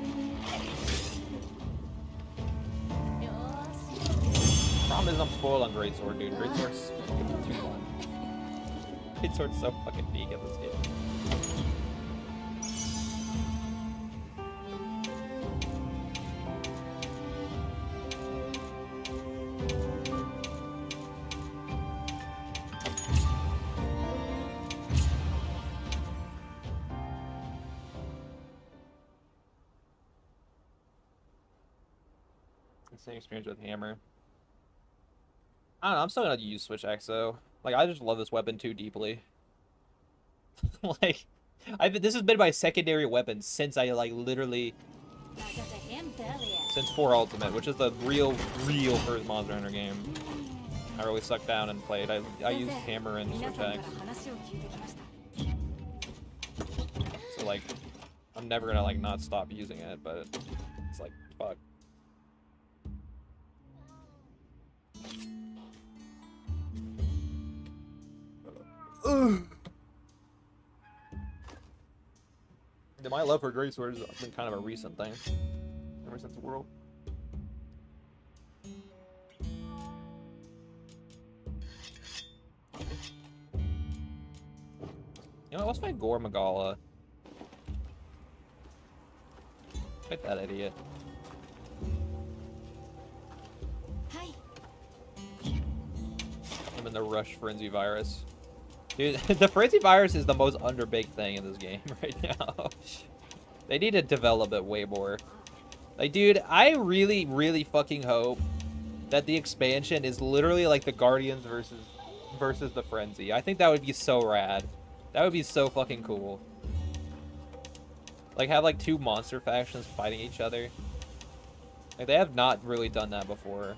Problem is I'm spoiled on Greatsword, dude. Greatsword's fucking too fun. Greatsword's so fucking peak at this game. Same experience with Hammer. I don't know, I'm still gonna use Switch Axe though. Like, I just love this weapon too deeply. Like, this has been my secondary weapon since I, like, literally... Since 4 Ultimate, which is the real first Monster Hunter game. I really sucked down and played. I used Hammer and Switch Axe. So, like, I'm never gonna, like, not stop using it, but it's like, fuck. My love for Greatsword has been kind of a recent thing. Ever since the world. You know, let's fight Gore Magala. Fight that idiot. I'm in the Rush Frenzy Virus. Dude, the Frenzy Virus is the most underbaked thing in this game right now. They need to develop it way more. Like, dude, I really fucking hope that the expansion is literally like the Guardians versus versus the Frenzy. I think that would be so rad. That would be so fucking cool. Like, have, like, two monster factions fighting each other. Like, they have not really done that before.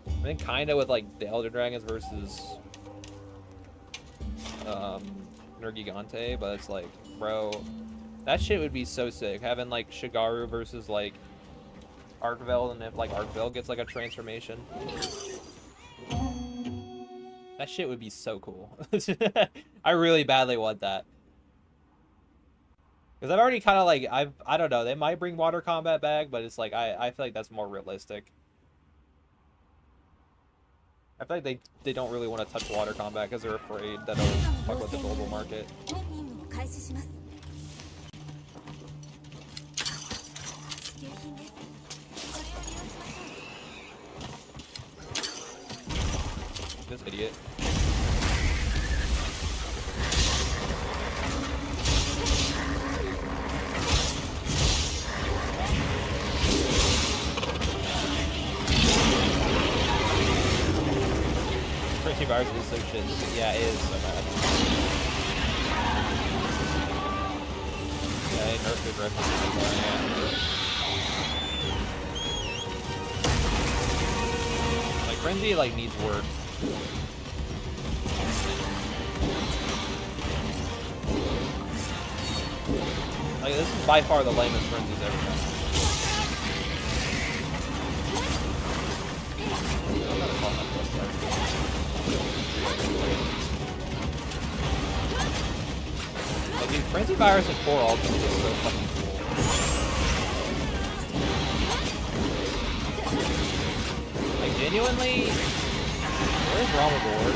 I think kind of with, like, the Elder Dragons versus... Nergigante, but it's like, bro... That shit would be so sick. Having, like, Shigaru versus, like, Arkveld, and if, like, Arkveld gets, like, a transformation. That shit would be so cool. I really badly want that. Because I've already kind of, like, I don't know, they might bring water combat back, but it's like, I feel like that's more realistic. I feel like they don't really want to touch water combat because they're afraid that it'll fuck with the global market. This idiot. Frenzy virus is so shit. Yeah, it is so bad. Yeah, they nerfed it right now. Like, Frenzy, like, needs work. Like, this is by far the lamest Frenzy's ever done. Like, dude, Frenzy Virus and 4 Ultimate is so fucking cool. Like, genuinely, what is wrong with Gore?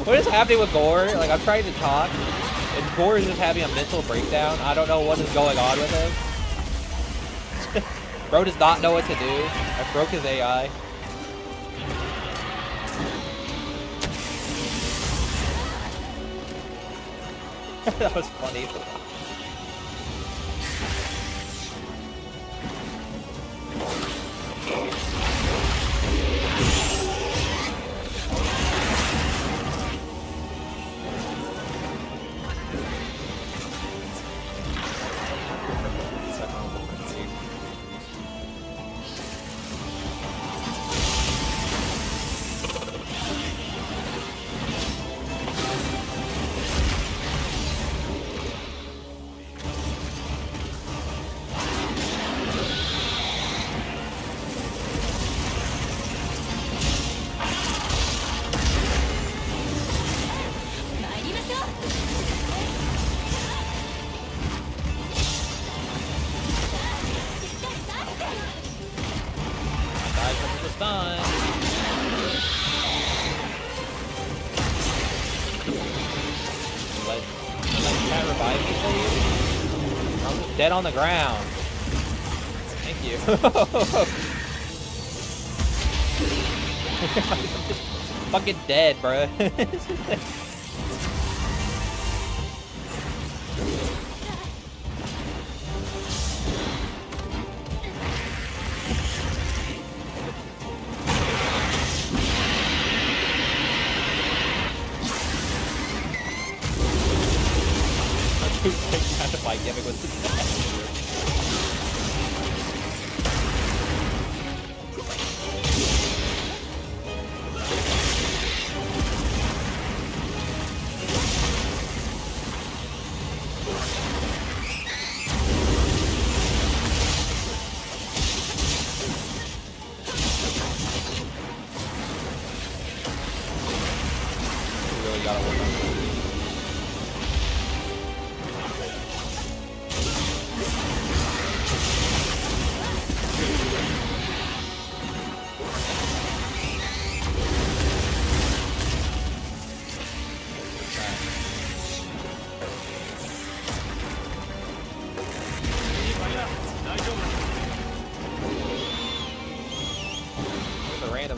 What is happening with Gore? Like, I'm trying to talk, and Gore is just having a mental breakdown. I don't know what is going on with him. Bro does not know what to do. I broke his AI. That was funny. Dead on the ground. Thank you. Fucking dead, bro. Giving with the really gotta work on that.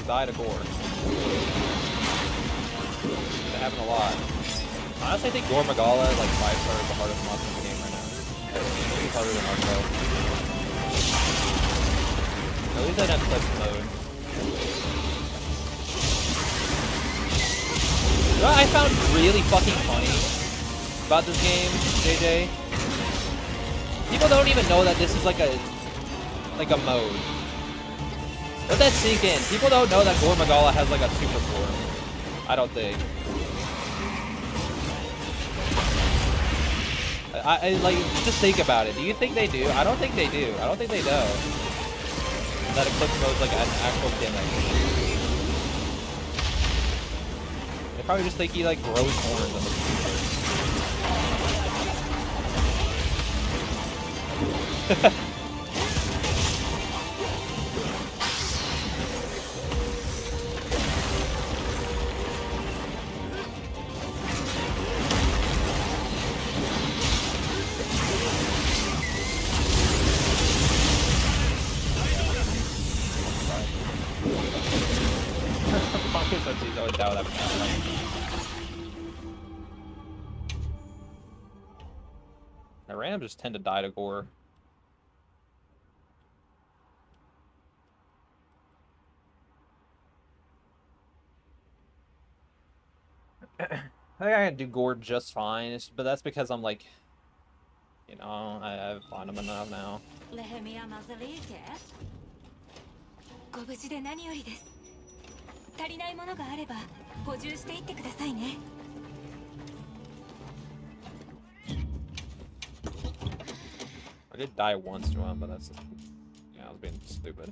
Die to Gore. That happen a lot. Honestly, I think Gore Magala, like 5-star, is the hardest monster in the game right now. Maybe harder than Arco. At least I didn't clip mode. You know what I found really fucking funny about this game, JJ? People don't even know that this is like a mode. Let that sink in. People don't know that Gore Magala has like a super form. I don't think. I like, just think about it. Do you think they do? I don't think they do. I don't think they know that Eclipse mode is like an actual gimmick. They probably just think he like grows horns in the future. He's always down with that. The Rams just tend to die to Gore. I think I can do Gore just fine, but that's because I'm like, you know, I've found him enough now. ご無事で何よりです。足りないものがあれば補充していってくださいね。I did die once to him, but that's just, yeah, I was being stupid.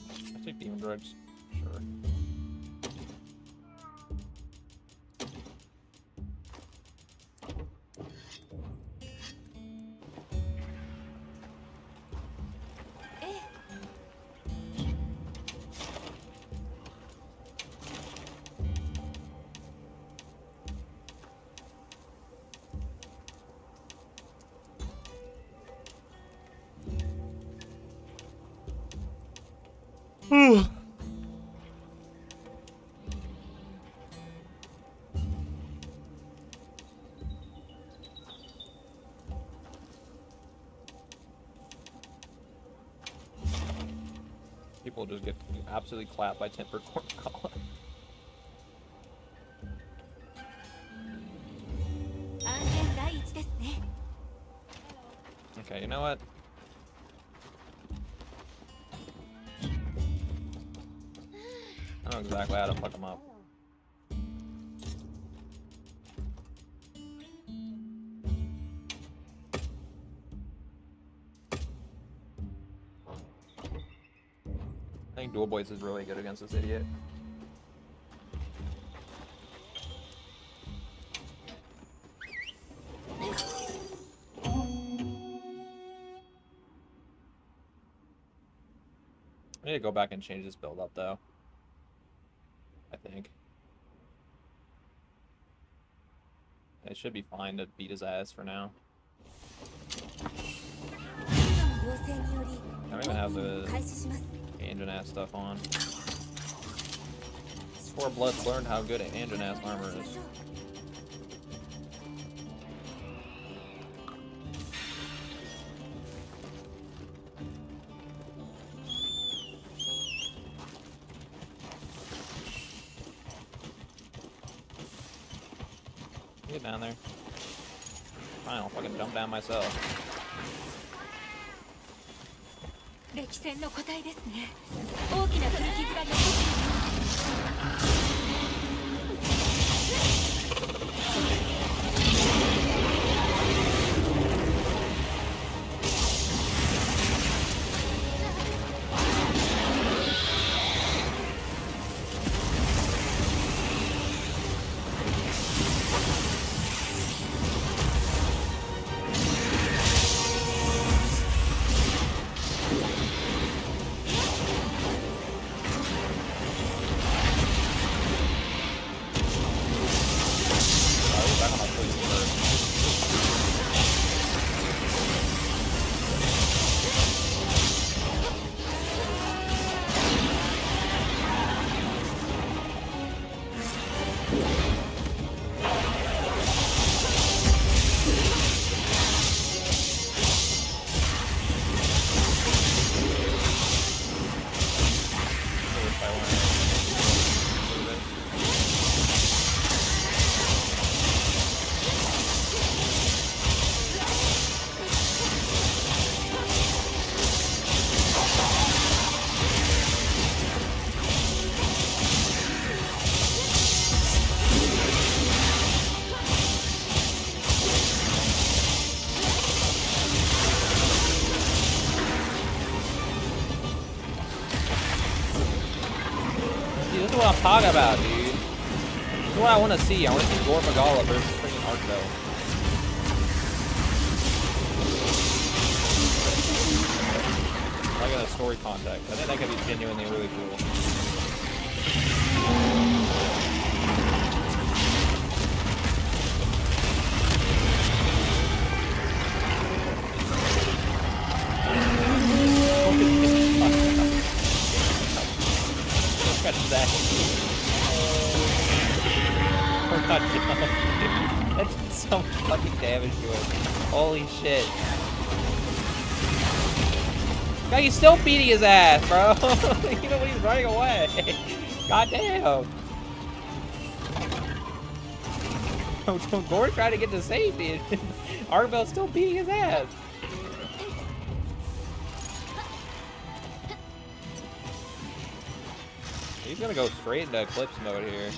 I take demon drugs, sure. People just get absolutely clapped by tempered corn collar. Okay, you know what? I know exactly how to fuck them up. I think Dual Blades is really good against this idiot. I need to go back and change this build up though. I think. It should be fine to beat his ass for now. I don't even have the engine ass stuff on. Swore Blood learned how good engine ass armor is. Get down there. Fine, I'll fucking jump down myself. 歴戦の個体ですね。大きな古傷が残っています。 I I'm talking about, dude. This is what I want to see. I want to see Gore Magala versus freaking Arcville. I got a story context. I think that could be genuinely really cool. That. That did so much fucking damage to him. Holy shit. God, he's still beating his ass, bro. You know when he's running away. God damn. Gore trying to get to safety. Arcville's still beating his ass. He's gonna go straight into Eclipse mode here.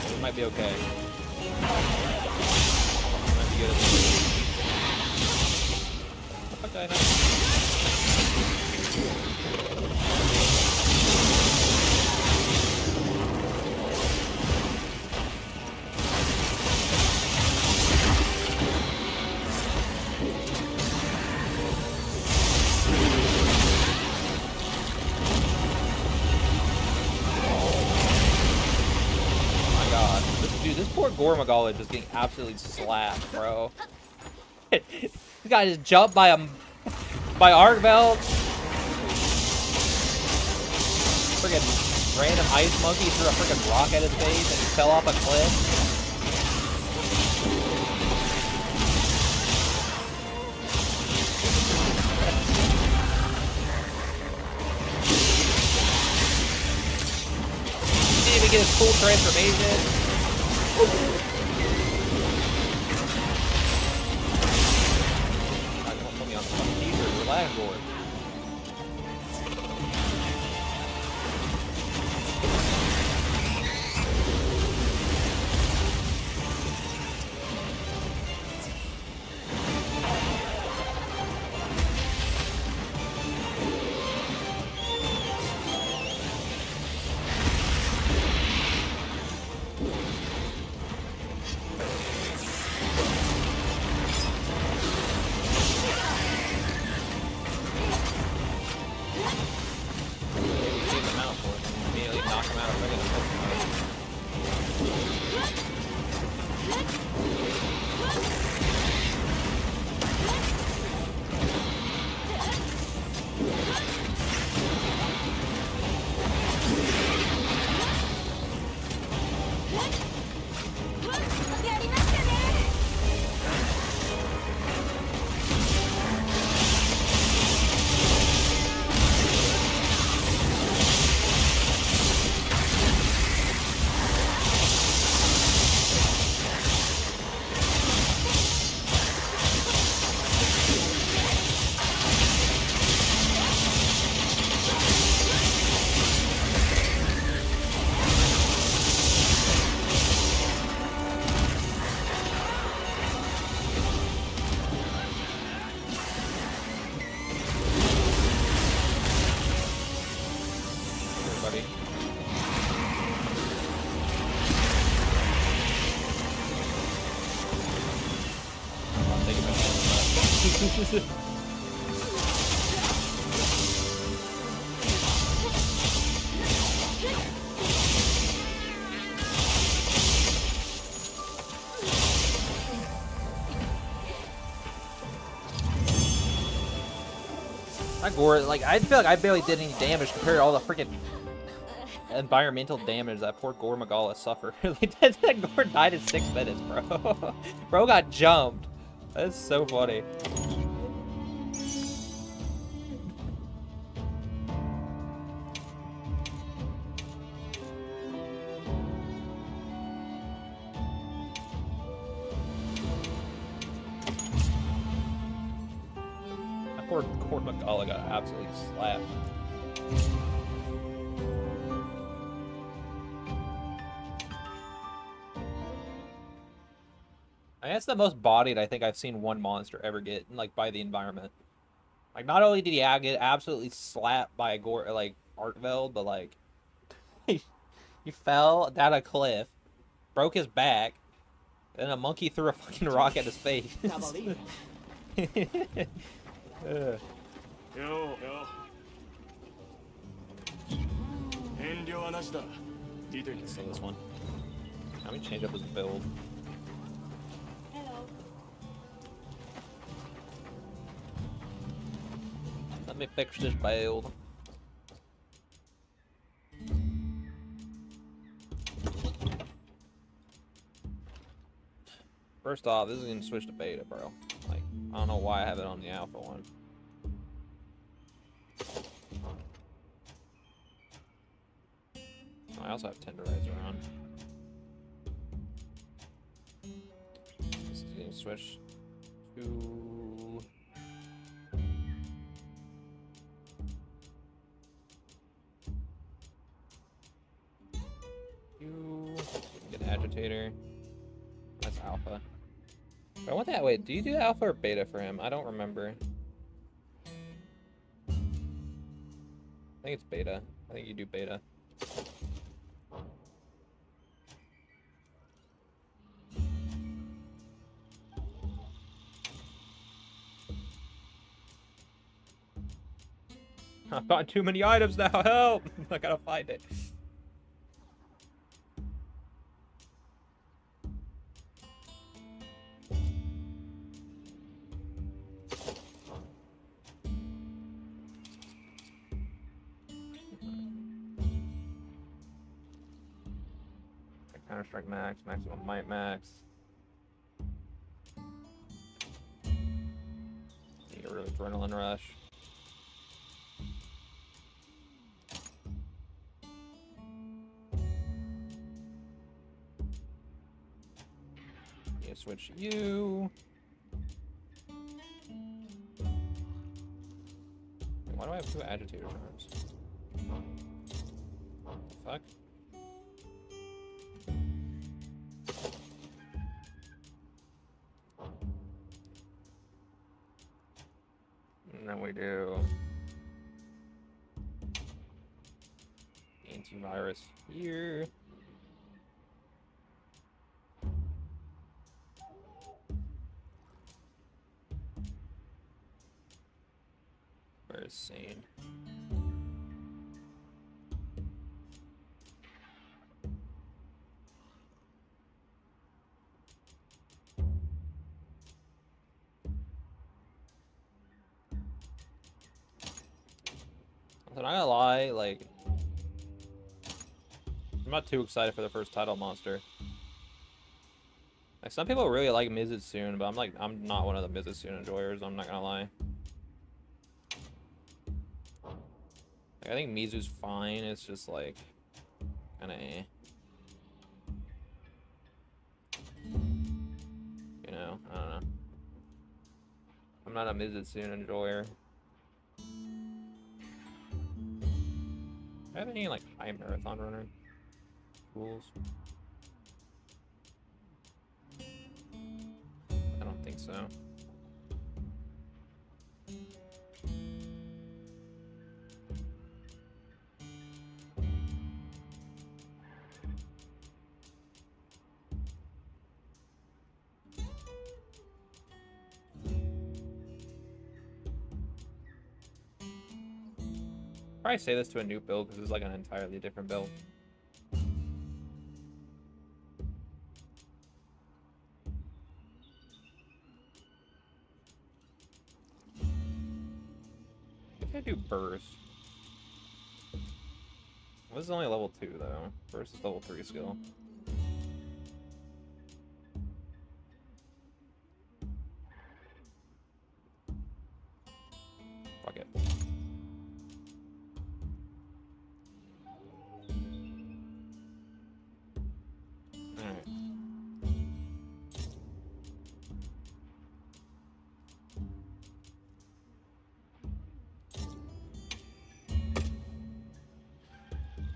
It might be okay. Might be good at this. Okay, no. This poor Gore Magala just getting absolutely slapped, bro. This guy just jumped by Arcville. Friggin' random ice monkey threw a friggin' rock at his face and he fell off a cliff. He didn't even get his full transformation. Not gonna put me on the fucking t-shirt, relax, boy. That Gore, like, I feel like I barely did any damage compared to all the freaking environmental damage that poor Gore Magala suffered. That Gore died in 6 minutes, bro. Bro got jumped. That's so funny. Cord McCullough got absolutely slapped. I mean, that's the most bodied I think I've seen one monster ever get, like, by the environment. Like, not only did he get absolutely slapped by a like, Artveld, but, like, he fell down a cliff, broke his back, and a monkey threw a fucking rock at his face. So this one. Let me change up his build. Hello. Let me fix this build. First off, this is gonna switch to beta, bro. Like, I don't know why I have it on the alpha one. I also have Tenderizer on. This is gonna switch to... Get an agitator. That's alpha. But I want that. Wait, do you do alpha or beta for him? I don't remember. I think it's beta. I think you do beta. I've got too many items now. Help! I gotta find it. Counter-Strike max, maximum might max. Need a real adrenaline rush. Need to switch you. Why do I have two agitator arms? Fuck. And then we do antivirus here. Where is Sane? I'm not gonna lie, like, I'm not too excited for the first title monster. Like, some people really like Mizutsun, but I'm not one of the Mizutsun enjoyers, I'm not gonna lie. Like, I think Mizu's fine, it's just like, kinda eh. You know, I don't know. I'm not a Mizutsun enjoyer. Do I have any, like, high marathon runner tools? I don't think so. Probably say this to a new build because it's like an entirely different build. I think I do burst. This is only level 2 though. Burst is level 3 skill. Fuck it. Alright.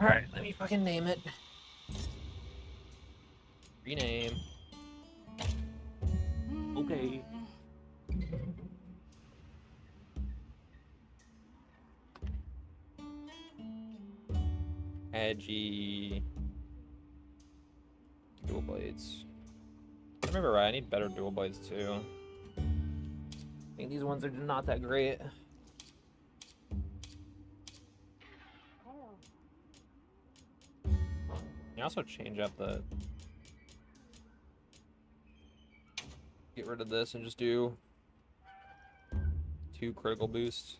Alright, let me fucking name it. Rename. Okay. Edgy. Dual blades. I remember right, I need better dual blades too. I think these ones are not that great. You also change up the... Get rid of this and just do 2 critical boosts.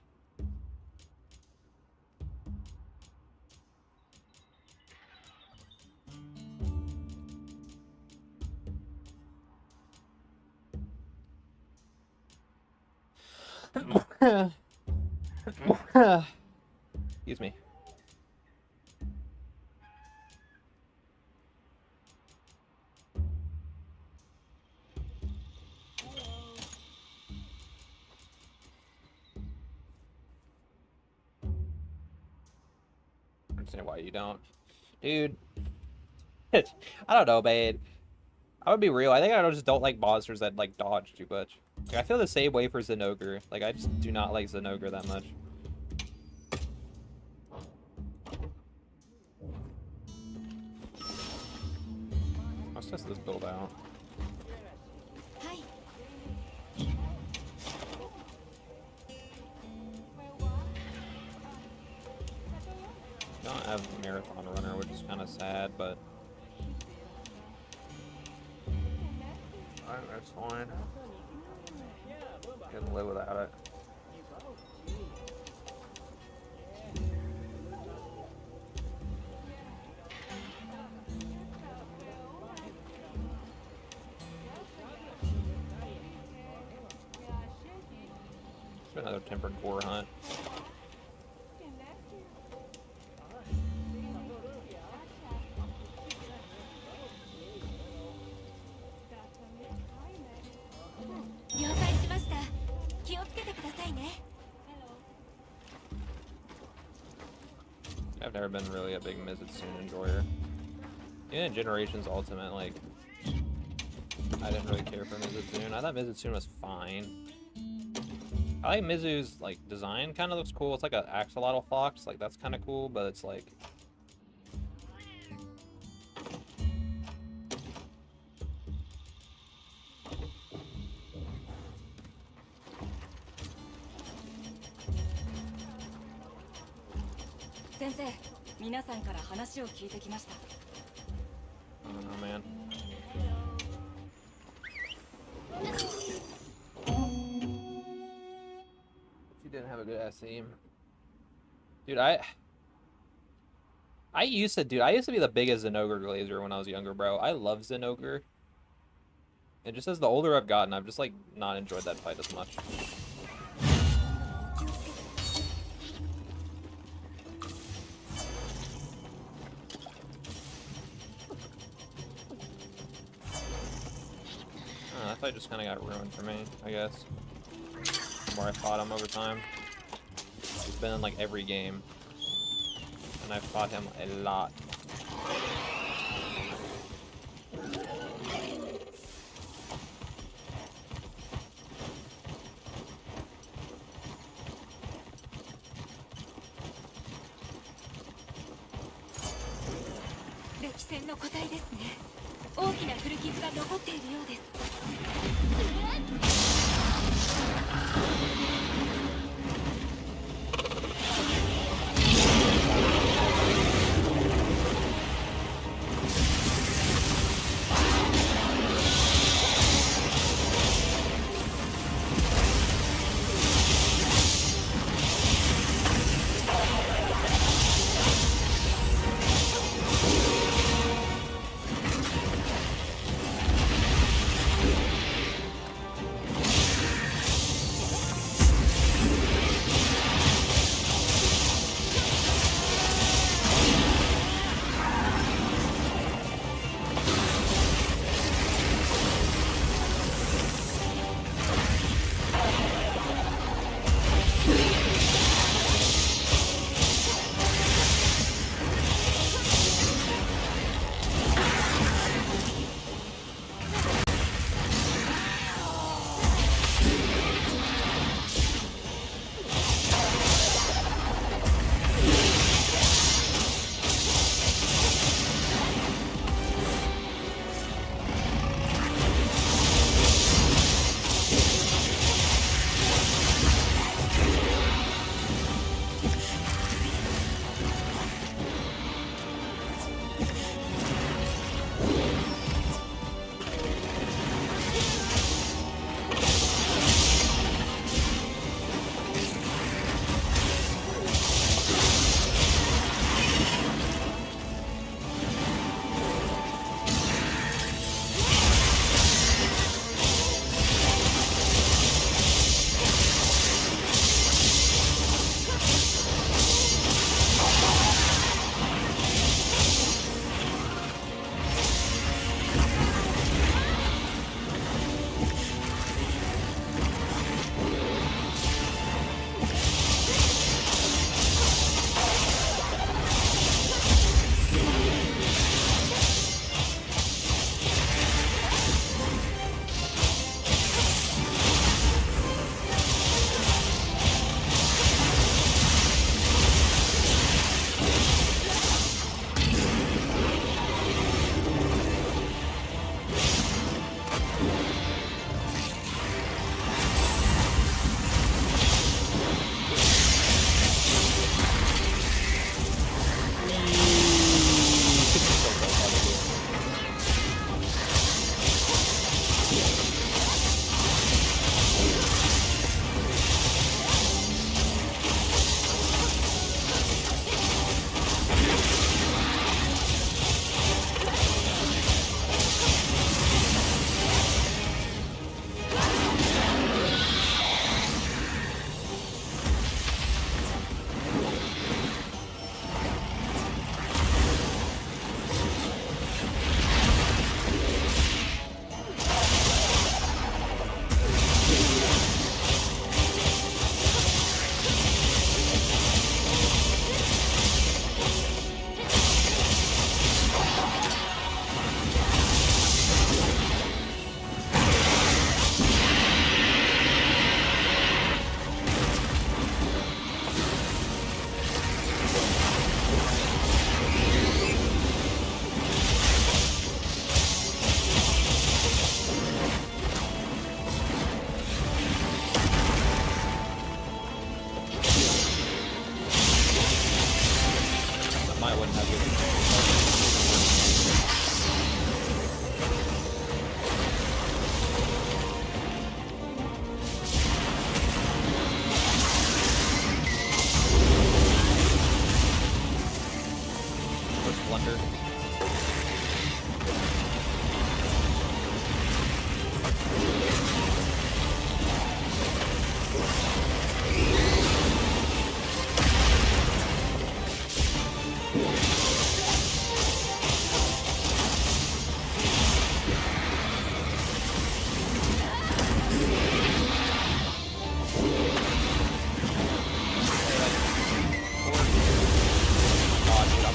Excuse me. I understand why you don't. Dude. I don't know, man. I would be real. I think I just don't like monsters that like dodge too much. Like, I feel the same way for Zenogre. Like, I just do not like Zenogre that much. Let's test this build out. Don't have a marathon runner, which is kind of sad, but that's fine. Can live without it. Let's do another tempered core hunt. I've never been really a big Mizutsune enjoyer. Even in Generations Ultimate, like, I didn't really care for Mizutsune. I thought Mizutsune was fine. I like Mizu's, like, design kind of looks cool. It's like an axolotl fox, like, that's kind of cool, but it's like... I don't know, man. She didn't have a good ass team. Dude, I used to be the biggest Zenogre glazer when I was younger, bro. I love Zenogre. And just as the older I've gotten, I've just, like, not enjoyed that fight as much. That fight just kind of got ruined for me, I guess. The more I fought him over time. He's been in like every game. And I've fought him a lot. NurpTheJester.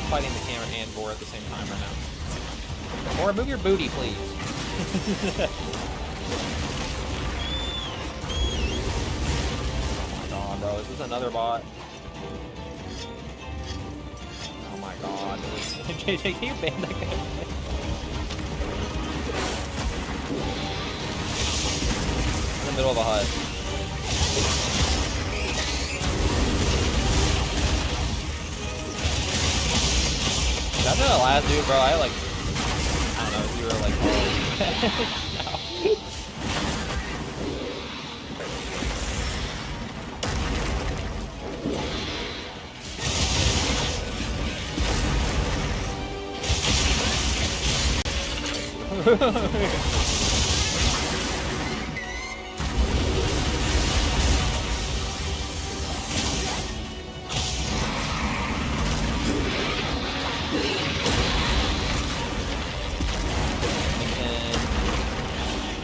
Fighting the camera and Gore at the same time right now. Gore, move your booty, please. Oh my god, bro. Is this another bot? Oh my god. JJ, can you ban that guy? In the middle of a hut. After the last dude, bro, I like, I don't know, zero like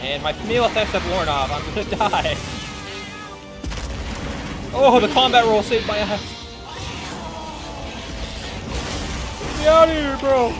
And my meal effects have worn off. I'm gonna die. Oh, the combat roll saved my ass. Get me out of here, bro.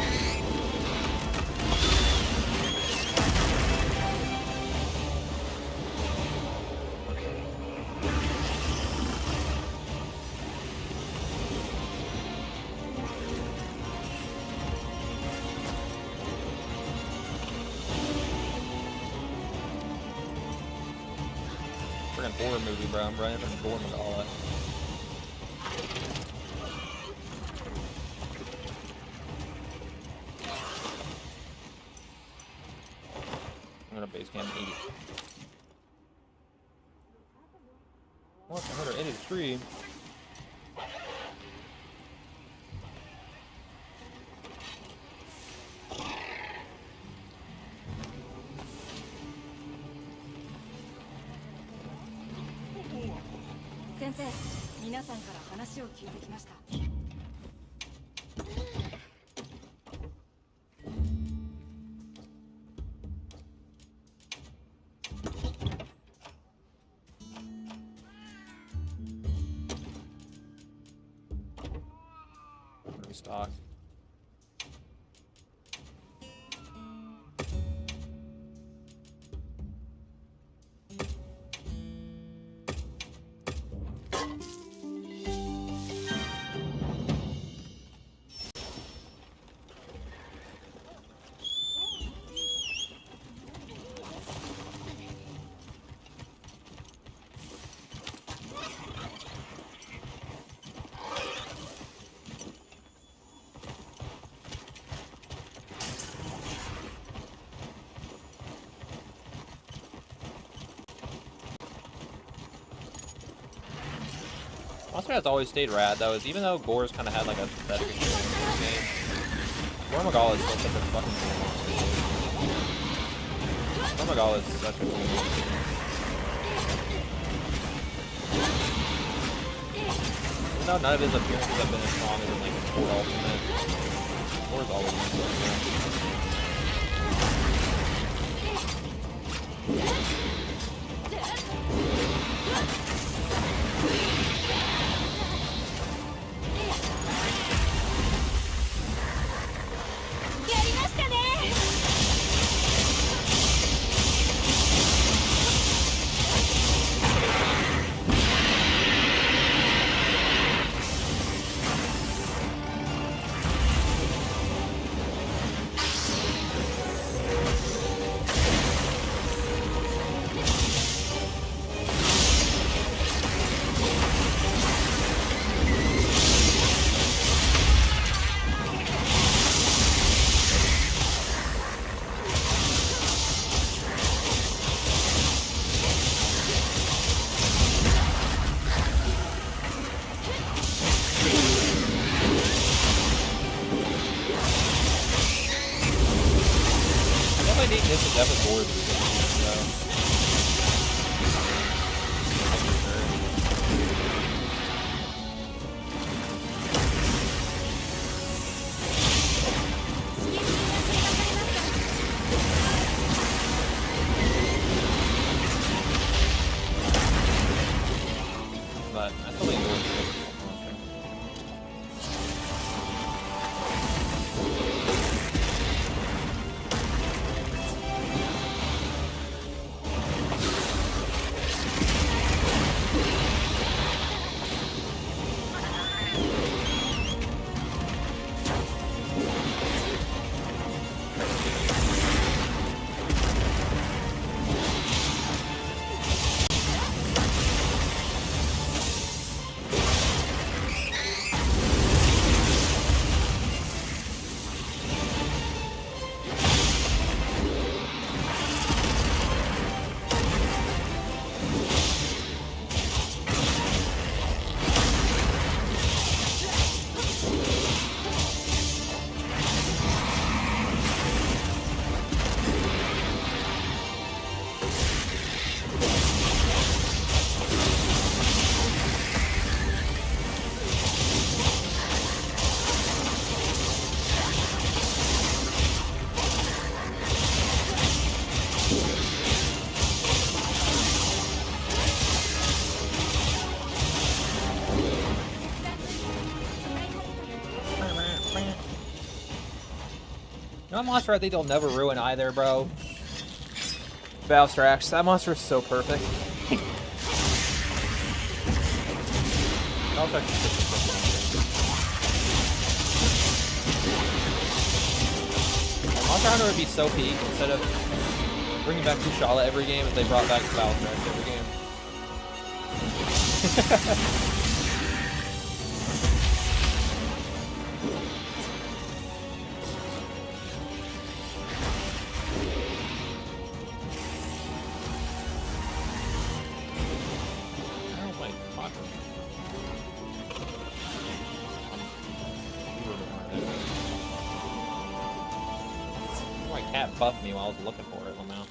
Horror movie, bro. I'm running from Gore Magala. I'm gonna base camp 80. What? I heard her into the tree. Sensei, 皆さんから話を聞いてきました。Stock. Monster has always stayed rad, though, is even though Gore's kind of had like a pathetic experience in this game, Gore Magala is still such a fucking cool monster. Gore Magala is such a cool monster. Even though none of his appearances have been as strong as in like his core ultimate, Gore's always been so cool. definitely bored with this, so. But I still think bored with this monster. You know, monster I think they'll never ruin either, bro. Valstrax. That monster is so perfect. Valstrax is such a perfect monster. Monster Hunter would be so peak instead of bringing back Kushala every game if they brought back Valstrax every game. My cat buffed me while I was looking for it somehow.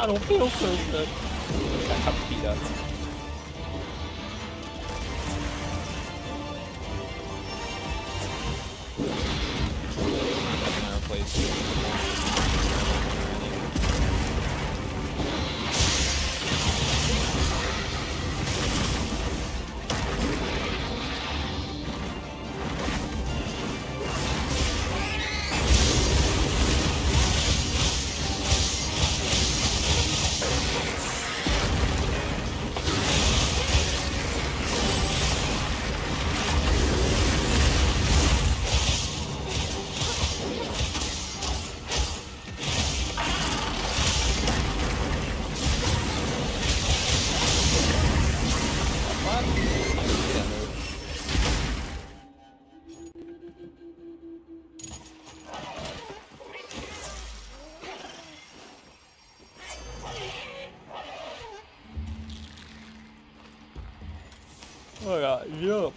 I don't feel so good. I got beat up. I'm gonna replace oh god, yeah.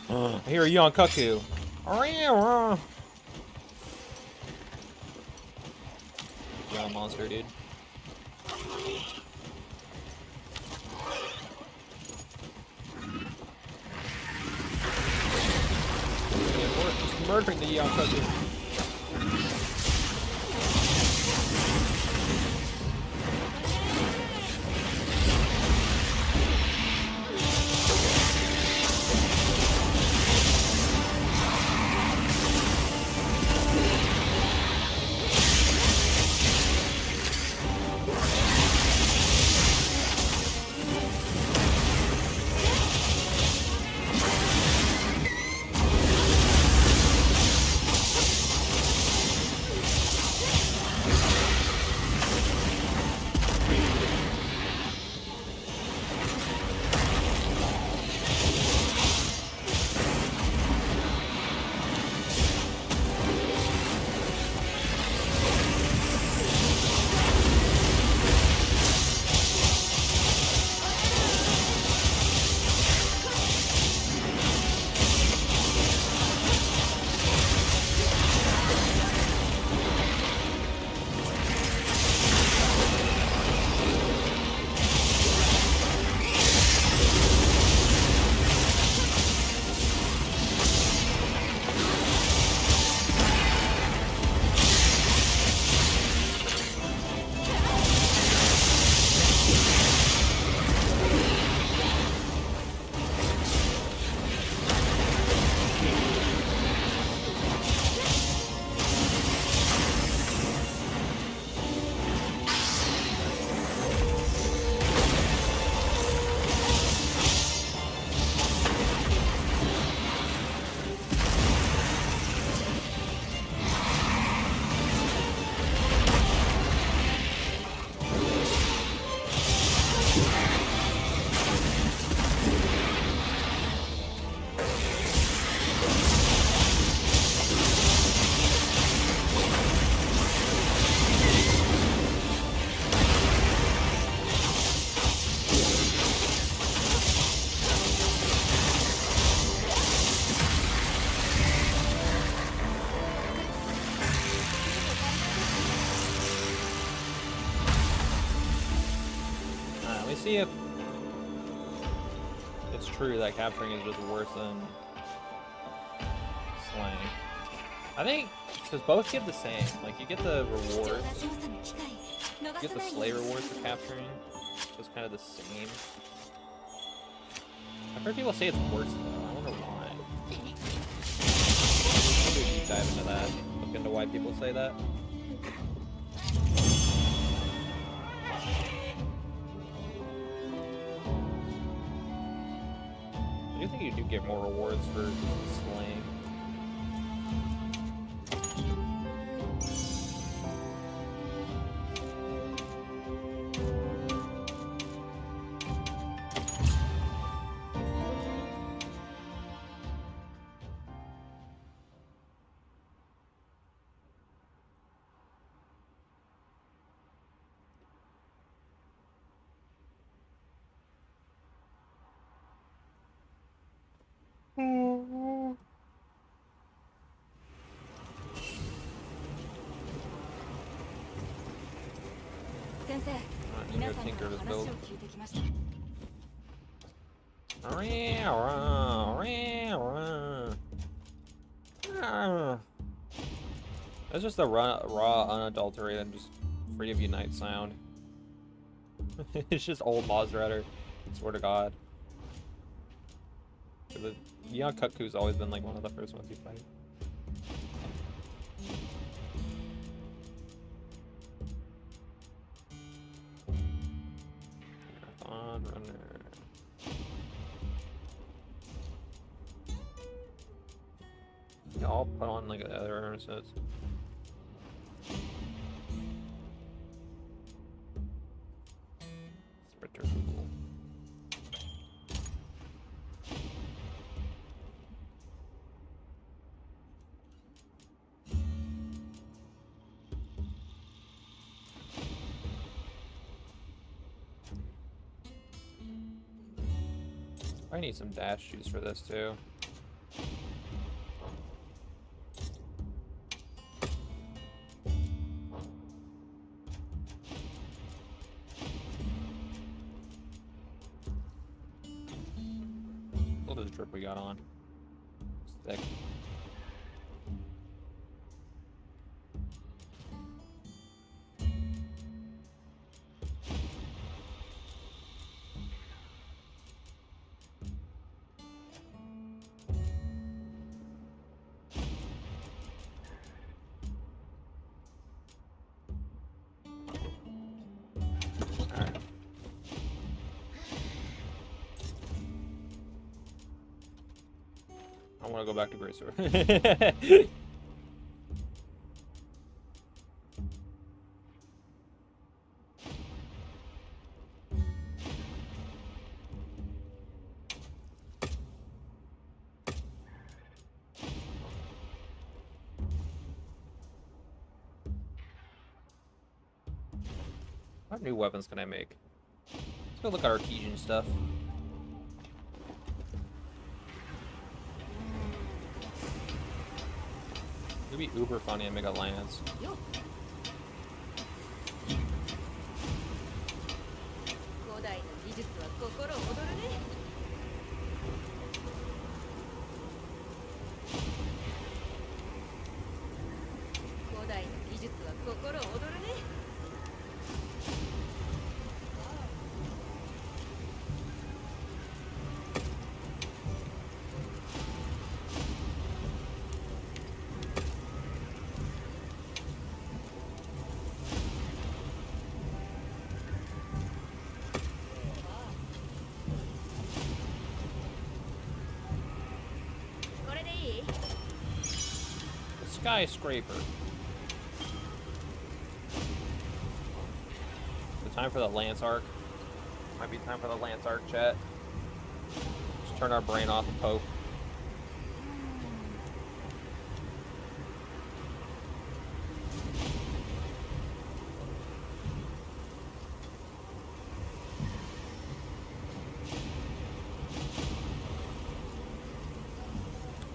I hear a yawn cuckoo. Yawn monster, dude. Just murdering the yawn cuckoo. See if it's true that capturing is just worse than slaying. I think because both give the same. Like you get the rewards, you get the slay rewards for capturing. It's kind of the same. I've heard people say it's worse though. I wonder why. Maybe we deep dive into that. Look into why people say that. I do think you do get more rewards for slaying. 先生、 I'm 皆 gonna さん tinker から this 話 build. を聞いてきました。 That's just the raw, unadulterated, just free of unite sound. It's just old Mazrider, swear to God. The Kutku's always been like one of the first ones you fight. Marathon runner. Yeah, I'll put on like other sets. Sprinter Google. I need some dash shoes for this too. Look at the drip we got on. Sick. Alright. I want to go back to Great Sword. What new weapons can I make? Let's go look at artesian stuff. It'd be uber funny and make a lance. よっ。古代の技術は心躍るね。古代の技術は心躍るね。 Skyscraper. The time for the Lance Arc. Might be time for the Lance Arc, chat. Just turn our brain off and poke.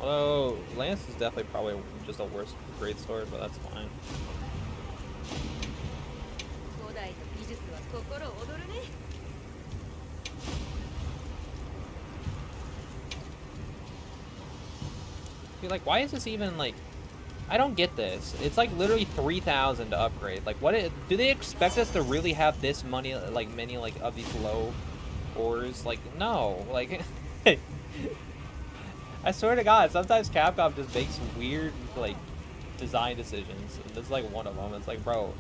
Although, Lance is definitely probably just a worse greatsword, but that's fine. Dude, like, why is this even, like... I don't get this. It's, like, literally 3,000 to upgrade. Like, do they expect us to really have this money, like, many, like, of these low ores? Like, no. Like... I swear to God, sometimes Capcom just makes weird, like, design decisions. And this is, like, one of them. It's like, bro...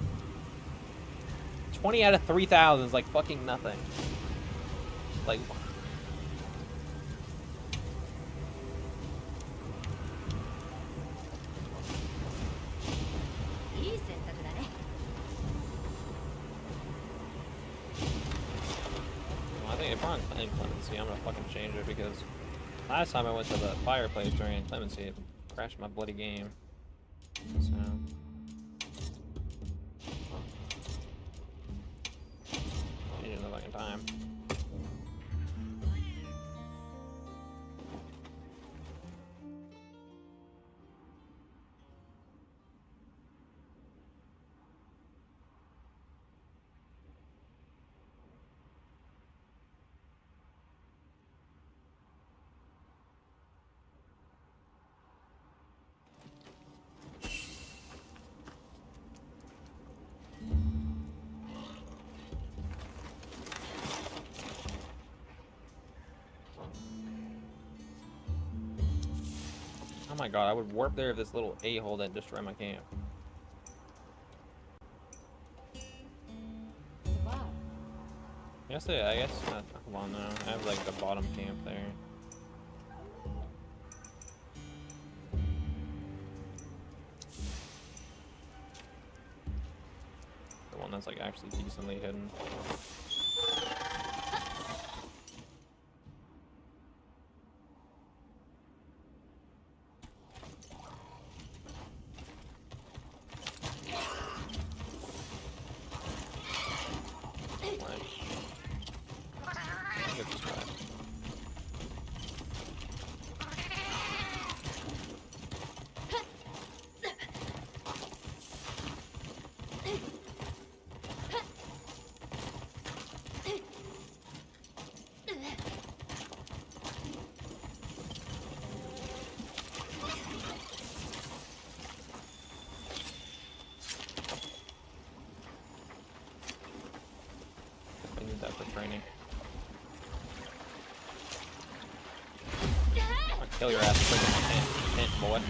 20 out of 3,000 is, like, fucking nothing. Like... I think if I'm in Clemency, I'm gonna fucking change it because last time I went to the fireplace during Clemency, it crashed my bloody game. So... Change it in the fucking time. my god, I would warp there if this little a-hole didn't destroy my camp. I guess not. Hold on now. I have like the bottom camp there. The one that's like actually decently hidden. I need that for training. I'll kill your ass freaking tent, boy.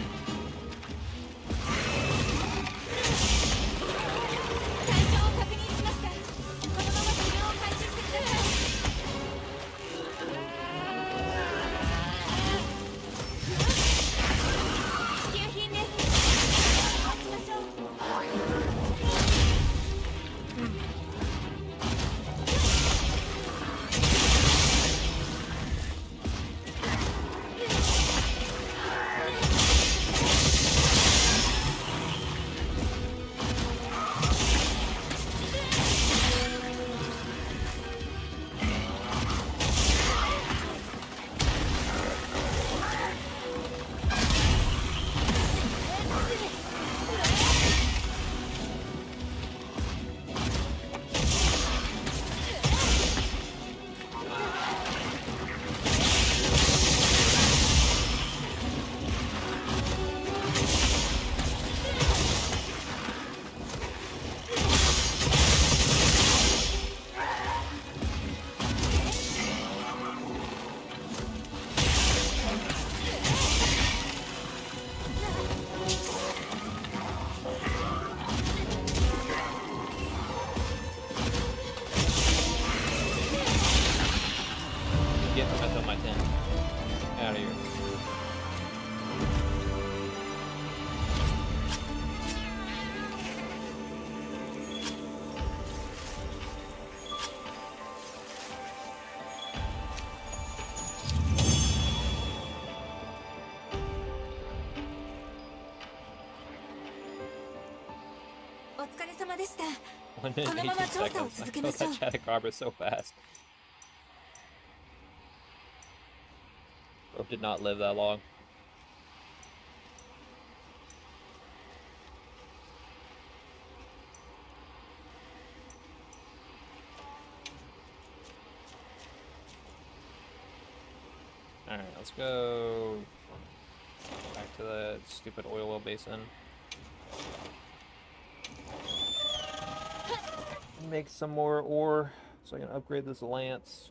1 minute and 18 seconds. I killed that Chatacabra so fast. Bro did not live that long. Alright, let's go back to the stupid oil well basin. Make some more ore so I can upgrade this lance.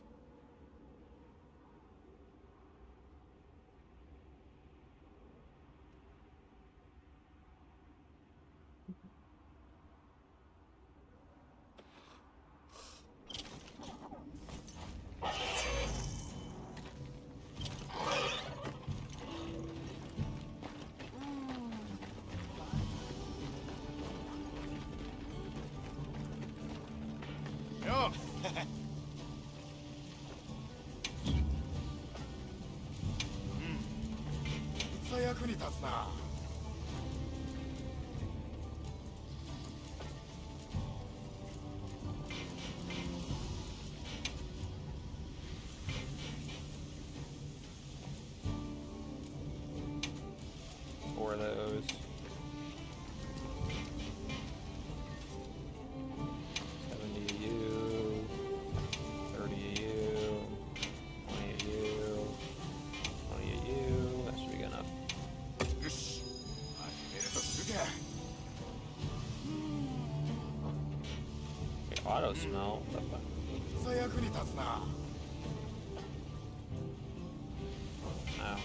Four of those. 70 of you, 30 of you, 20 of you, 20 of you. That should be good enough. Okay, auto smell. What the fuck? Ow.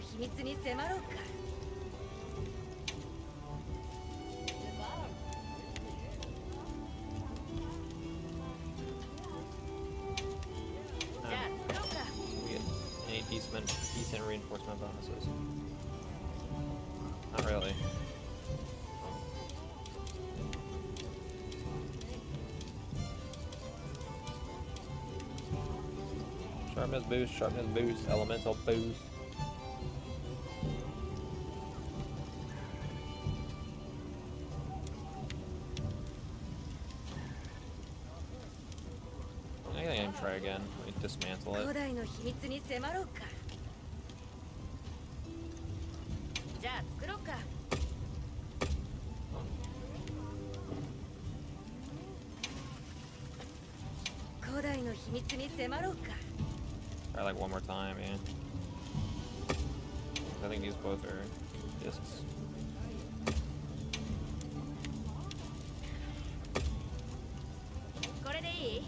秘密に迫ろうか。じゃあ作ろうか。We get any decent reinforcement bonuses? Not really. Sharpness boost, elemental boost. I think I can try again. Let me dismantle 古 it. 代の秘密に迫ろうか。じゃあ作ろうか。古代の秘密に迫ろうか。 Try like one more time, yeah. I think these both are discs. これでいい？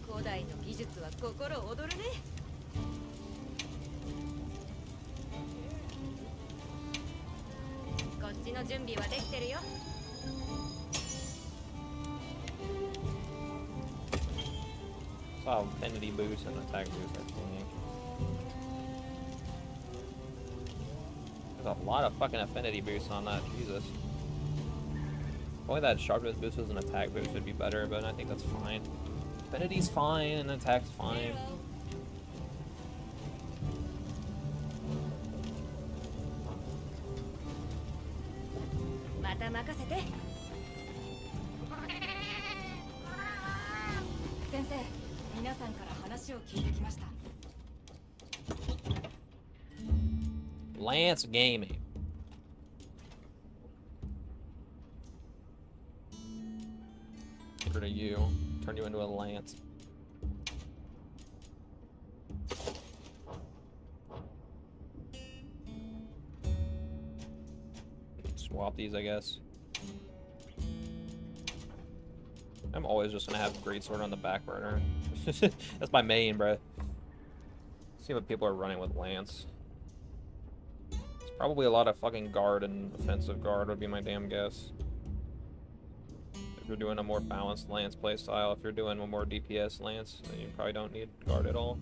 古代の技術は心躍るね。こっちの準備はできてるよ。Saw affinity boost and attack boost, I think. There's a lot of fucking affinity boosts on that, Jesus. If only that sharpness boost was an attack boost would be better, but I think that's fine. Affinity's fine and attack's fine. また任せて。先生、皆さんから話を聞いてきました。 Lance Gaming. Get rid of you. Turn you into a lance. Swap these, I guess. I'm always just gonna have greatsword on the back burner. That's my main, bro. See what people are running with lance. It's probably a lot of fucking guard and offensive guard would be my damn guess. If you're doing a more balanced lance playstyle, if you're doing a more DPS lance, then you probably don't need guard at all.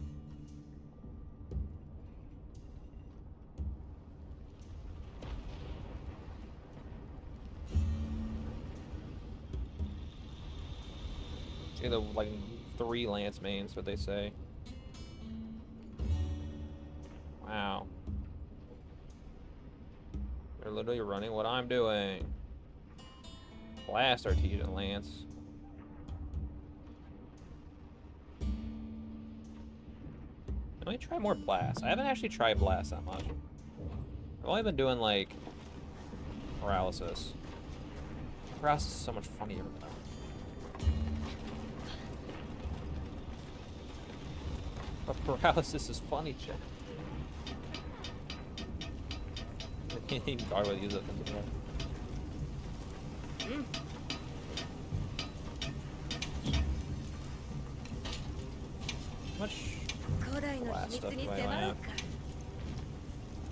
It's either like 3 lance mains, what they say. Wow. They're literally running what I'm doing. Blast Artesian Lance. Let me try more Blast. I haven't actually tried Blast that much. I've only been doing like Paralysis. Paralysis is so much funnier though. But Paralysis is funny, chat. Guard would use it as well. How much blast stuff do I have?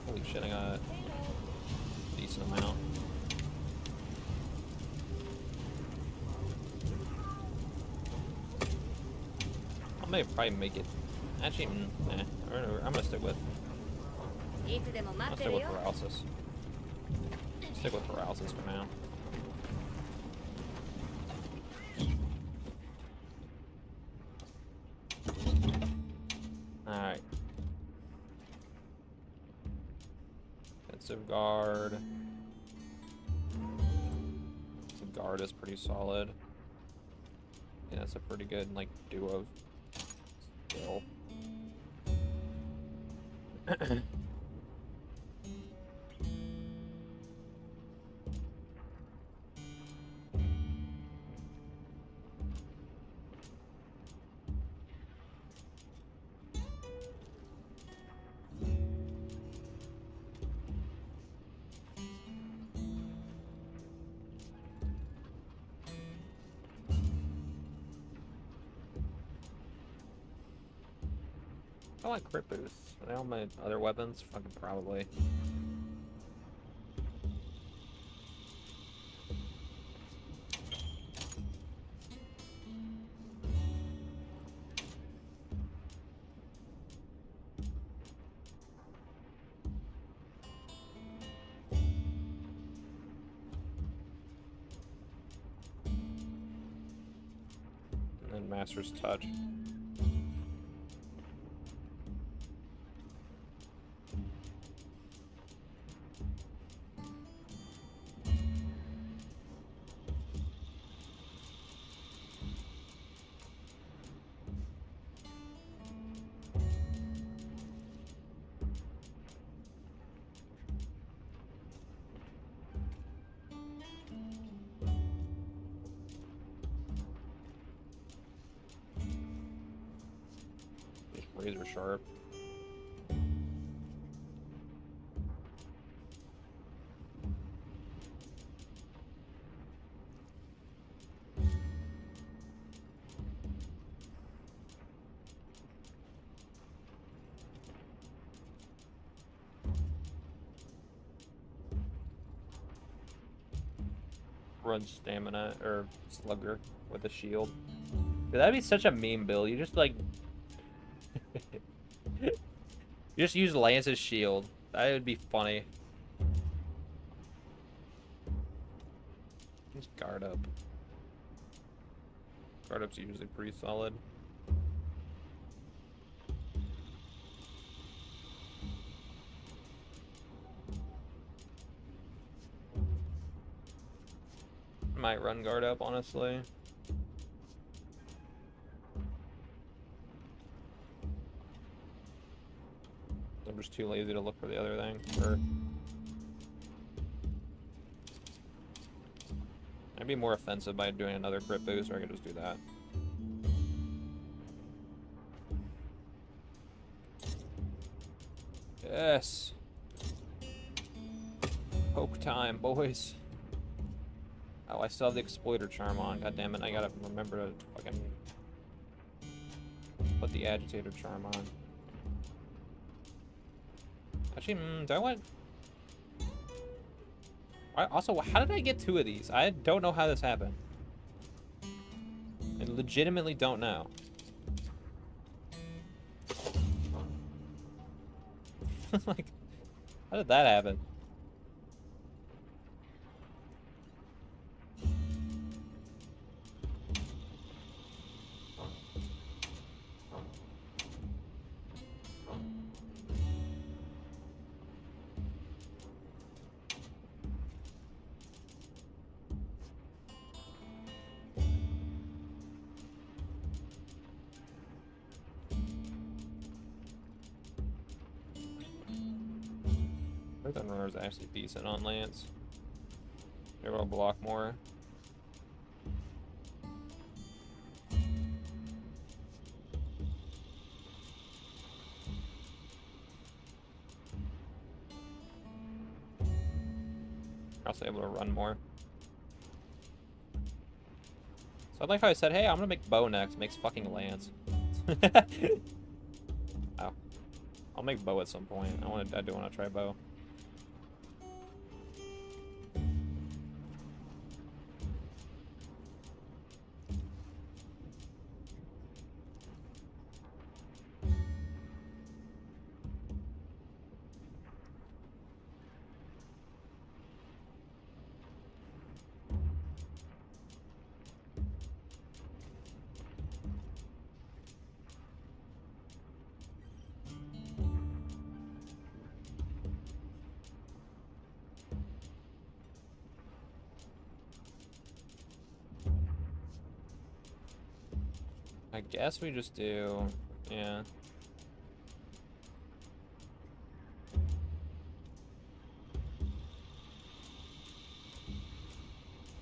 Holy shit, I got a decent amount. I may probably make it. Actually, nah. I'm gonna stick with. I'll stick with paralysis. Stick with paralysis for now. Alright. Defensive guard. The guard is pretty solid. Yeah, that's a pretty good like duo skill. I like crit boosts. Are they all my other weapons? Fucking probably. And then Master's Touch. Just razor sharp. Run stamina or slugger with a shield. Dude, that'd be such a meme build. You just like you just use Lance's shield. That would be funny. Just guard up. Guard up's usually pretty solid. Might run guard up, honestly. I'm just too lazy to look for the other thing. Or I'd be more offensive by doing another crit boost, or I could just do that. Yes. Poke time, boys. Oh, I still have the exploiter charm on. God damn it! I gotta remember to fucking put the agitator charm on. Actually, do I want? Also, how did I get 2 of these? I don't know how this happened. I legitimately don't know. Like, how did that happen? Earthen Runner's actually decent on Lance. Maybe I'll block more. Also able to run more. So I like how I said, hey, I'm gonna make bow next. Makes fucking Lance. Oh. I'll make bow at some point. I do want to try bow. I guess we just do, yeah. I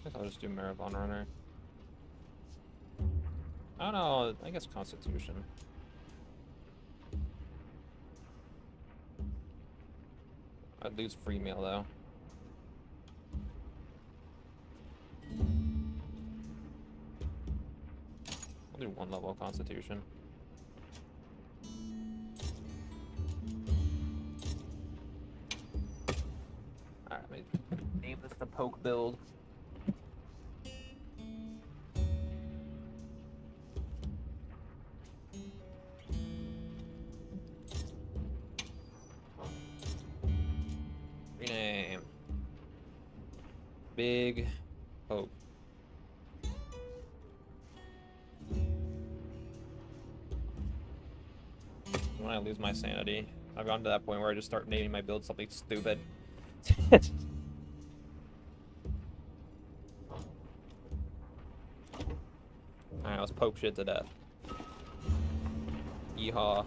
guess I'll just do Marathon Runner. I don't know, I guess Constitution. I'd lose free meal though. I'll do 1 level of Constitution. Name this the poke build. Rename. Big poke. When I lose my sanity, I've gone to that point where I just start naming my build something stupid. Alright, let's poke shit to death. Yeehaw.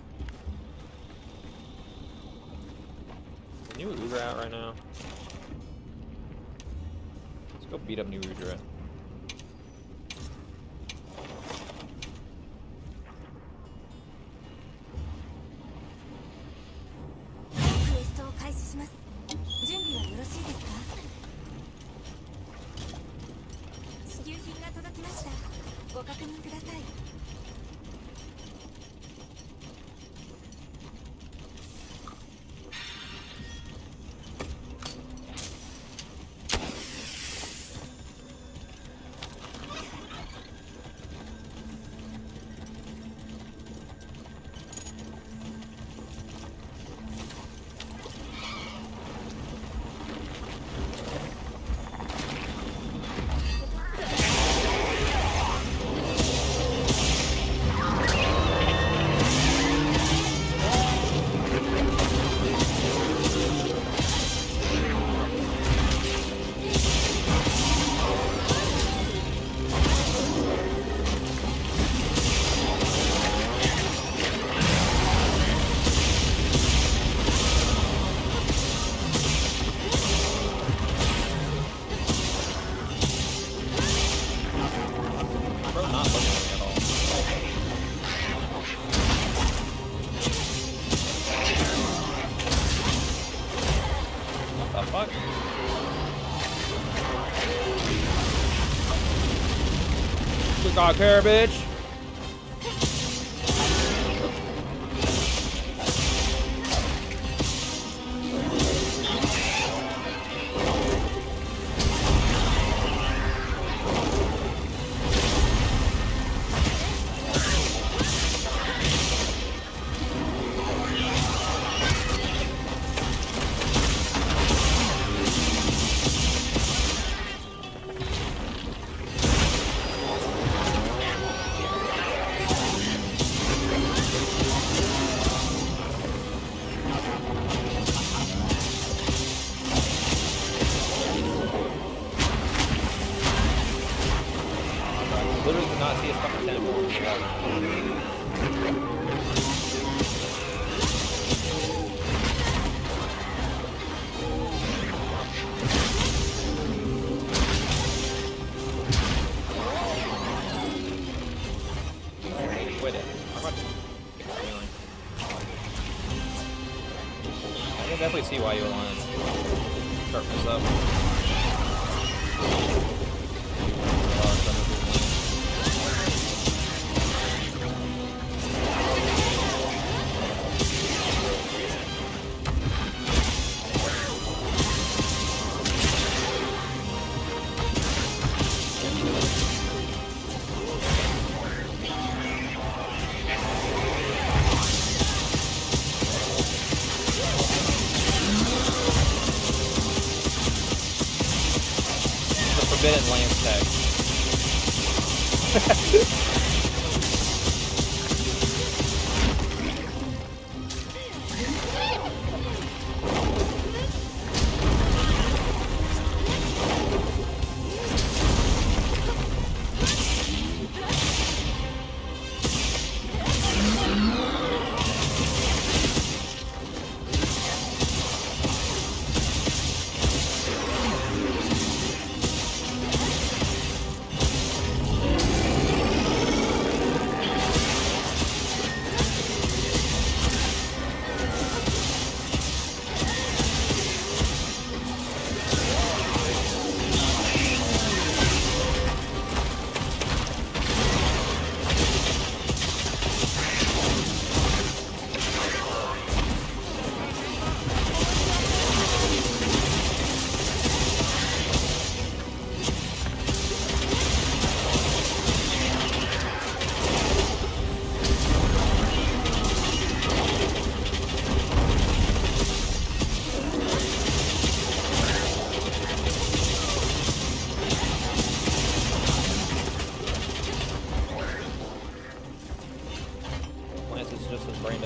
Is New Udra out right now? Let's go beat up New Udra. Got care, bitch. Literally could not see his fucking tentacles. Quit it. How about I can definitely see why you would want to sharpen this up. Forbidden Lance tag.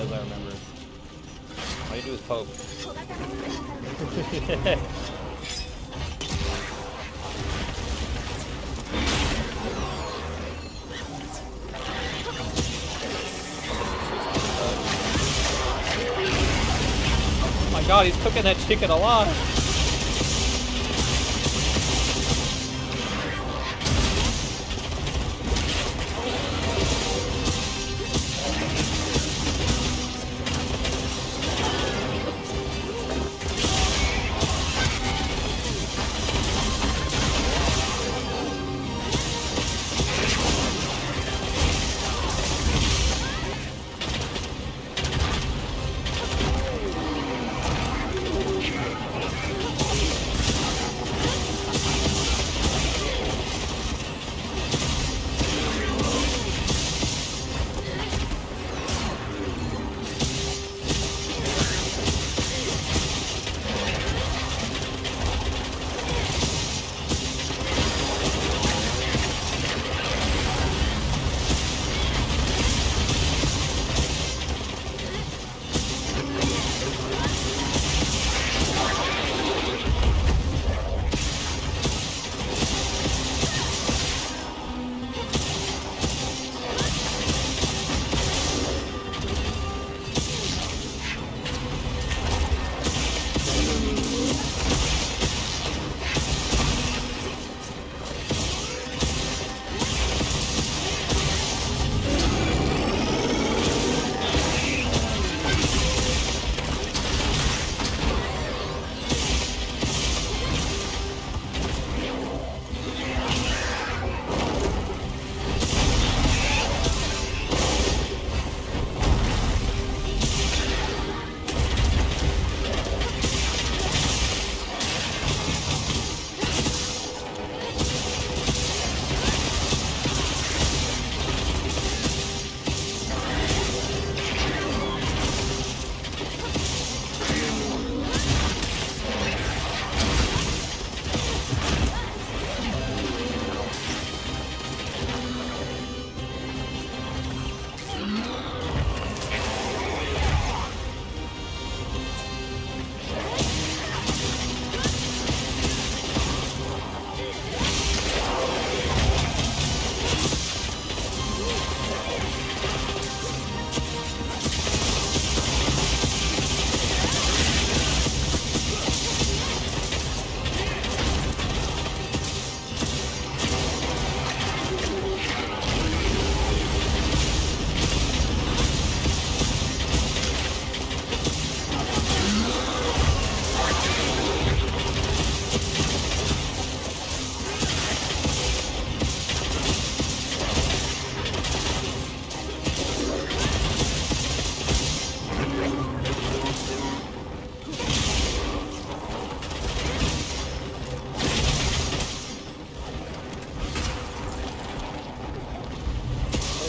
as I remember. All you do is poke. Oh my god, he's cooking that chicken alive!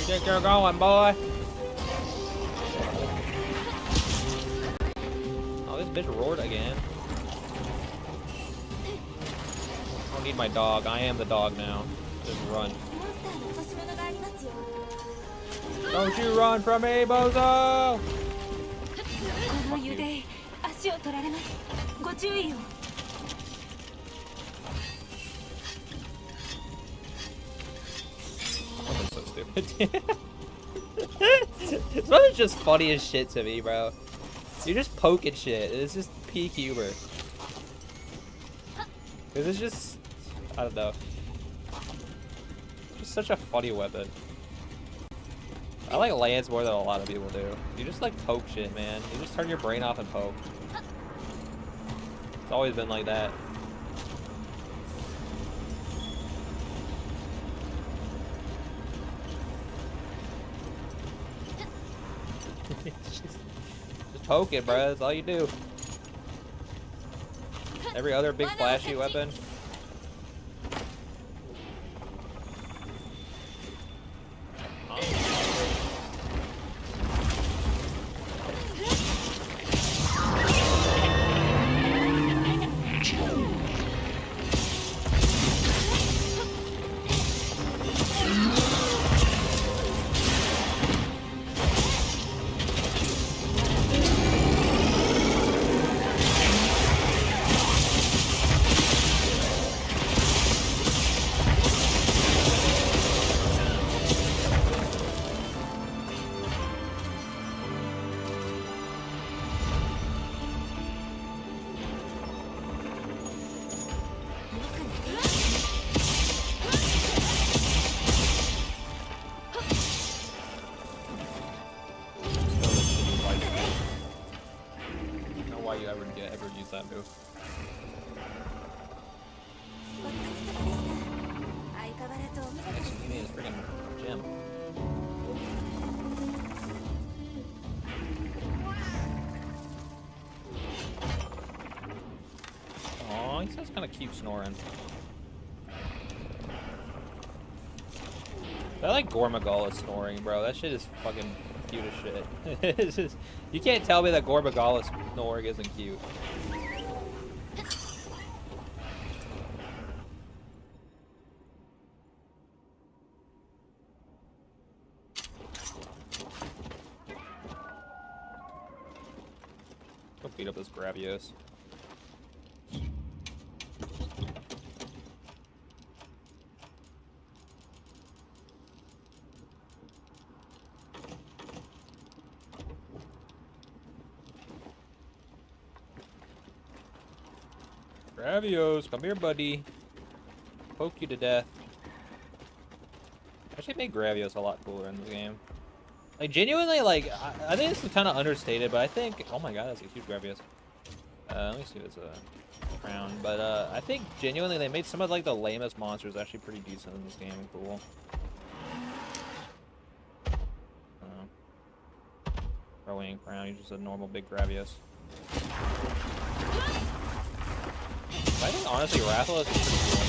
Get your going, boy. Oh, this bitch roared again. I don't need my dog. I am the dog now. Just run. Don't you run from me, bozo! この湯で足を取られます。ご注意を。I'm so stupid. This one's just funny as shit to me, bro. You're just poking shit. It's just peak humor. Cause it's just, I don't know. Just such a funny weapon. I like Lance more than a lot of people do. You just like poke shit, man. You just turn your brain off and poke. It's always been like that. Just poke it, bro. That's all you do. Every other big flashy weapon. keep snoring. I like Gormagala snoring, bro. That shit is fucking cute as shit. It's just, you can't tell me that Gormagala snoring isn't cute. Go beat up this Gravios. Gravios, come here, buddy. Poke you to death. Actually made Gravios a lot cooler in this game. Like, genuinely, like, I think this is kind of understated, but I think... Oh my god, that's a huge Gravios. Let me see if it's a crown. But, I think, genuinely, they made some of, like, the lamest monsters actually pretty decent in this game and cool. Probably ain't crown, he's just a normal big Gravios. I think, honestly, Rathalos is pretty cool.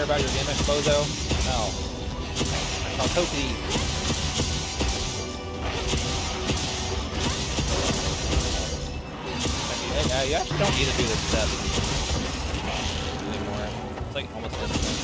About your gimmick, bozo? No. I'll poke these. Hey, you actually don't need to do this step anymore. It's like almost instant.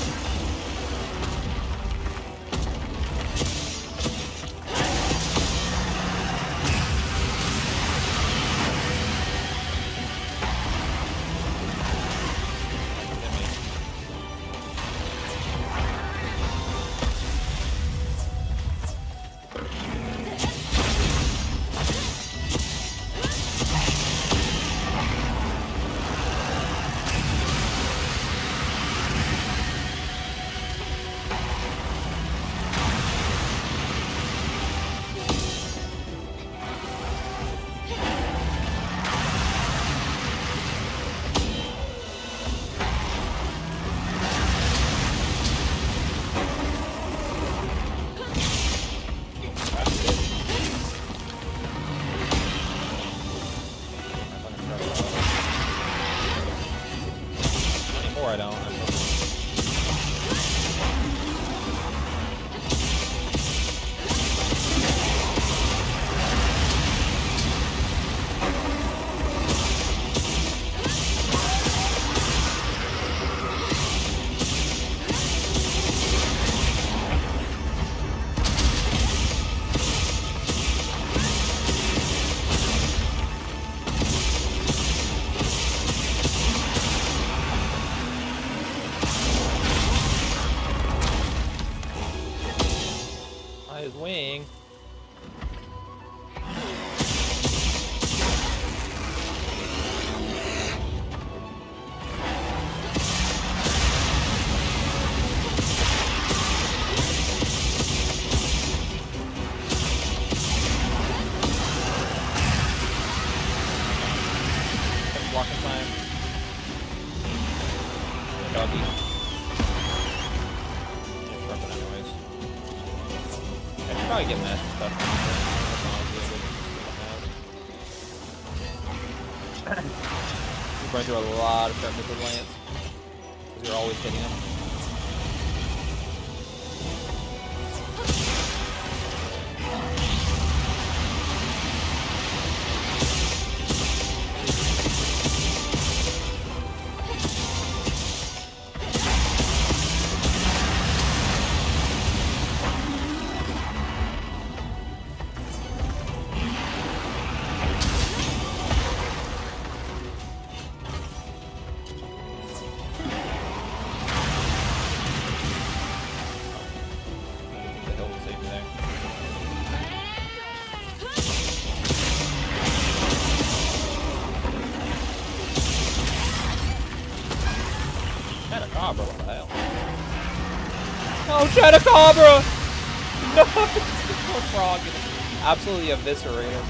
I don't. walking time. Doggy. Yeah, sharpen anyways. I should probably get master stuff. You're going through a lot of sharpness with Lance. Because you're always hitting him. Cobra, what the hell? Oh, Chatacabra! No! Poor frog. Absolutely eviscerated.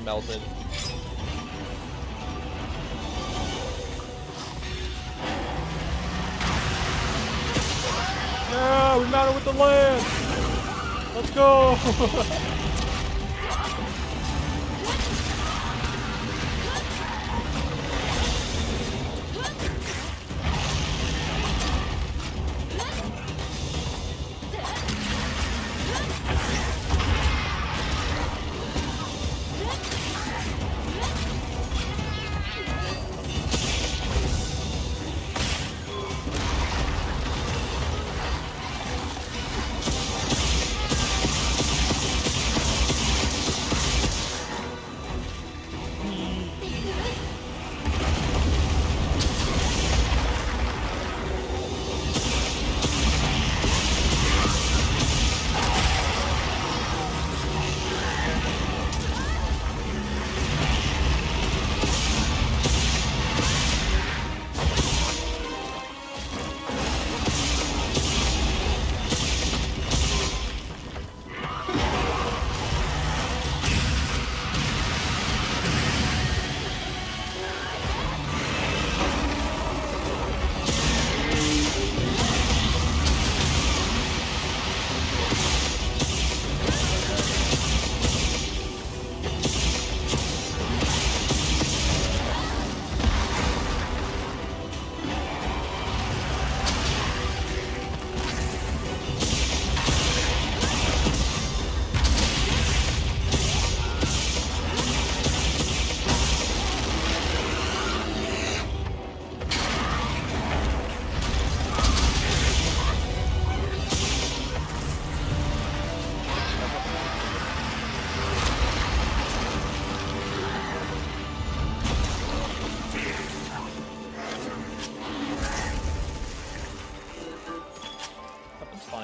Melted. Yeah, we matter with the land. Let's go.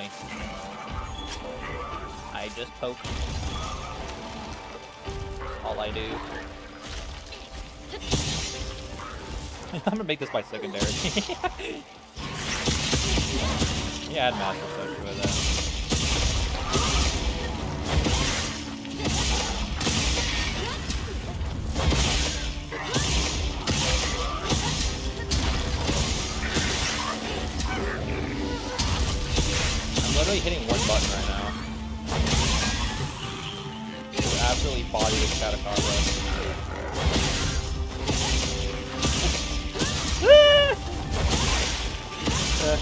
20. I just poke. All I do. I'm gonna make this my secondary. Yeah, I'd master social with that. I'm literally hitting one button right now. Just absolutely body this Catacomba.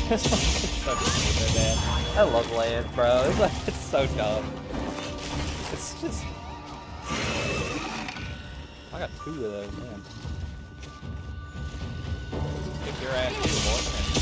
This one's so stupid, man. I love land, bro. It's like, it's so dumb. It's just... I got 2 of those, man. Kick your ass too, boy. Come here.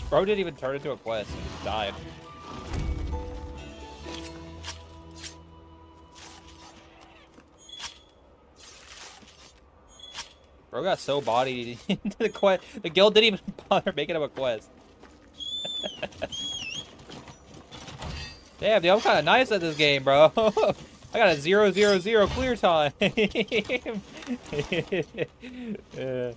Bro didn't even turn into a quest. He just died. Bro got so bodied into the quest. The guild didn't even bother making him a quest. Damn, dude, I'm kind of nice at this game, bro. I got a 0-0-0 clear time. Yeah.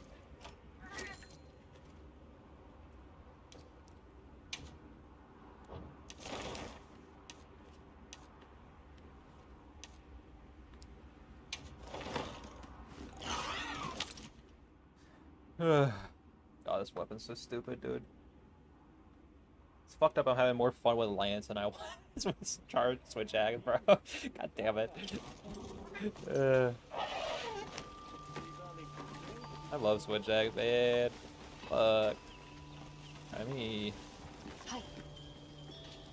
God, this weapon's so stupid, dude. It's fucked up. I'm having more fun with Lance than I was with Charge Switch Axe, bro. God damn it. I love Switch Axe, man. Fuck. I mean,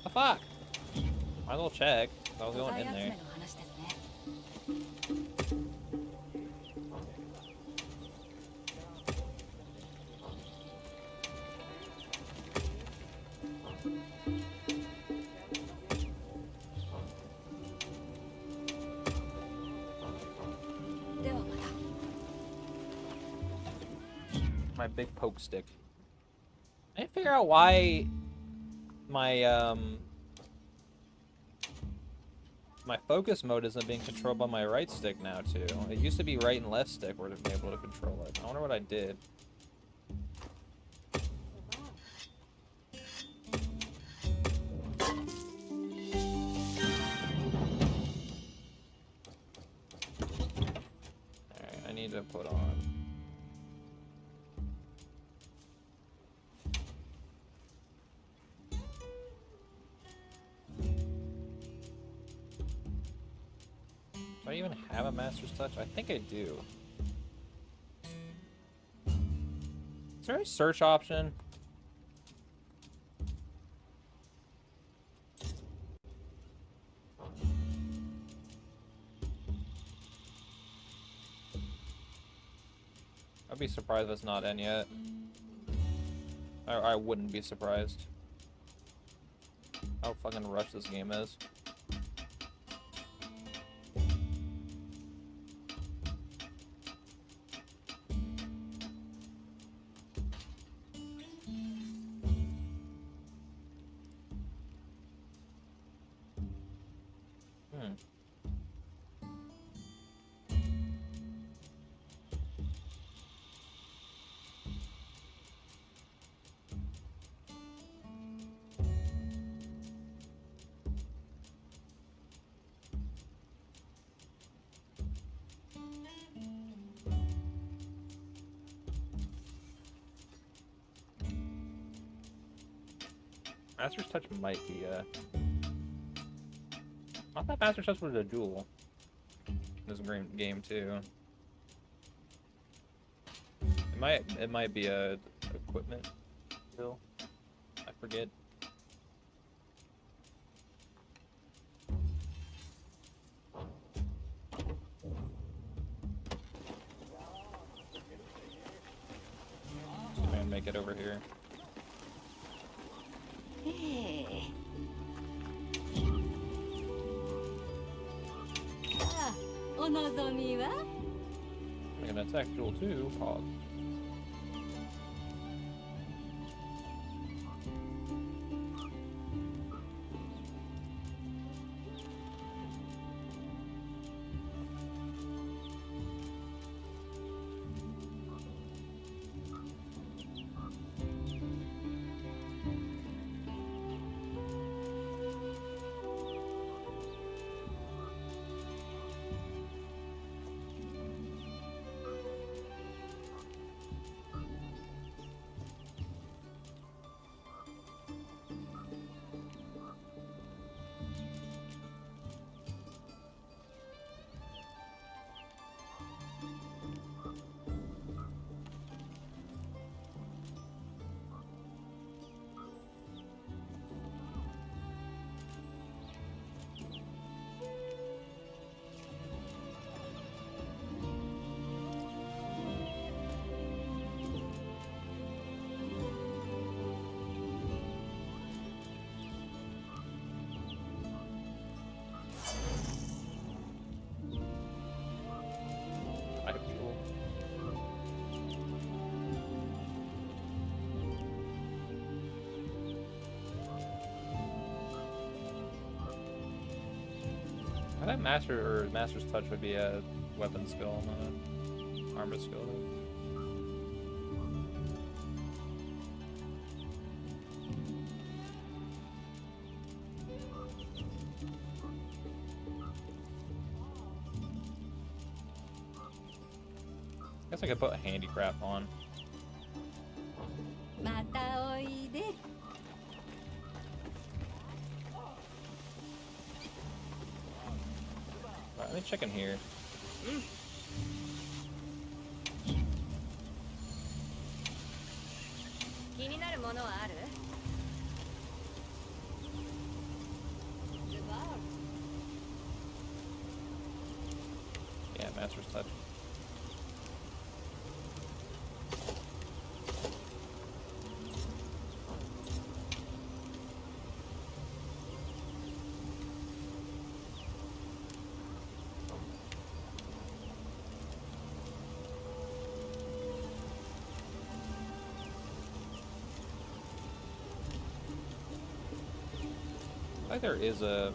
the fuck? Might as well check. I was going in there. My big poke stick. I didn't figure out why my my focus mode isn't being controlled by my right stick now too. It used to be right and left stick were able to control it. I wonder what I did. Alright, I need to put on. Do I even have a Master's Touch? I think I do. Is there a search option? I'd be surprised if it's not in yet. I wouldn't be surprised. How fucking rushed this game is. Master's Touch might be I thought Master's Touch was a jewel. This game too. It might be a equipment still. I forget. So man, make it over here. Hey. I'm gonna attack jewel too. Pause. I have jewel. I thought Master's Touch would be a weapon skill, not an armor skill. I guess I could put a handicraft on. Alright, let me check in here. Yeah, Master's Touch. I think there is a...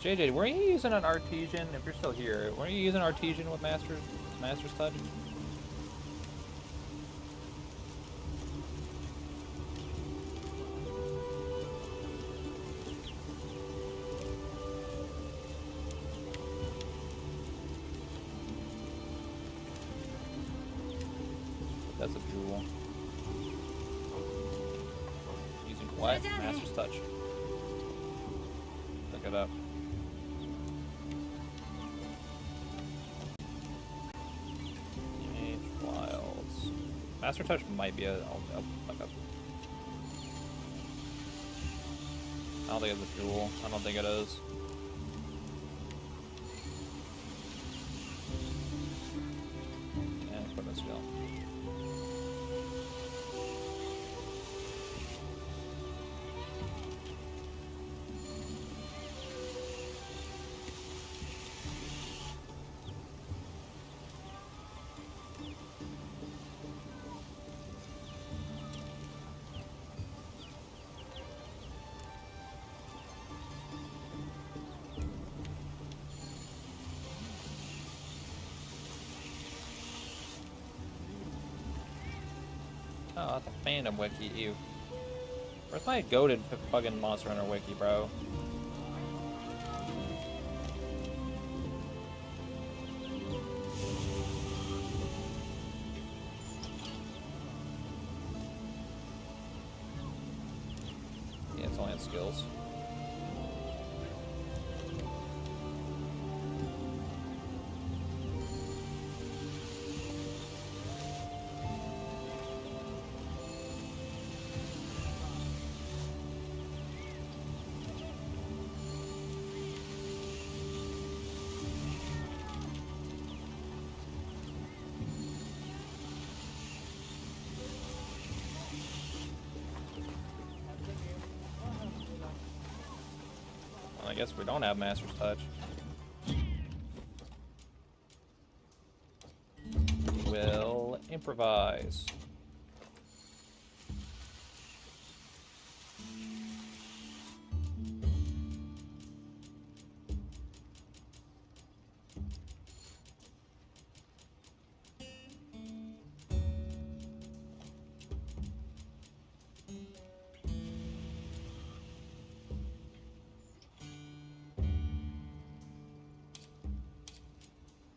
JJ, were you using an Artesian? If you're still here, were you using Artesian with Master's Touch? That's a jewel. Using what? Master's Touch. Look it up. Master Touch might be like a... I don't think it's a jewel. I don't think it is. Yeah, equipment skill. Oh, that's a fandom wiki, ew. Where's my goated fucking Monster Hunter wiki, bro? defense skills. I guess we don't have Master's Touch. We'll improvise.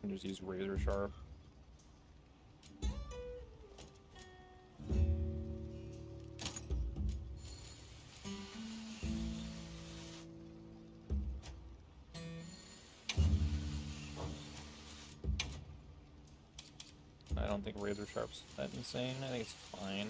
Just use razor sharp. I don't think razor sharp's that insane. I think it's fine.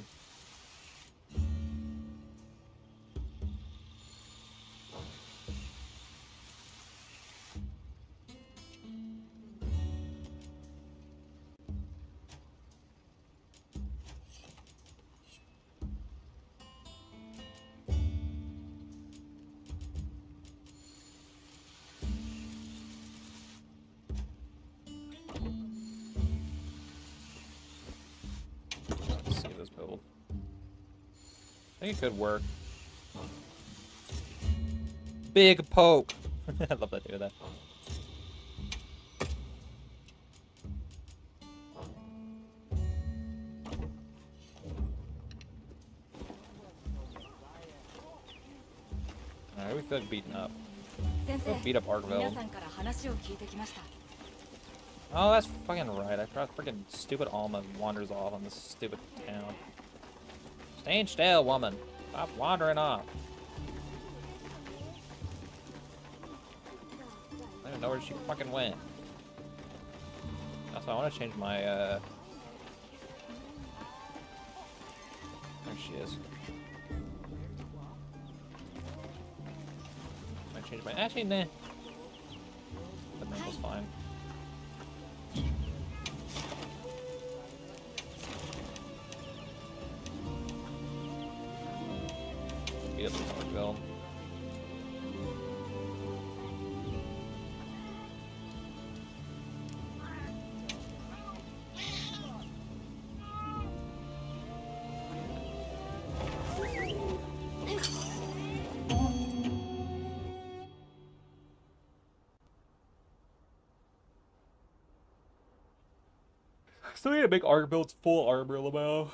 I think it could work. Big poke. I love that. Do that. Alright, we feel like beaten up. We'll beat up Arkville. Oh, that's fucking right. I forgot freaking stupid Alma wanders off on this stupid town. Stand still, woman. Stop wandering off. I don't even know where she fucking went. Also, I want to change my, There she is. I change my... Actually, nah. The mental's fine. Beat up this Arkville. Still need to make Arkville's full armor, Lamau.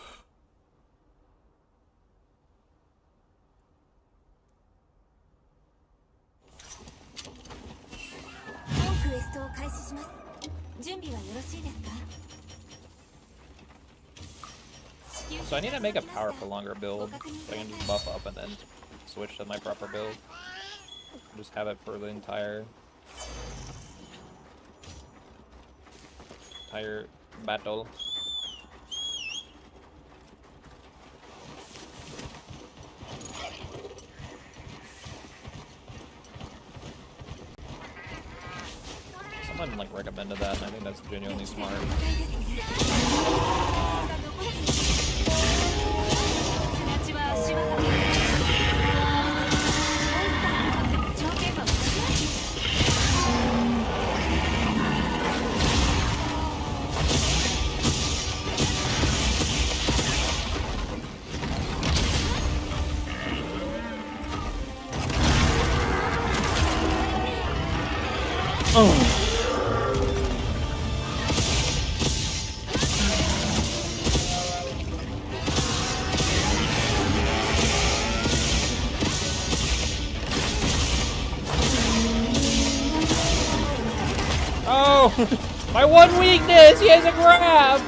So I need to make a power for longer build, so I can just buff up and then switch to my proper build. Just have it for the entire battle. Someone like recommended that, and I think that's genuinely smart. Oh, my one weakness! He has a grab!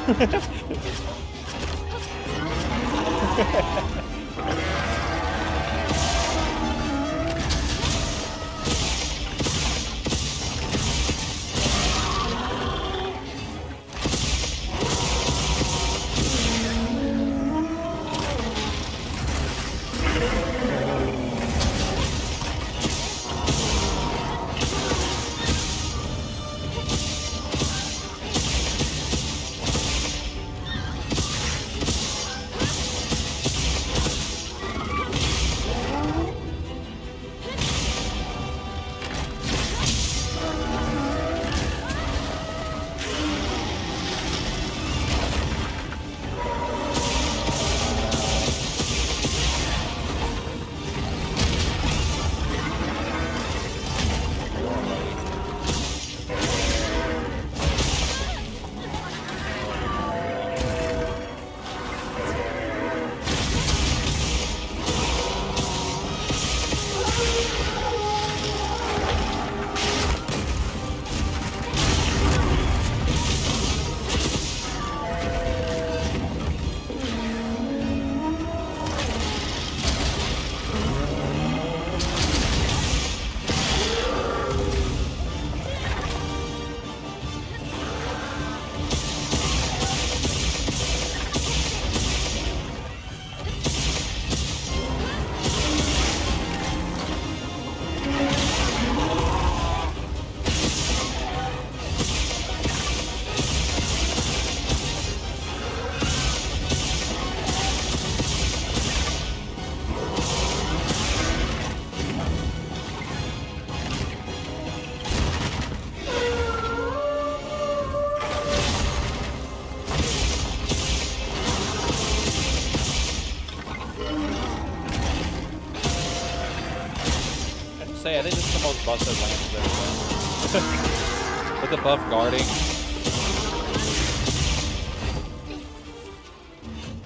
say, I think this is the most busted lance I've ever been. With the buff guarding.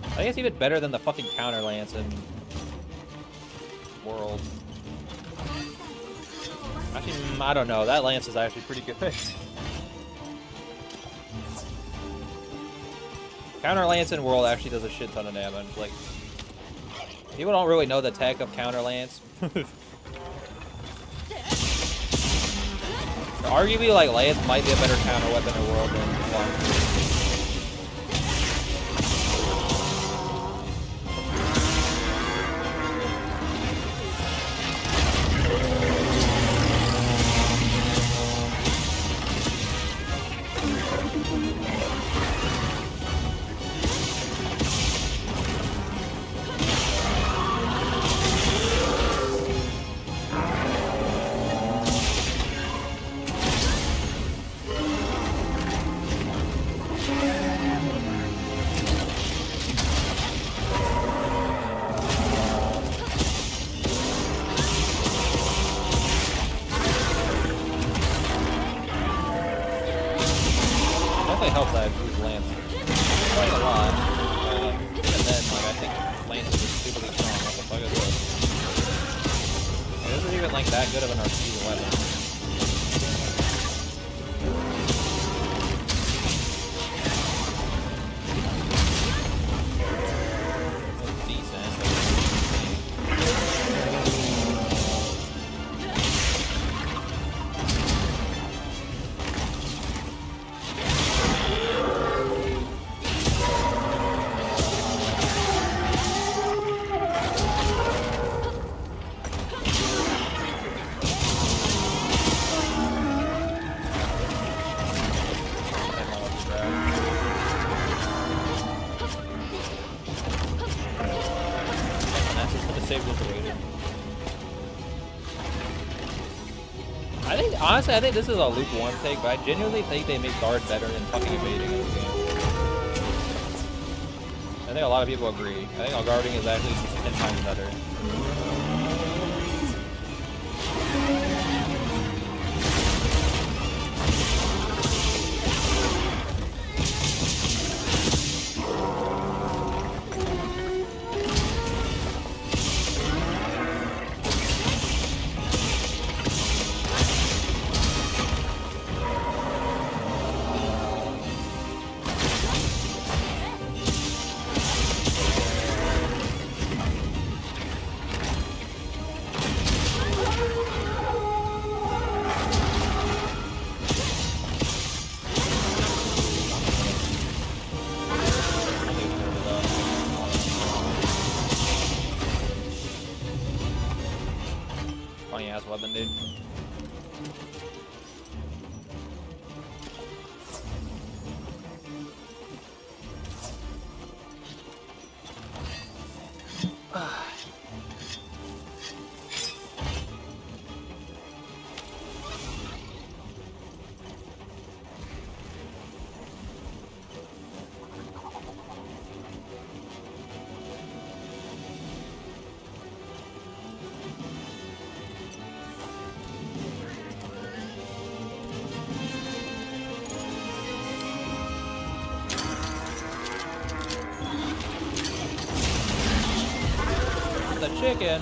I think it's even better than the fucking counter lance in World. Actually, I don't know. That lance is actually pretty good. Counter lance in World actually does a shit ton of damage. Like, people don't really know the tech of counter lance. Arguably, like, lance might be a better counter weapon in World than one. Definitely helps that use lance quite a lot. Even then, like, I think lance is stupidly strong. What the fuck is this? Like, this isn't even like that good of an arcane weapon. It's decent. Honestly, I think this is a lukewarm take, but I genuinely think they make guard better than fucking evading in this game. I think a lot of people agree. I think our guarding is actually just 10 times better. Funny ass weapon, dude. The chicken.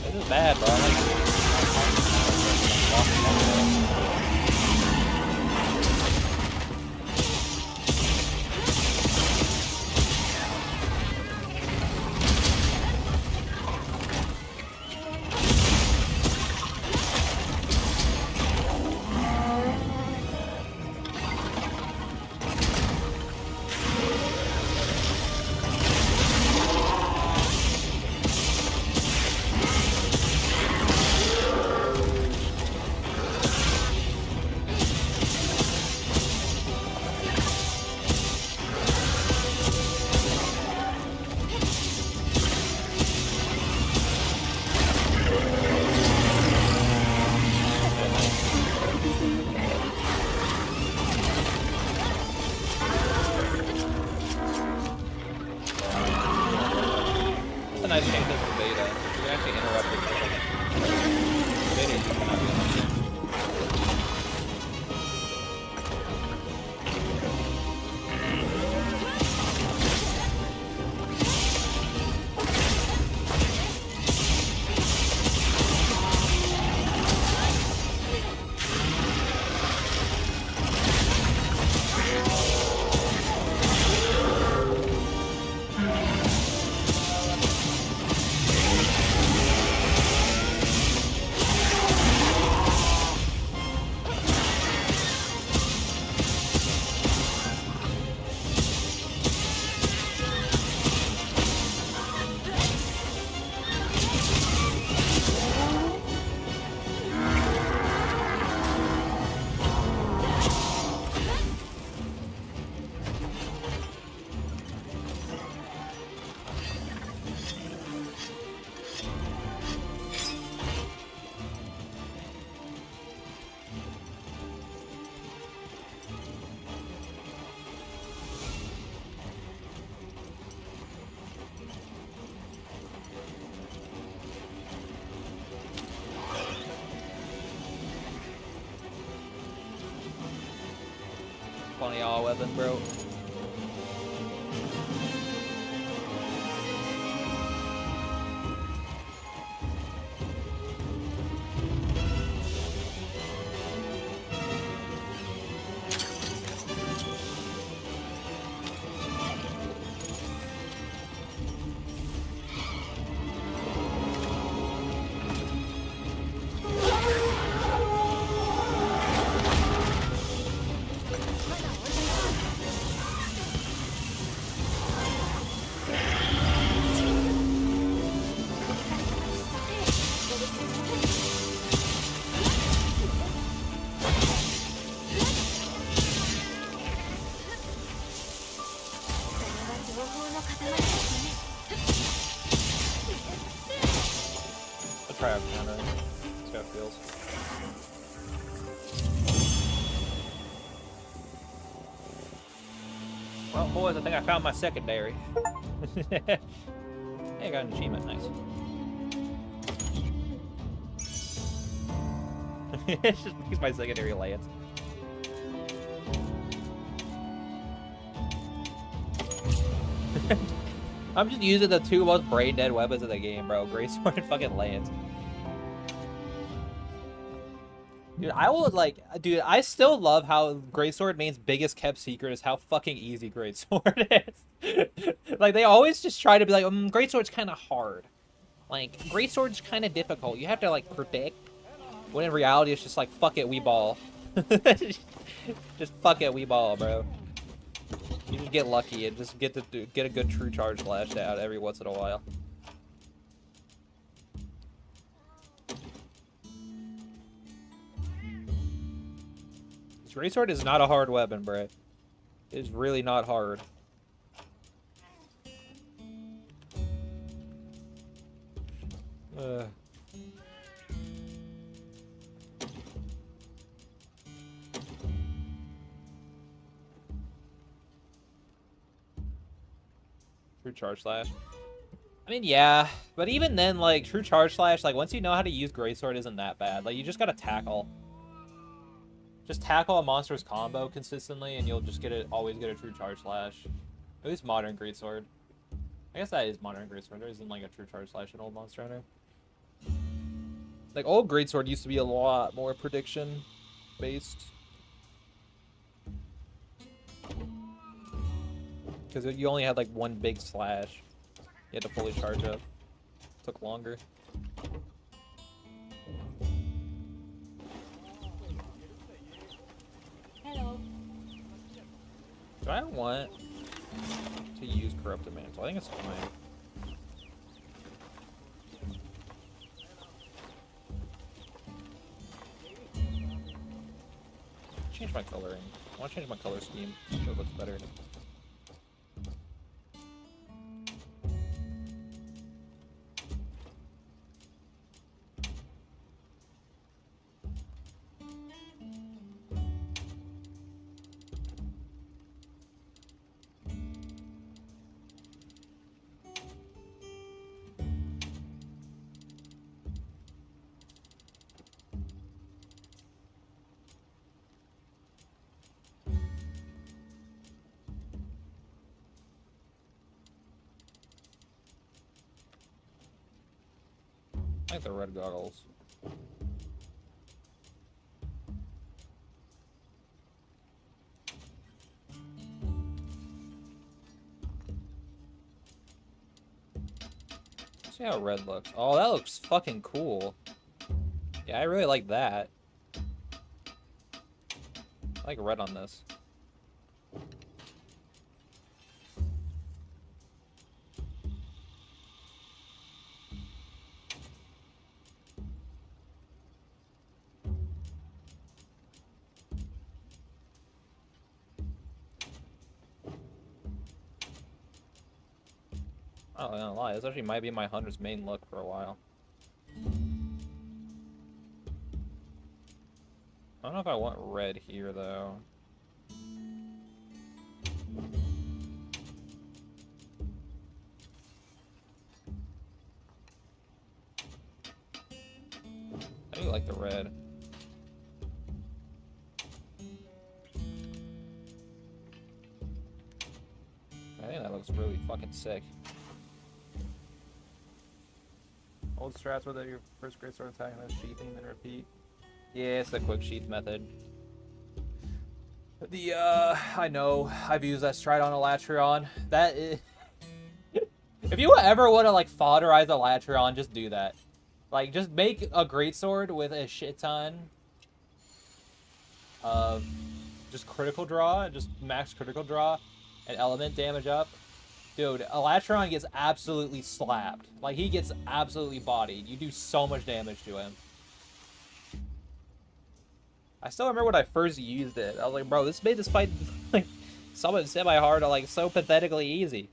This is bad, bro. the nice changes for beta. You can actually interrupt it. Beta used to not be able to. Funny all weapon, bro. I'll try out countering. See how it feels. Well, boys, I think I found my secondary. Hey, I got an achievement. Nice. It just makes my secondary lance. I'm just using the two most brain dead weapons of the game, bro. Greatsword and fucking lance. Dude, I will dude, I still love how Greatsword means biggest kept secret is how fucking easy Greatsword is. Like, they always just try to be like, Greatsword's kind of hard. Like, Greatsword's kind of difficult. You have to, like, predict. When in reality, it's just like, fuck it, we ball. Just fuck it, we ball, bro. You just get lucky and just get a good true charge flashed out every once in a while. Greatsword is not a hard weapon, bro. It is really not hard. True Charge Slash. I mean, yeah, but even then, like, True Charge Slash, like, once you know how to use Greatsword, isn't that bad. Like, you just gotta tackle. Just tackle a monster's combo consistently, and you'll just always get a True Charge Slash. At least modern Greatsword. I guess that is modern Greatsword. There isn't, like, a True Charge Slash in old Monster Hunter. Like, old Greatsword used to be a lot more prediction-based. Because you only had, like, one big slash. You had to fully charge up. Took longer. Hello. Do I want to use Corrupted Mantle? I think it's fine. Change my coloring. I want to change my color scheme so it looks better. I like the red goggles. See how red looks. Oh, that looks fucking cool. Yeah, I really like that. I like red on this. I'm not gonna lie, this actually might be my Hunter's main look for a while. I don't know if I want red here, though. I do like the red. I think that looks really fucking sick. Old strats with your first great sword attack and then sheathing, then repeat. Yeah, it's the quick sheath method. I know, I've used that strat on Elatrion. That is... If you ever want to, like, fodderize Elatrion, just do that. Like, just make a greatsword with a shit ton of just critical draw, just max critical draw, and element damage up. Dude, Elatrion gets absolutely slapped. Like, he gets absolutely bodied. You do so much damage to him. I still remember when I first used it. I was like, bro, this made this fight, like, somewhat semi-hard, like, so pathetically easy.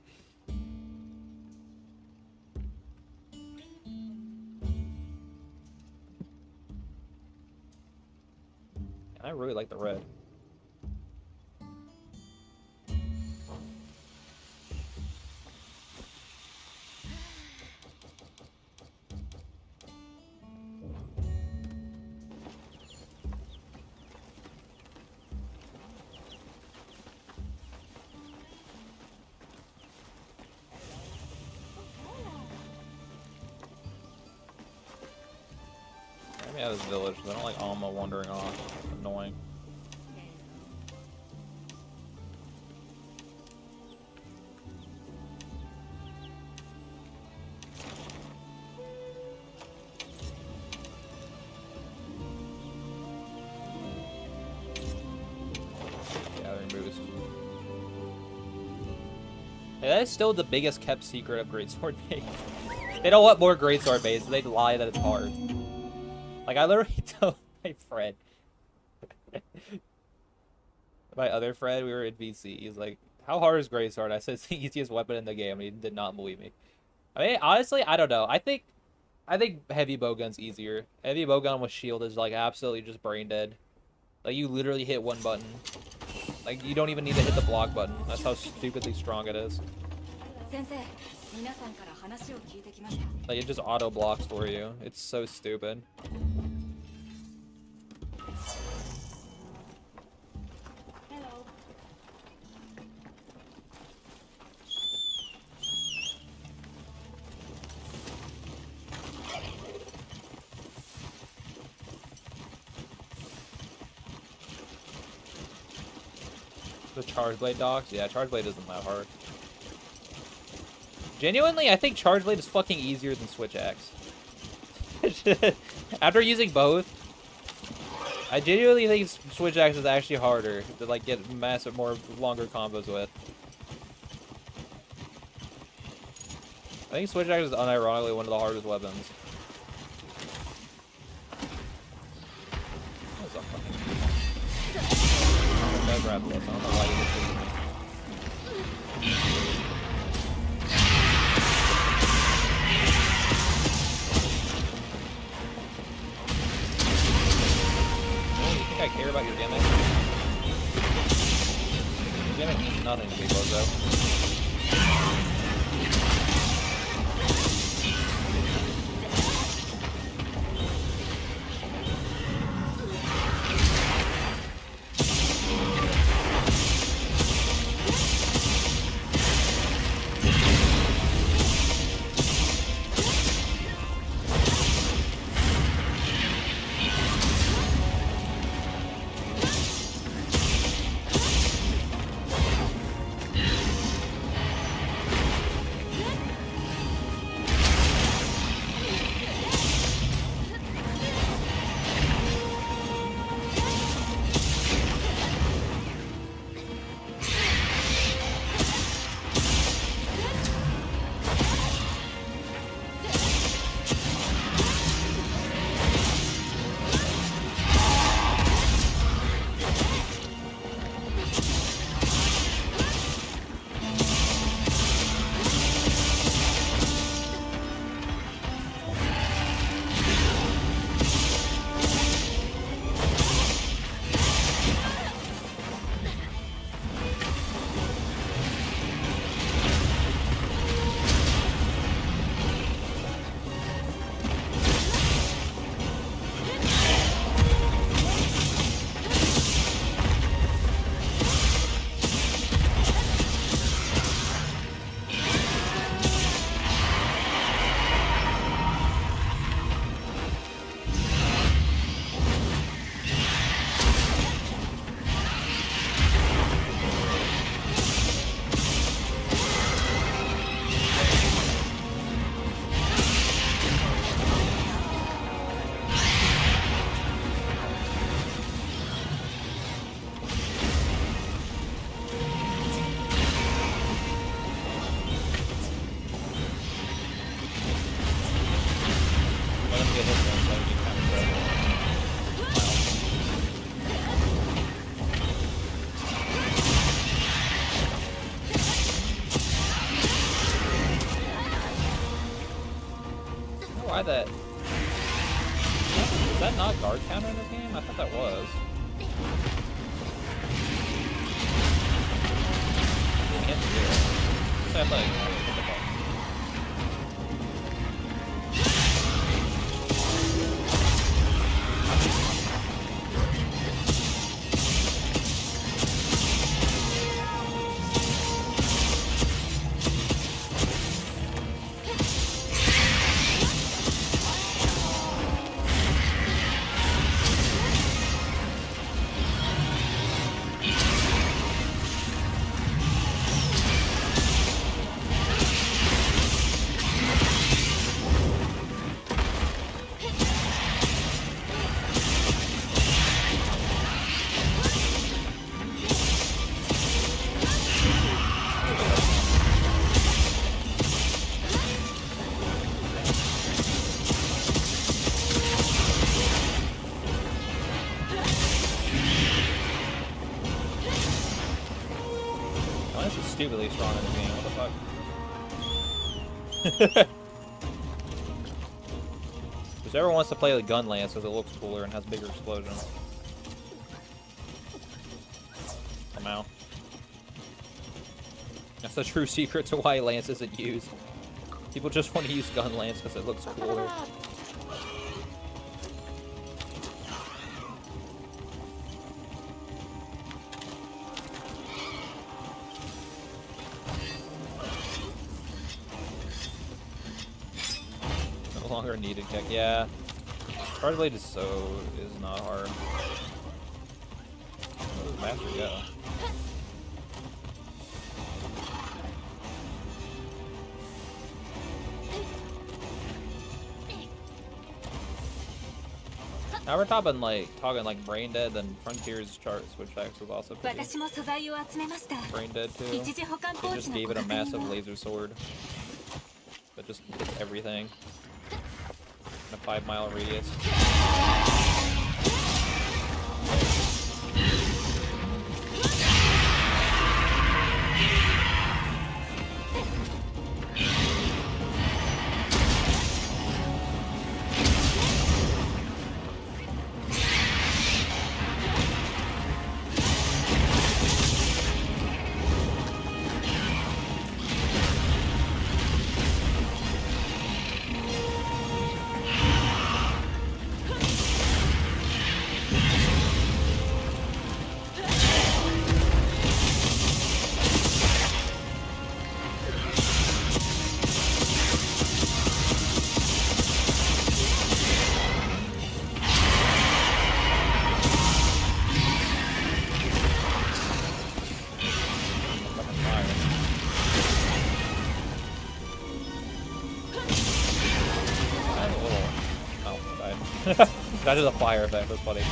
I really like the red. Let me out of this village, because I don't like Alma wandering off. It's annoying. Gathering boost. Hey, that is still the biggest kept secret of Greatsword base. They don't want more Greatsword base, so they lie that it's hard. Like, I literally told my friend, my other friend, we were in VC, he's like, how hard is Greatsword? I said, it's the easiest weapon in the game, and he did not believe me. I mean, honestly, I don't know. I think heavy bowgun's easier. Heavy bowgun with shield is, like, absolutely just brain dead. Like, you literally hit one button. Like, you don't even need to hit the block button. That's how stupidly strong it is. Like, it just auto blocks for you. It's so stupid. Hello. The Charge Blade docs? Yeah, Charge Blade isn't that hard. Genuinely, I think Charge Blade is fucking easier than Switch Axe. After using both, I genuinely think Switch Axe is actually harder to, like, get massive, longer combos with. I think Switch Axe is unironically one of the hardest weapons. What's up, fucking... Oh, that grab this. I don't know why you did this. I care about your gimmick. Your gimmick means nothing to me, Bozo. why that... Is that not guard counter in this game? I thought that was. Can't do it. So I thought what the fuck? This is stupidly strong in the game. What the fuck? Whoever wants to play the gun lance because it looks cooler and has bigger explosions. Somehow. That's the true secret to why lance isn't used. People just want to use gun lance because it looks cooler. No longer needed tech. Yeah. Charge blade is not hard. Where does Master go? Now we're talking like brain dead, then Frontier's chart switchbacks was also pretty brain dead too. They just gave it a massive laser sword. That just hits everything. In a 5-mile radius. That is a fire effect, that's funny.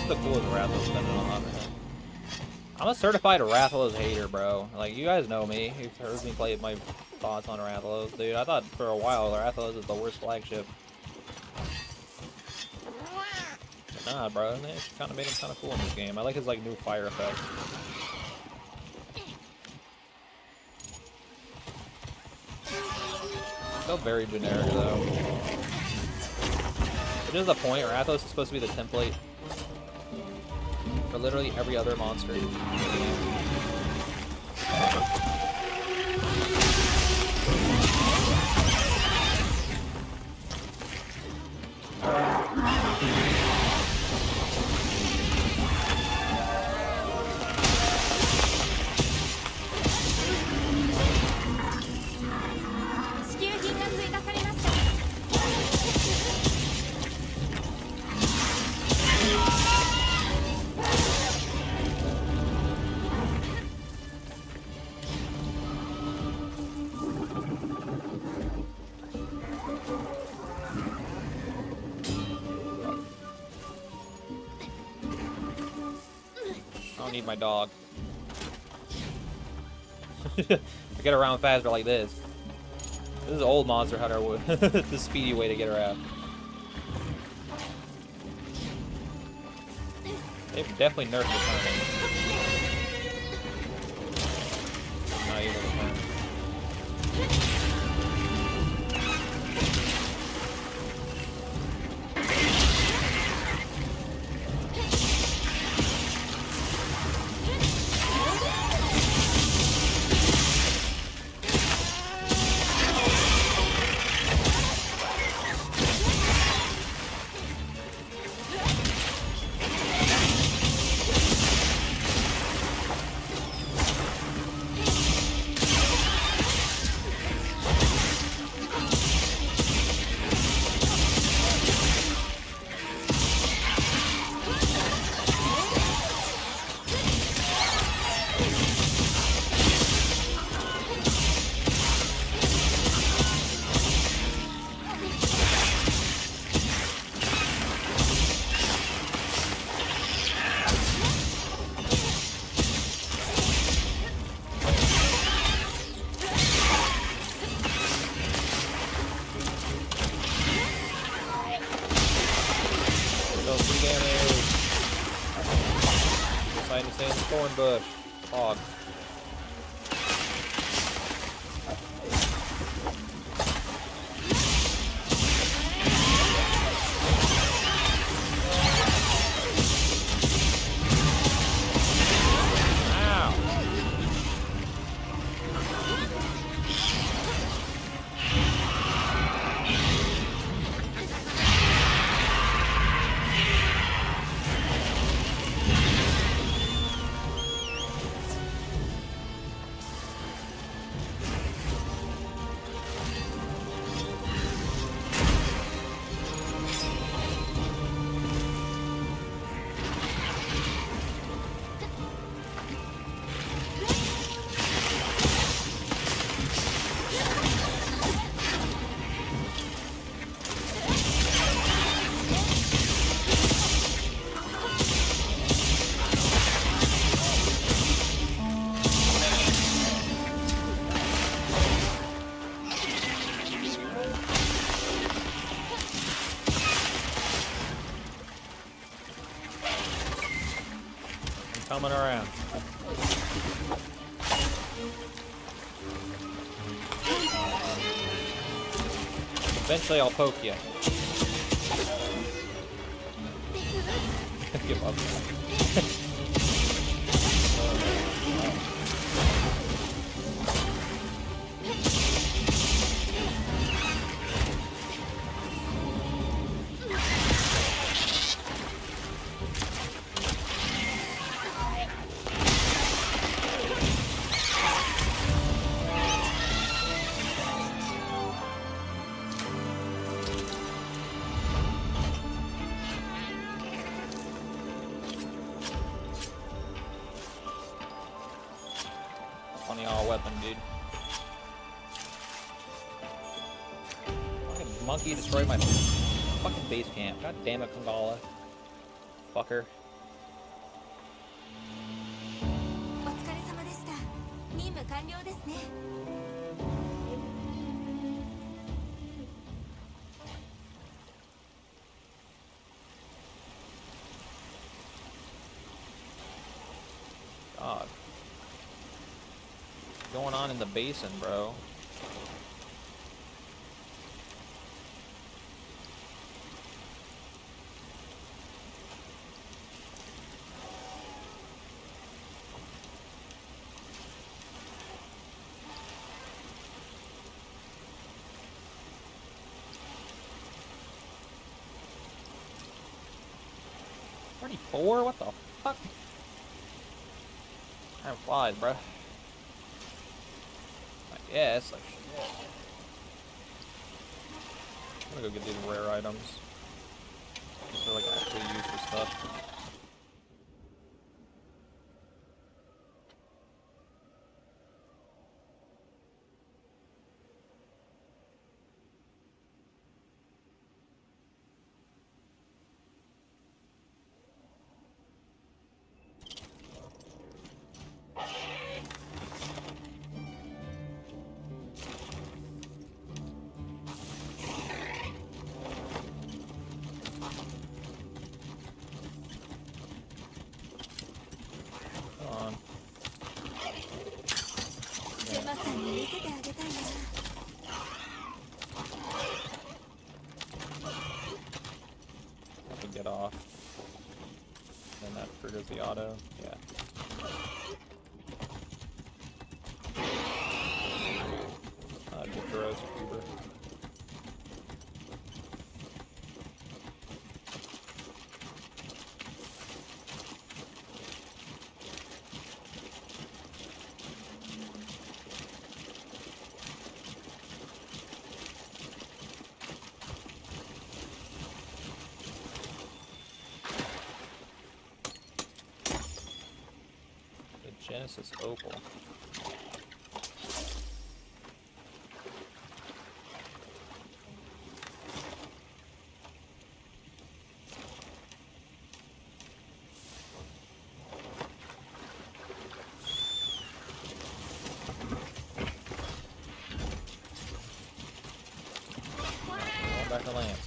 the coolest Rathalos depending on him. I'm a certified Rathalos hater, bro. Like, you guys know me. You've heard me play my thoughts on Rathalos, dude. I thought for a while Rathalos is the worst flagship. But nah, bro. They kind of made him kind of cool in this game. I like his, like, new fire effect. Still very generic, though. Which is the point. Rathalos is supposed to be the template for literally every other monster. I don't need my dog. I get around faster like this. This is old Monster Hunter with the speedy way to get around. They've definitely nerfed the turning. Not even the turn. Decided to stay in the thorn bush. Hog. Coming around. Eventually I'll poke you. Give up. Funny all weapon, dude. Fucking monkey destroyed my fucking base camp. God damn it, Kangala. Fucker. ですね。God. What's going on in the basin, bro? Four? What the fuck? Time flies, bro. I guess I should. I'm gonna go get these rare items. These are like actually useful stuff. Get off. Then that triggers the auto. Yeah. Get the rose fever. Genesis Opal. Going back to Lance.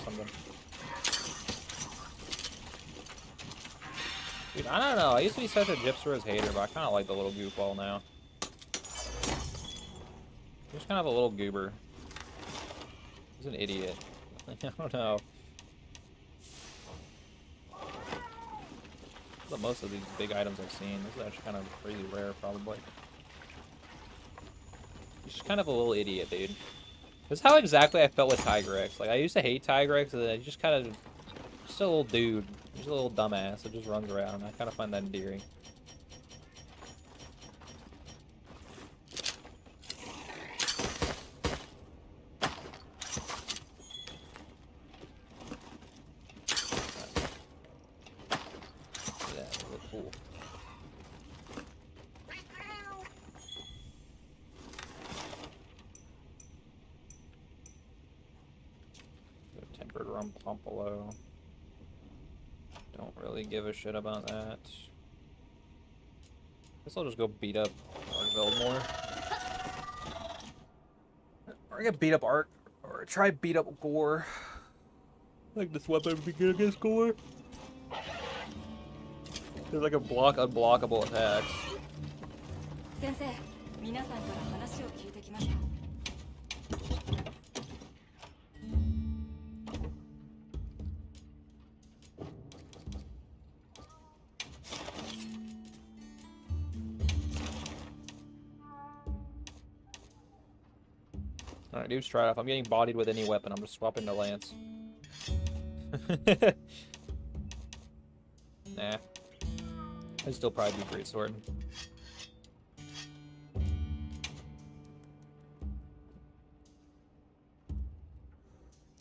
Something. Dude, I don't know. I used to be such a Gypsy Rose hater, but I kind of like the little goofball now. He's kind of a little goober. He's an idiot. I don't know. But most of these big items I've seen, this is actually kind of crazy rare, probably. He's just kind of a little idiot, dude. This is how exactly I felt with Tigrex. Like, I used to hate Tigrex, and then he just kind of... Just a little dude. He's a little dumbass that just runs around. I kind of find that endearing. Yeah, really cool. Tempered rum pompolo. Don't really give a shit about that. Guess I'll just go beat up Art Veldmore. Or get beat up Art. Or try beat up Gore. I think this weapon would be good against Gore. There's like a unblockable attacks. 先生、皆さんから話を聞いてきました。Alright, dudes, try it. If I'm getting bodied with any weapon, I'm just swapping to Lance. Nah. I'd still probably be Greatsword.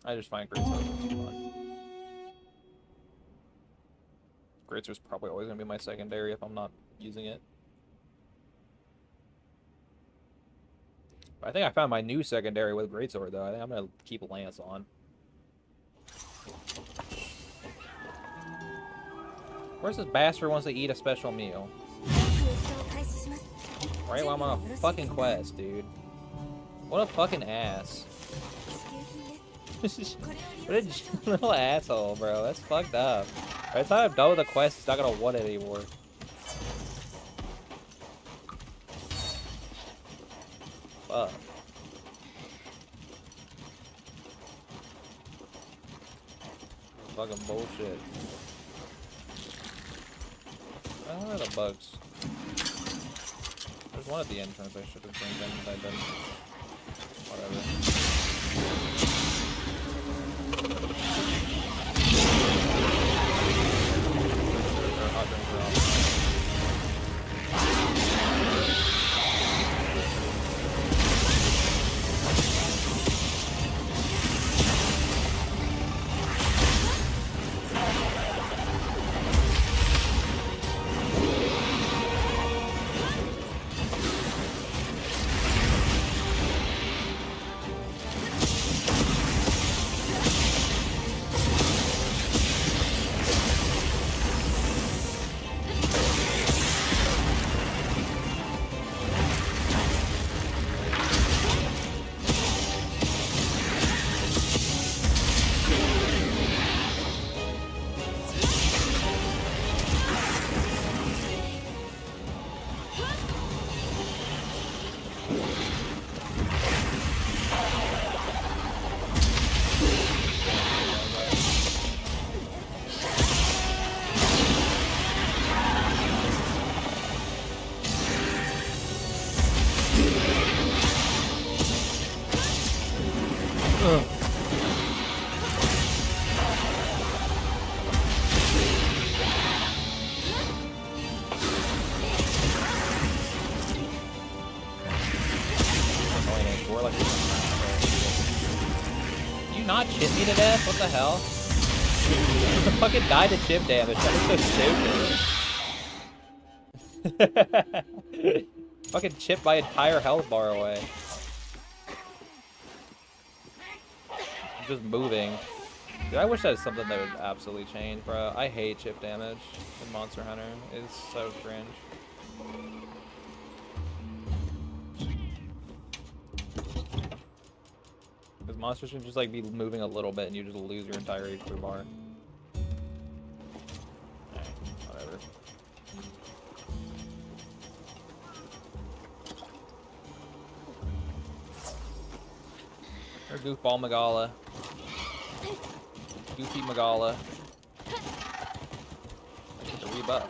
I just find Greatsword too fun. Greatsword's probably always gonna be my secondary if I'm not using it. I think I found my new secondary with Greatsword, though. I think I'm gonna keep Lance on. Where's this bastard wants to eat a special meal? Right while I'm on a fucking quest, dude. What a fucking ass. What a little asshole, bro. That's fucked up. By the time I'm done with the quest, he's not gonna want it anymore. Fuck. Fucking bullshit. Where are the bugs? There's one at the entrance I should have been done, but I didn't. Whatever. Not chip me to death? What the hell? I fucking died to chip damage. That was so stupid. Fucking chipped my entire health bar away. I'm just moving. Dude, I wish that was something that would absolutely change, bro. I hate chip damage in Monster Hunter. It's so cringe. Because monsters can just like be moving a little bit and you just lose your entire HP bar. Alright, whatever. Or Goofball Magala. Goofy Magala. I get the rebuff.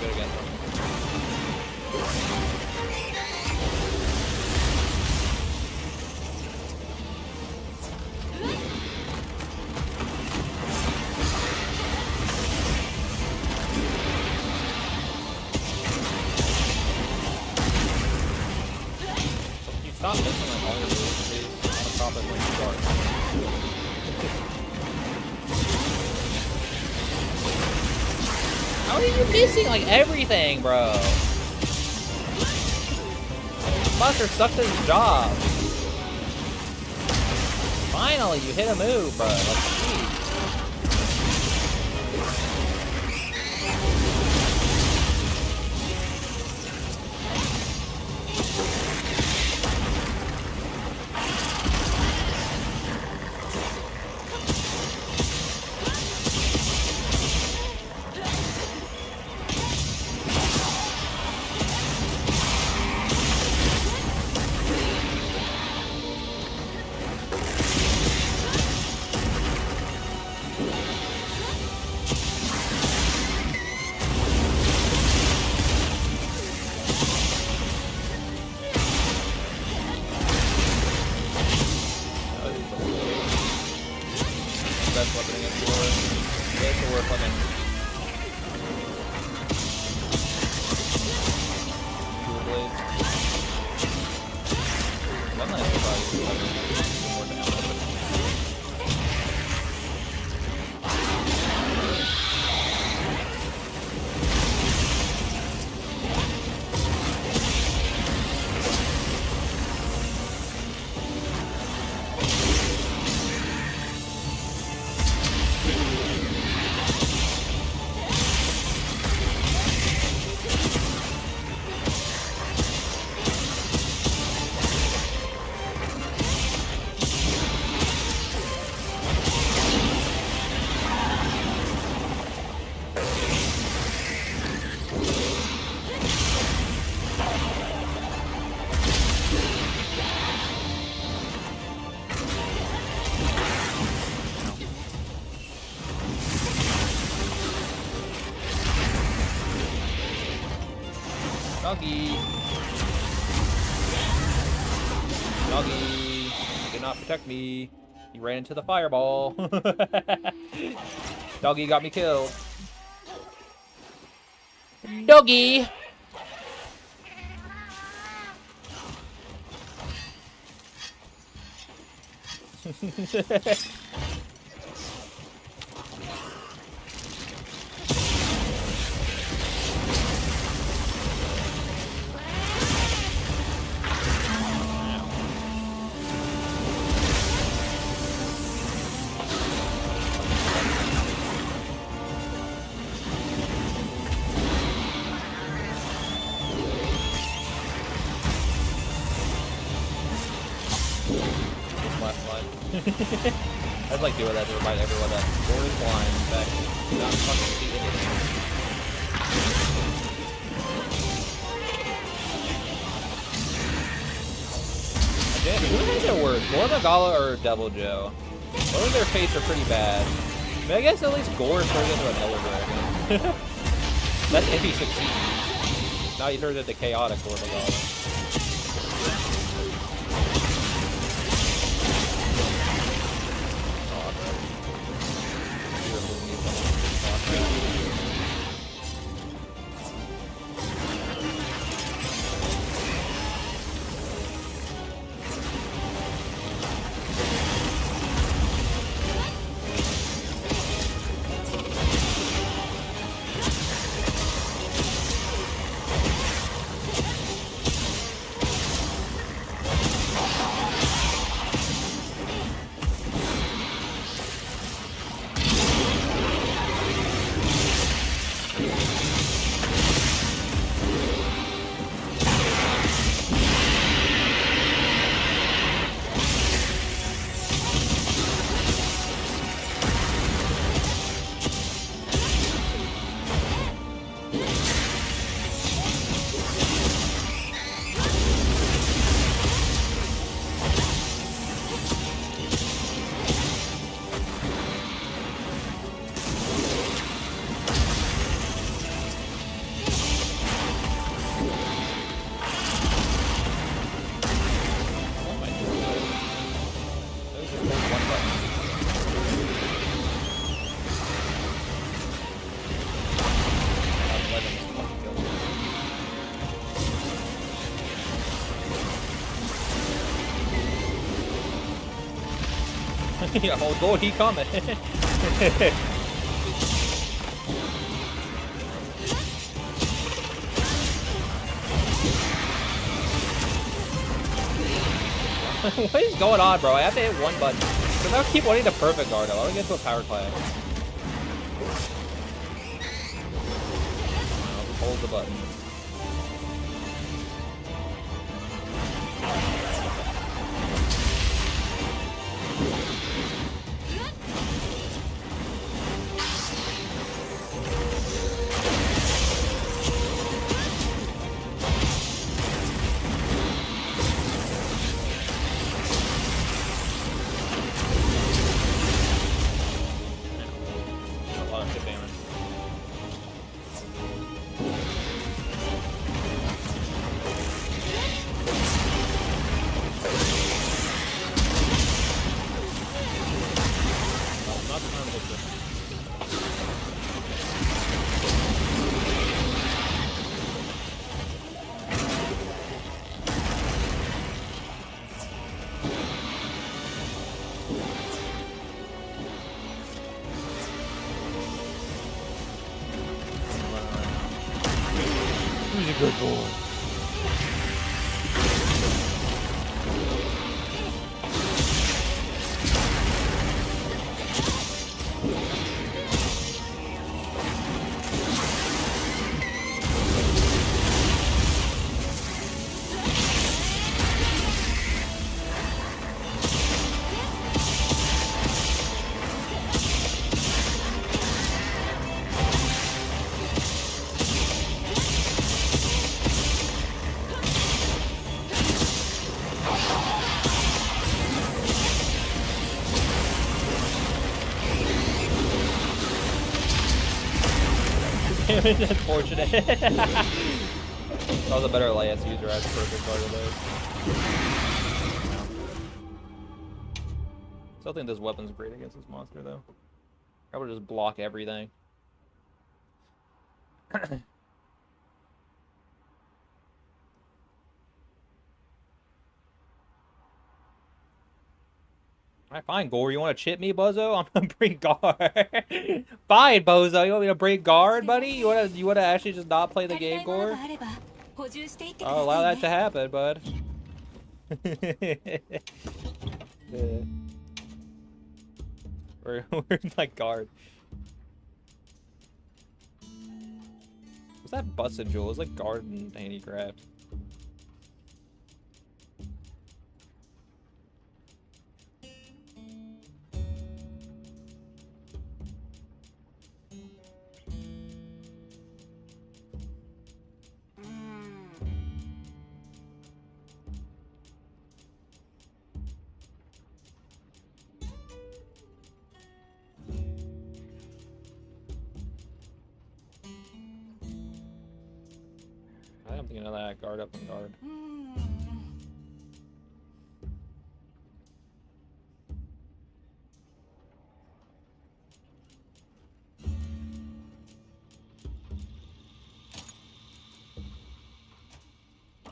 good against him. You stop missing like all your moves, please. I want to stop it when you start. How are you missing like everything, bro? Buster sucks at his job. Finally, you hit a move, bro. Like, geez. Best weapon against Gore. It's the worst weapon. Dual blades. One nice surprise. More damage. Doggy! Doggy! You did not protect me. You ran into the fireball. Doggy got me killed. Doggy! I just like doing that to remind everyone that Gore is blind. In fact, do not fucking see anything. Again, who has it worse, Gore Magala or Devil Joe? Both of their fates are pretty bad. I mean, I guess at least Gore turns into an Elder Dragon. That's if he succeeds. Now he turns into chaotic Gore Magala. Yeah, oh god, he coming. What is going on, bro? I have to hit one button. Because I keep wanting the perfect guard up. I want to get to a power class. I'll just hold the button. A lot of hit damage. Not the time to hit this. Who's a good boy? It's unfortunate. That was a better last user as perfect card of those. Still think this weapon's great against this monster though. I would just block everything. Alright, fine, Gore. You want to chip me, Bozo? I'm gonna bring guard. Fine, Bozo. You want me to bring guard, buddy? You wanna actually just not play the game, Gore? I'll allow that to happen, bud. Yeah. Where's my guard? What's that busted jewel? It's like guard and handicraft. I'm thinking of that. Guard up and guard.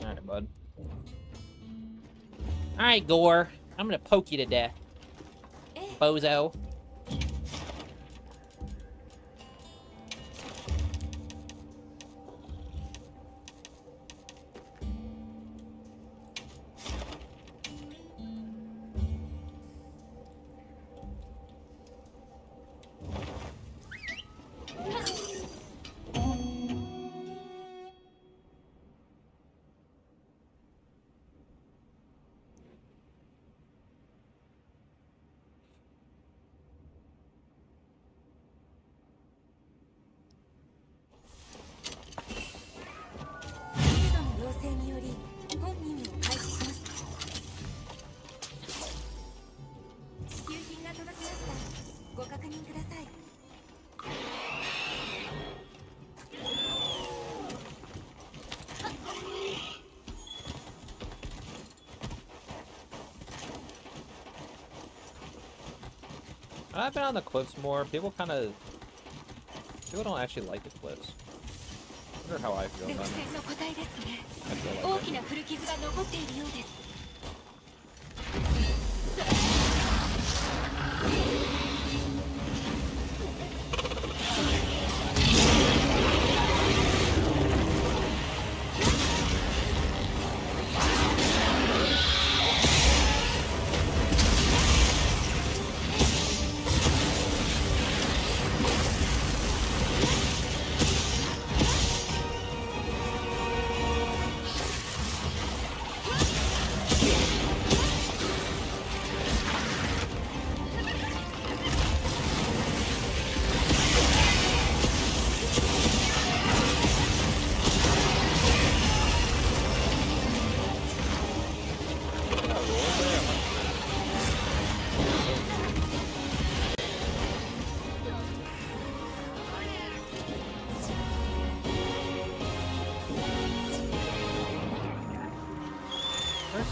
Alright, bud. Alright, Gore. I'm gonna poke you to death. Bozo. I've been on the cliffs more. People don't actually like the cliffs. I wonder how I feel about it. I feel like it.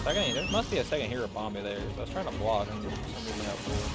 second. There must be a second hero bomb there. So I was trying to block and for some reason that pulled.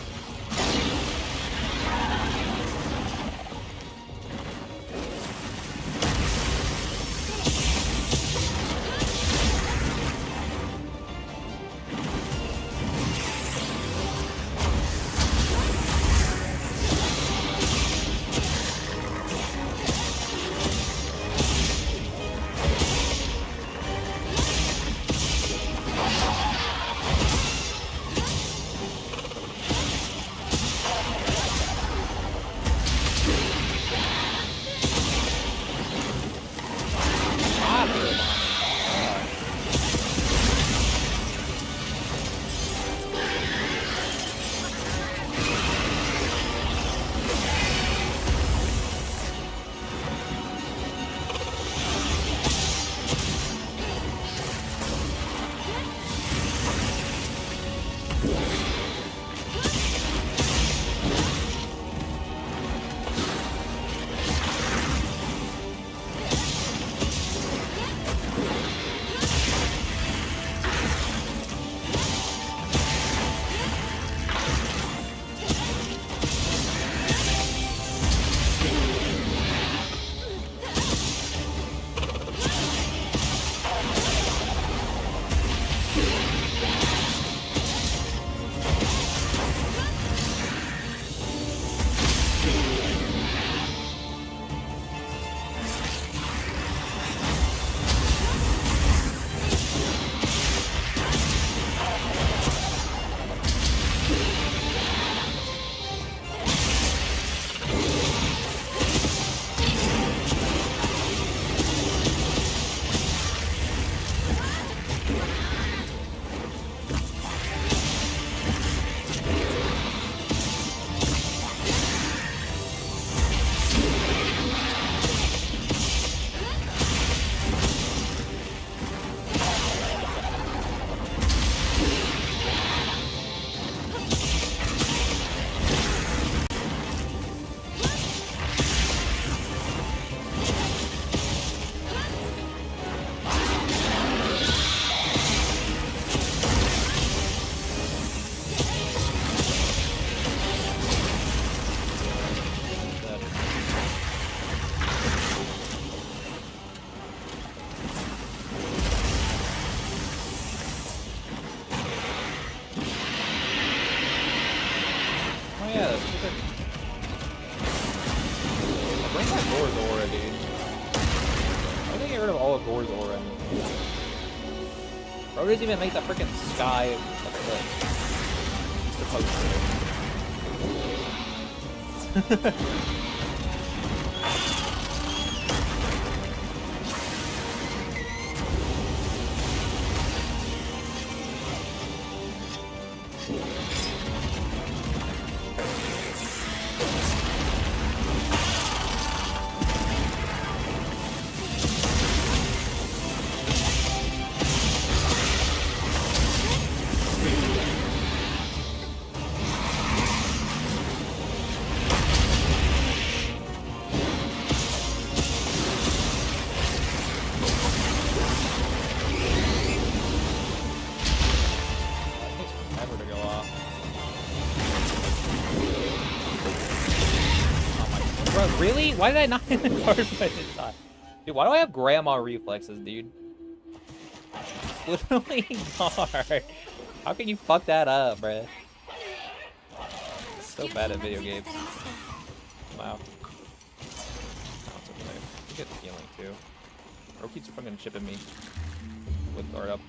Bro doesn't even make the freaking sky look good. He's supposed to. Really? Why did I not hit the card by this time? Dude, why do I have grandma reflexes, dude? Literally hard. How can you fuck that up, bruh? So bad at video games. Wow. That's okay. You get the healing too. Bro keeps fucking chipping me with guard up.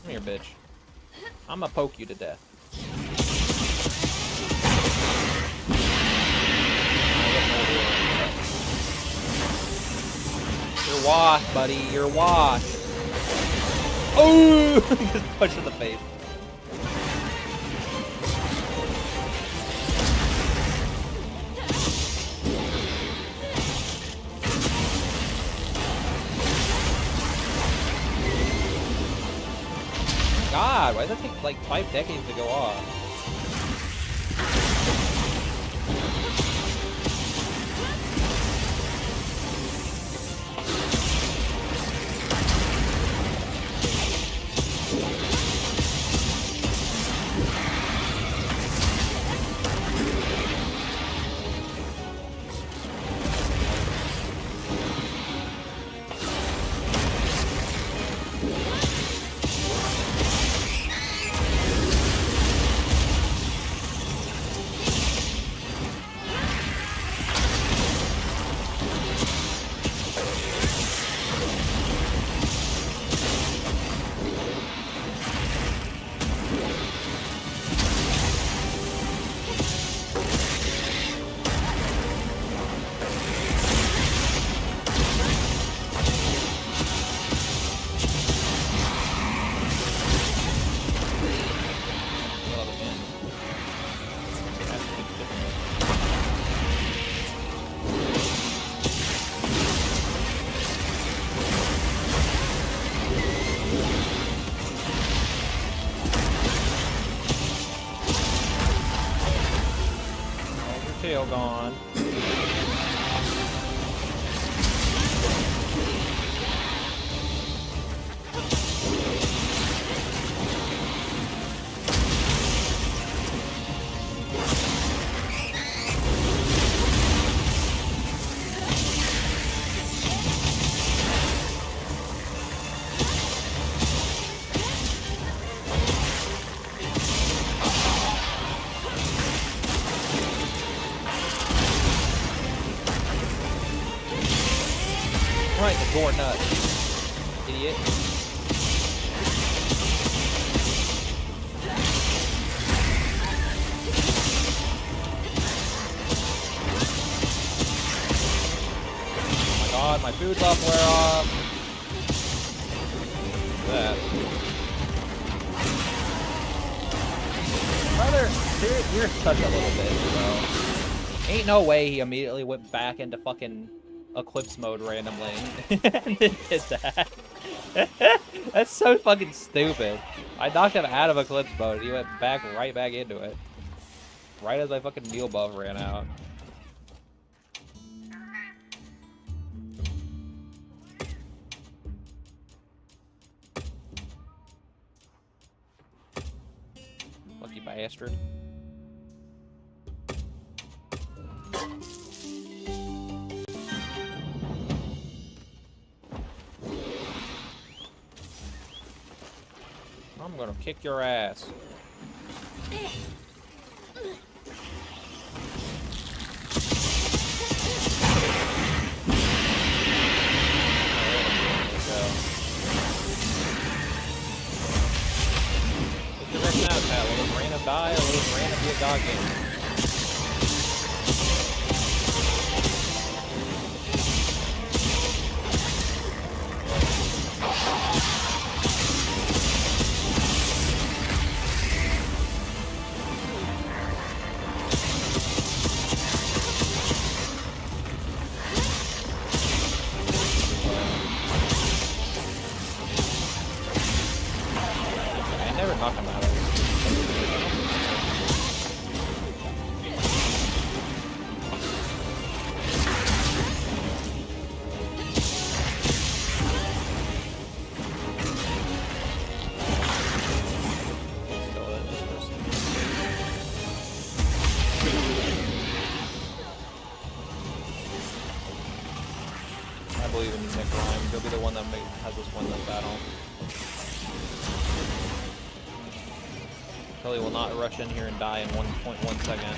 Come here, bitch. I'ma poke you to death. You're washed, buddy. You're washed. Oh! Just punch in the face. god, why does that take like 5 decades to go off? Tail gone. Right, the door nut. Idiot. Oh my god, my food buff wear off. That. Brother, you're such a little bitch, bro. Ain't no way he immediately went back into fucking Eclipse mode randomly and then did that. That's so fucking stupid. I knocked him out of Eclipse mode and he went right back into it. Right as my fucking meal buff ran out. Lucky bastard. I'm gonna kick your ass. Will this random die or will this random be a dog game? I never knock him out of it. I believe in Nick Rhyme. He'll be the one that has us win this battle. Kelly will not rush in here and die in 1.1 second.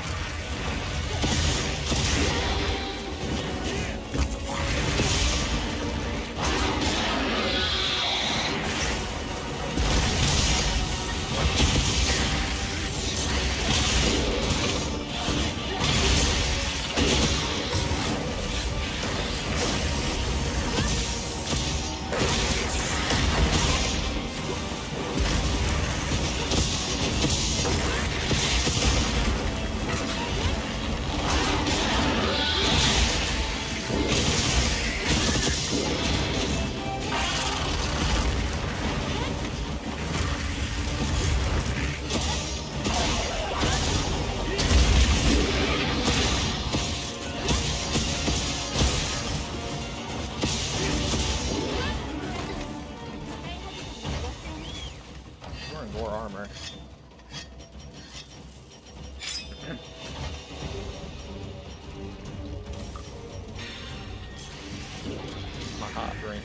hot drink.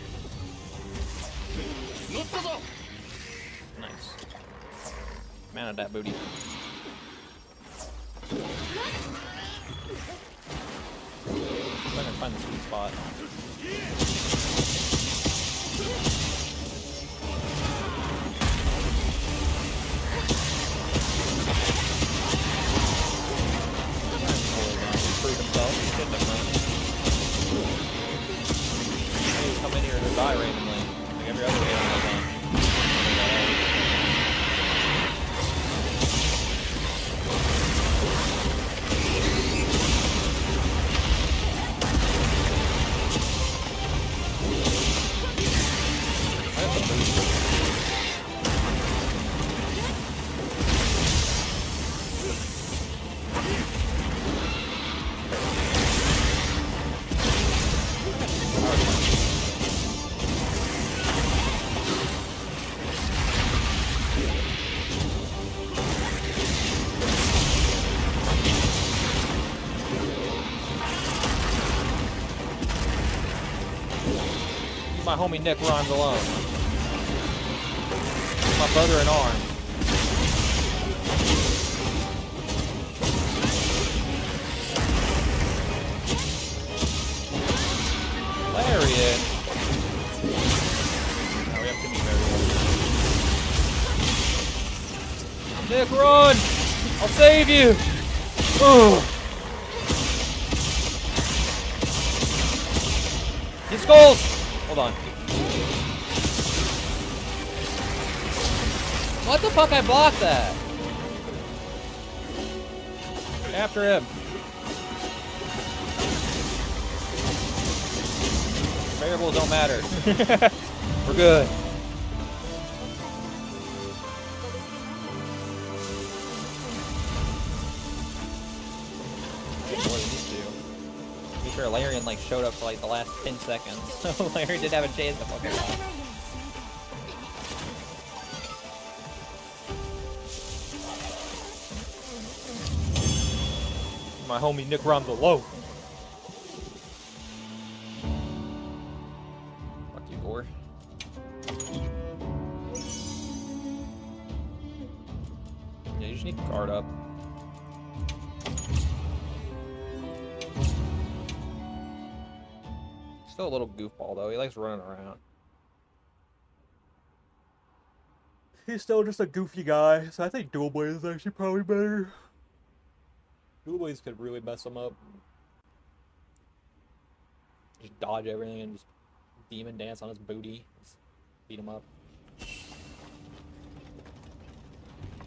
Nice. Mounted that booty. I'm trying to find the sweet spot. Prove himself. He shouldn't have run. He would come in here to die randomly, like every other game I've done. My homie Nick rhymes alone. My brother in arms. Lariat. Now we have to meet everyone. Nick, run! I'll save you! Ugh. Get skulls! Hold on. What the fuck? I blocked that. After him. Variables don't matter. We're good. To be fair, Larian like showed up for like the last 10 seconds, so Larian didn't have a chance to fucking die. My homie Nick runs alone. Fuck you, Gore. Yeah, you just need to guard up. Still a little goofball though. He likes running around. He's still just a goofy guy, so I think Dual Blade is actually probably better. Dual Blades could really mess him up. Just dodge everything and just demon dance on his booty. Just beat him up.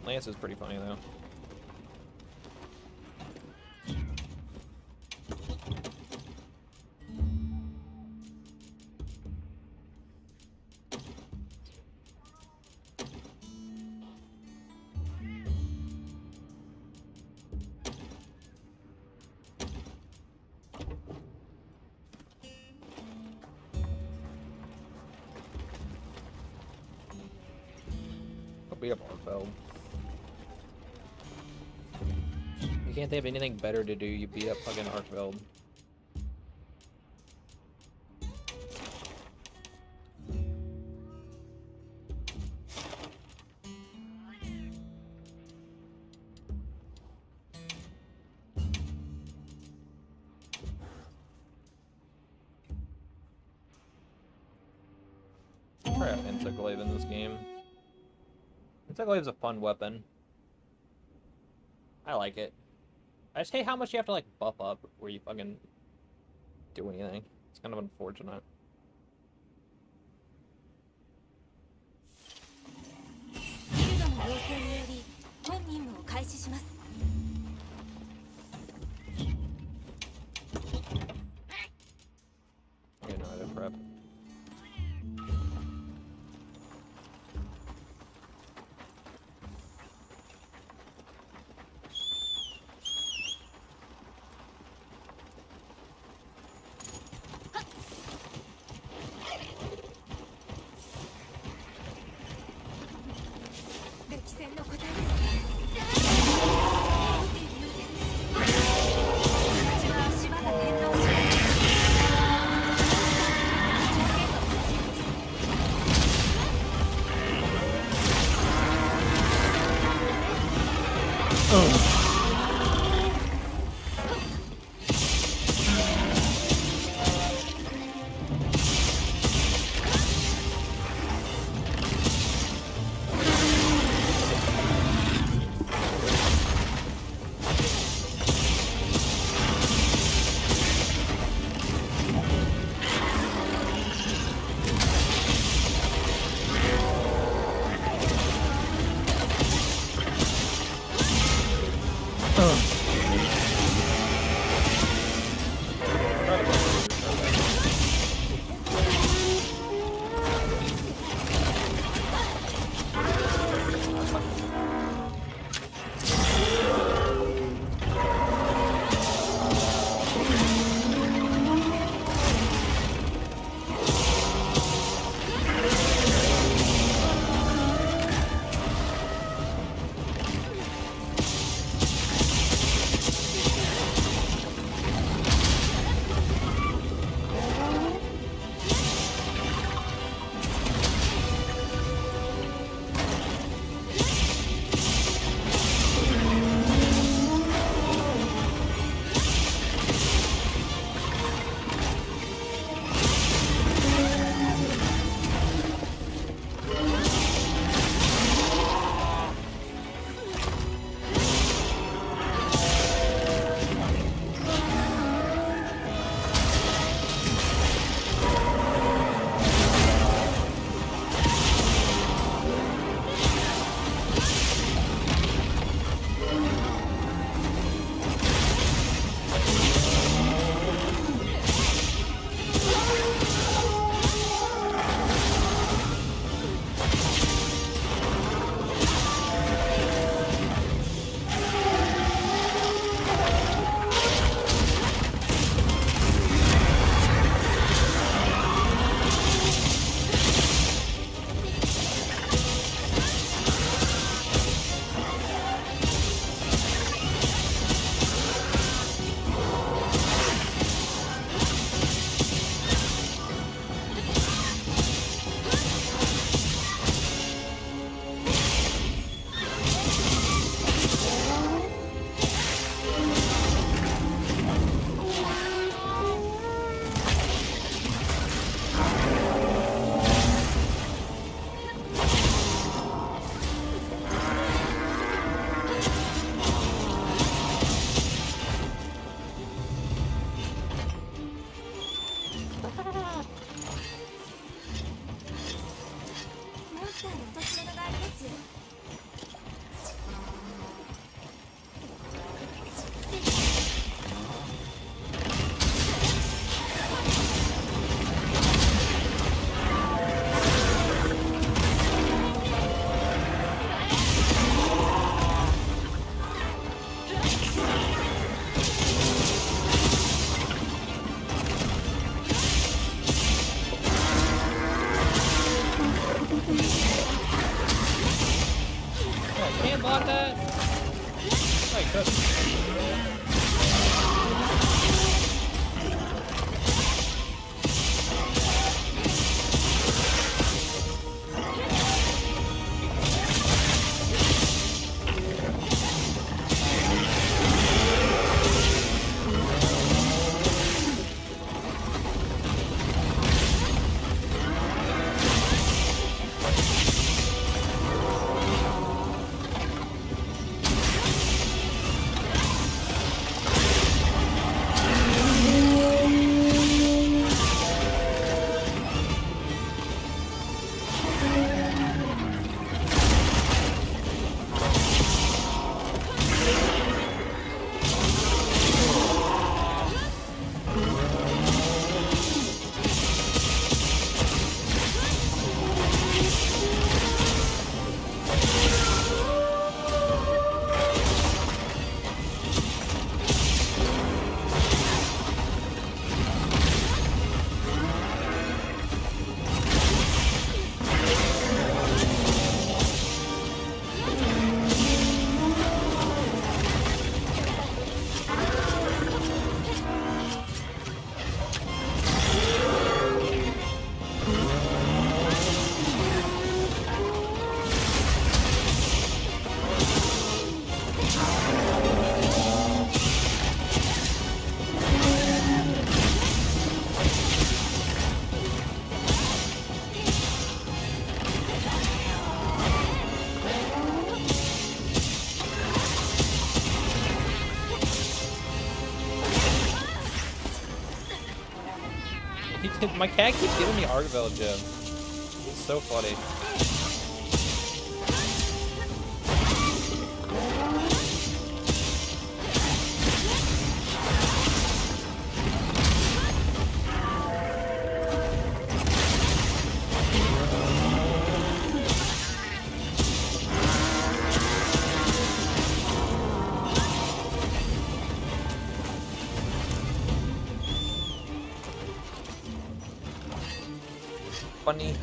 Lance is pretty funny though. Be a Barfeld. You can't think of anything better to do. You beat up fucking Arkveld. Try out Insect Glaive in this game. Insect Glaive is a fun weapon. I like it. I just hate how much you have to like buff up where you fucking do anything. It's kind of unfortunate. Okay, no, I didn't prep. have bought that? I couldn't. My cat keeps giving me Argaville gem. It's so funny. Funny.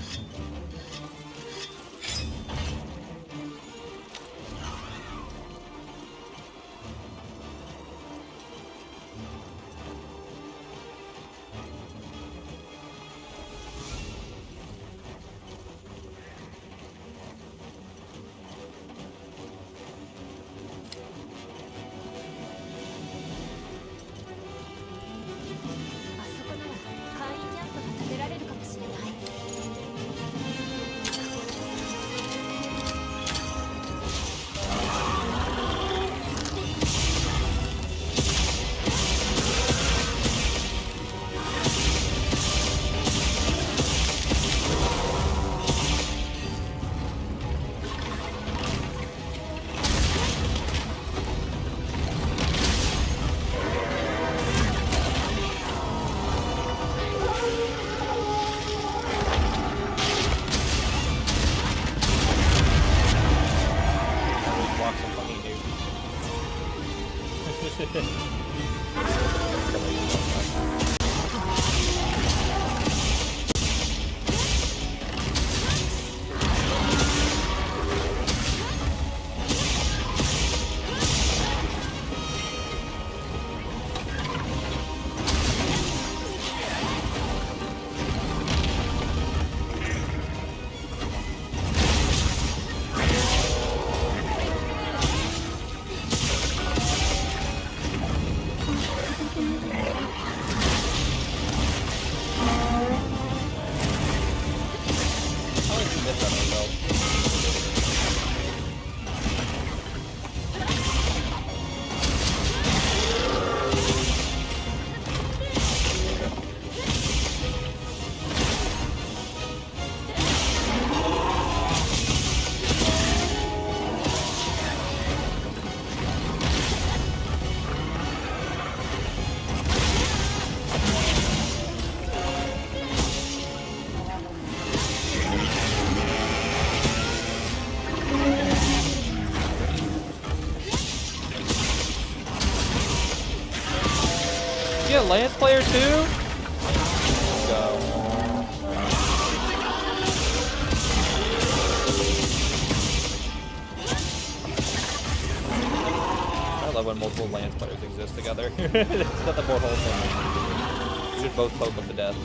You a Lance player too? Let's go. multiple Lance players exist together. It's nothing more wholesome. You just both poke them to death.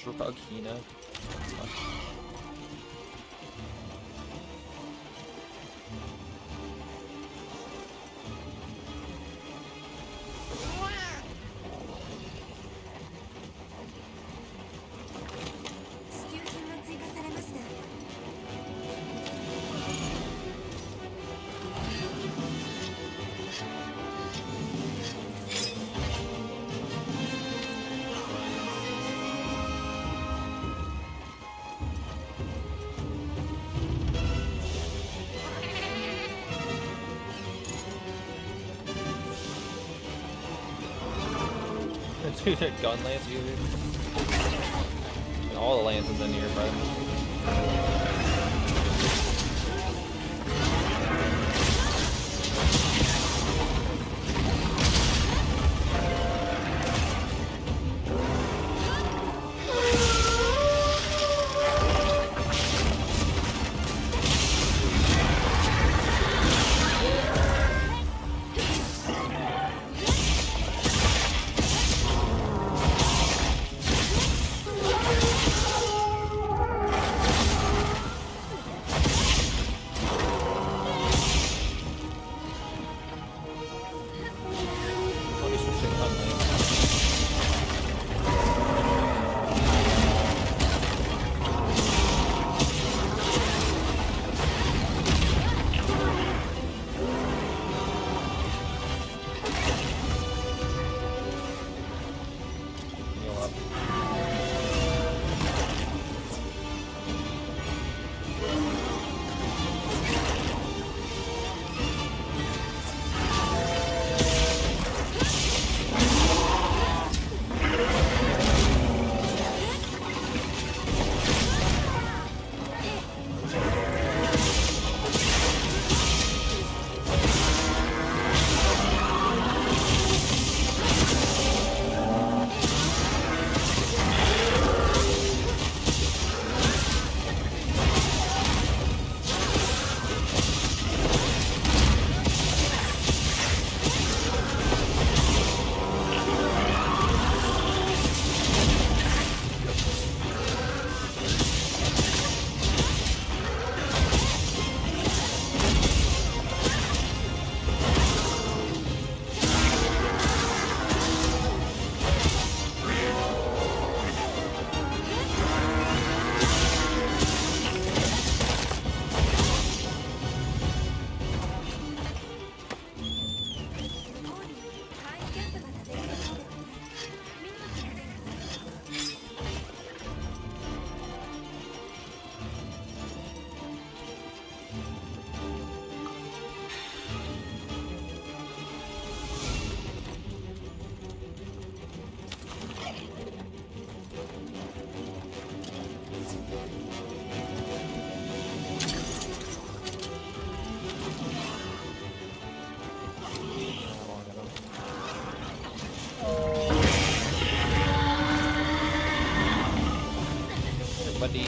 Drugina. Dude, a gun lance user. And all the lances in here, bro. Buddy.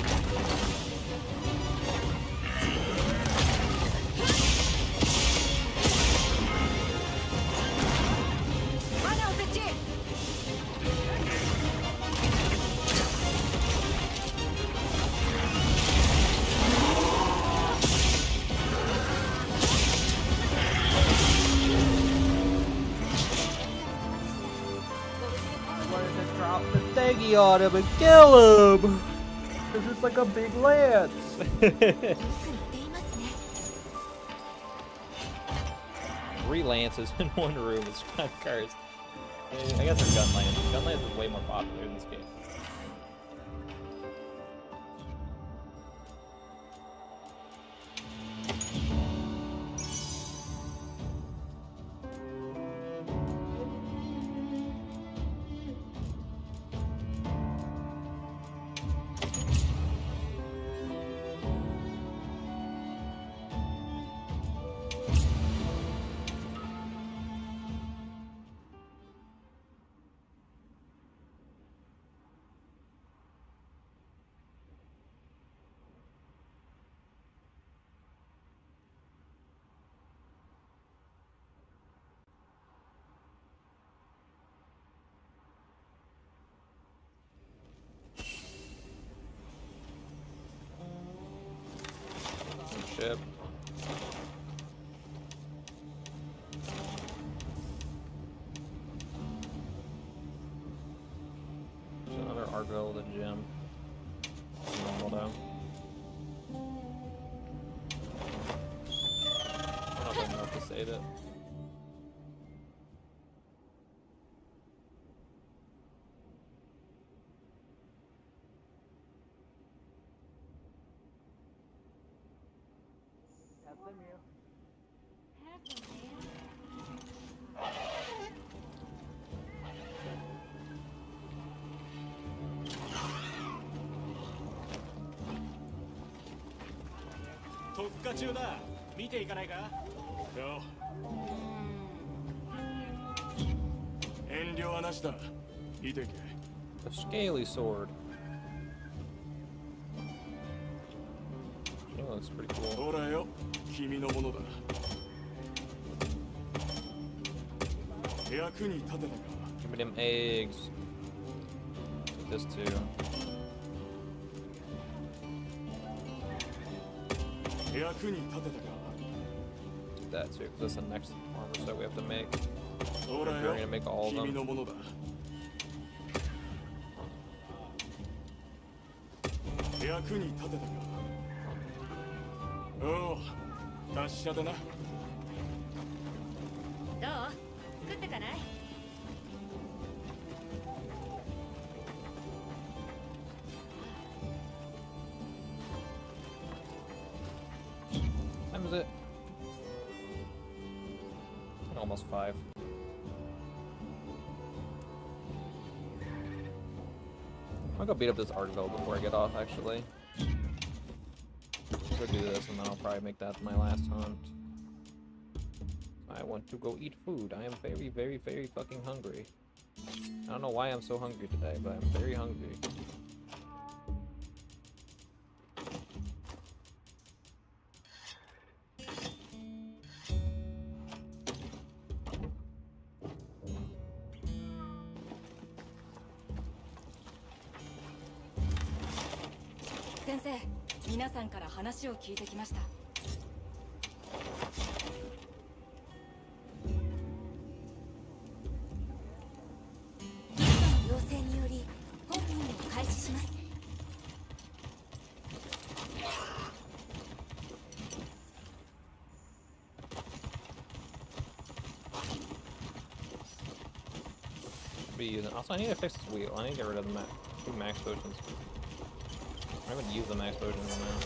Drop the thingy on him and kill him! It's just like a big lance! 3 lances in one room is kind of cursed. I guess they're gun lance. Gun lance is way more popular in this game. ship. There's another Argo with a gem. Normal though. I don't know if I know to save it. A scaly sword. That looks pretty cool. Give me them eggs. Take this too. Take that too, because that's the next armor set we have to make. We're gonna make all of them. Oh, 達者だな。どう？作ってかない？ Time is it? Almost 5. I'll go beat up this Argo before I get off, actually. Go do this, and then I'll probably make that my last hunt. I want to go eat food. I am very, very, very fucking hungry. I don't know why I'm so hungry today, but I'm very hungry. Sensei, 皆さんから話を聞いてきました。要請により本任を開始します。Be using. Also, I need to fix this wheel. I need to get rid of the 2 max potions. I haven't used the max potions in a minute.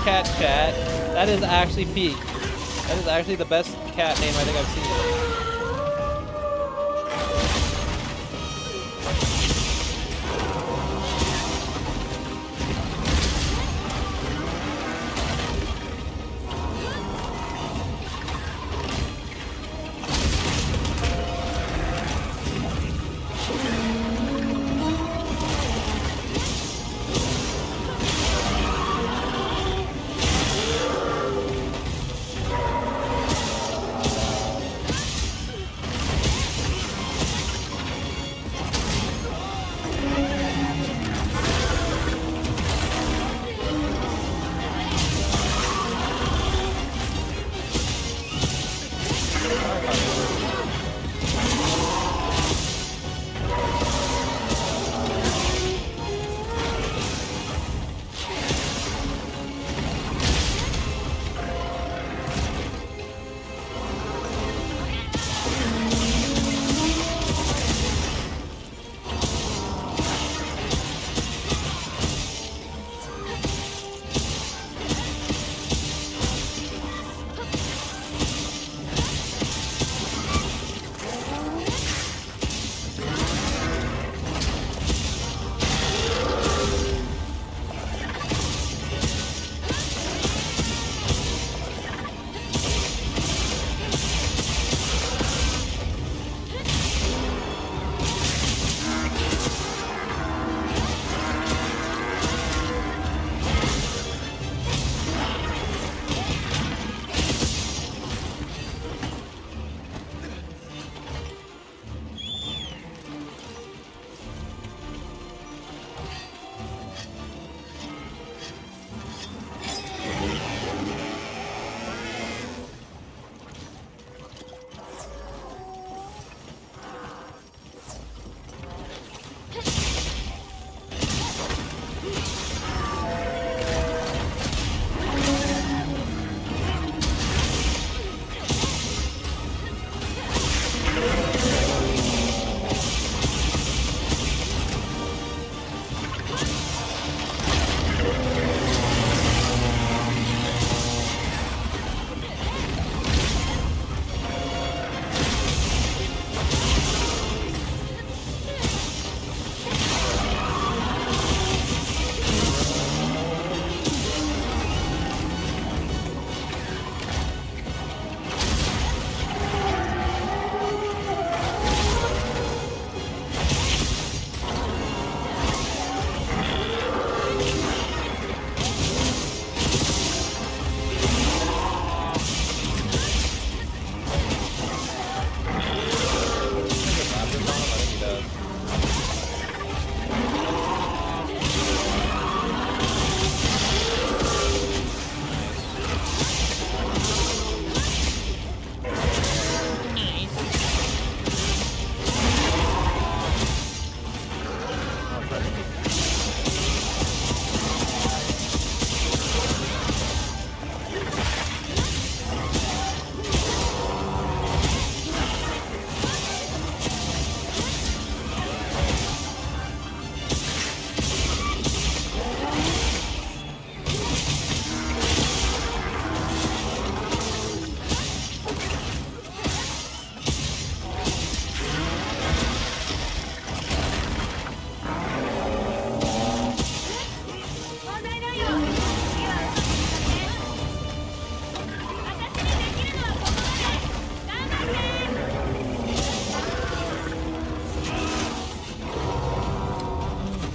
Cat chat. That is actually peak. That is actually the best cat name I think I've seen.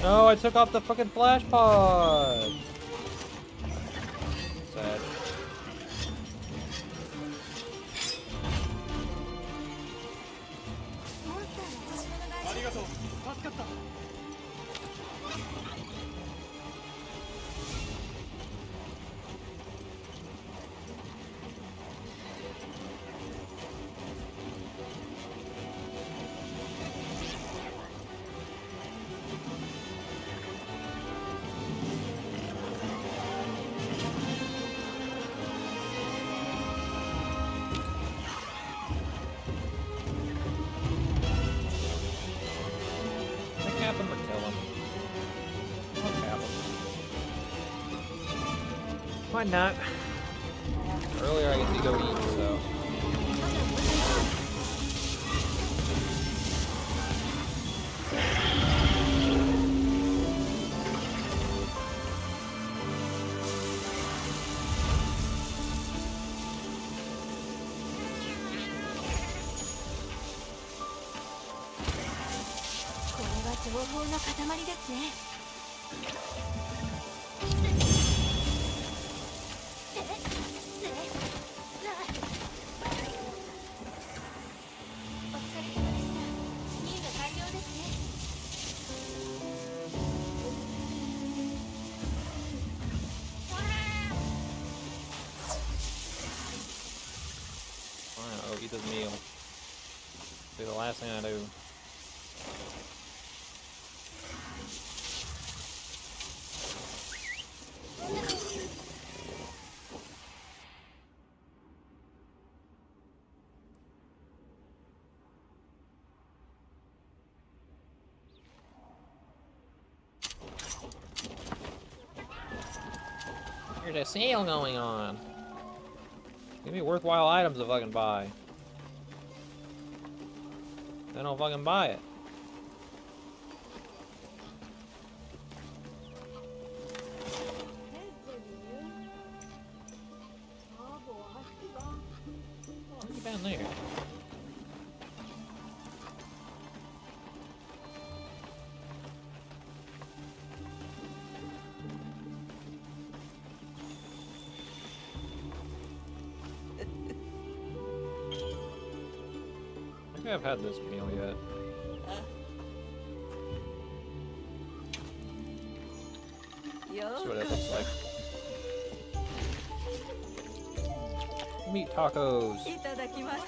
No, I took off the fucking flash pod. Sad. Cap him or kill him. I'll cap him. Why not? Earlier I get to go eat. 報の塊ですね。お疲れ様でした。任務完了ですね。Fine, I'll eat this meal. Be the last thing I do. There's a sale going on. Give me worthwhile items to fucking buy. Then I'll fucking buy it. What's down there? I think I've had this meal yet. That's what it looks like. Meat tacos. いただきましょう。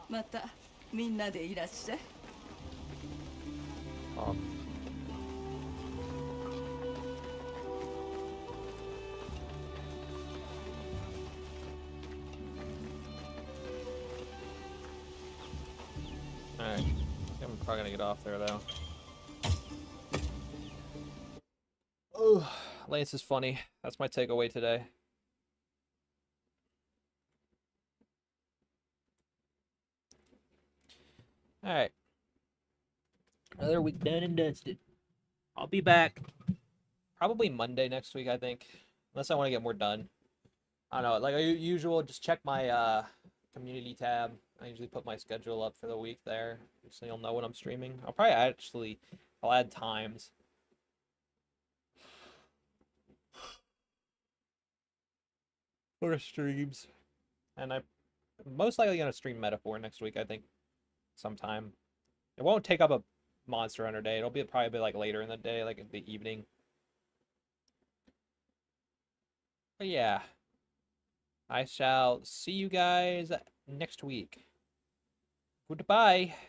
またみんなでいらっしゃい。 Oh. Alright. I'm probably gonna get off there though. Oh, Lance is funny. That's my takeaway today. Alright. Another week done and dusted. I'll be back probably Monday next week, I think. Unless I want to get more done. I don't know. Like usual, just check my community tab. I usually put my schedule up for the week there, so you'll know when I'm streaming. I'll add times. For streams. And I'm most likely going to stream Metaphor next week, I think. Sometime. It won't take up a Monster Hunter day. It'll be probably like later in the day, like in the evening. But yeah. I shall see you guys next week. Goodbye.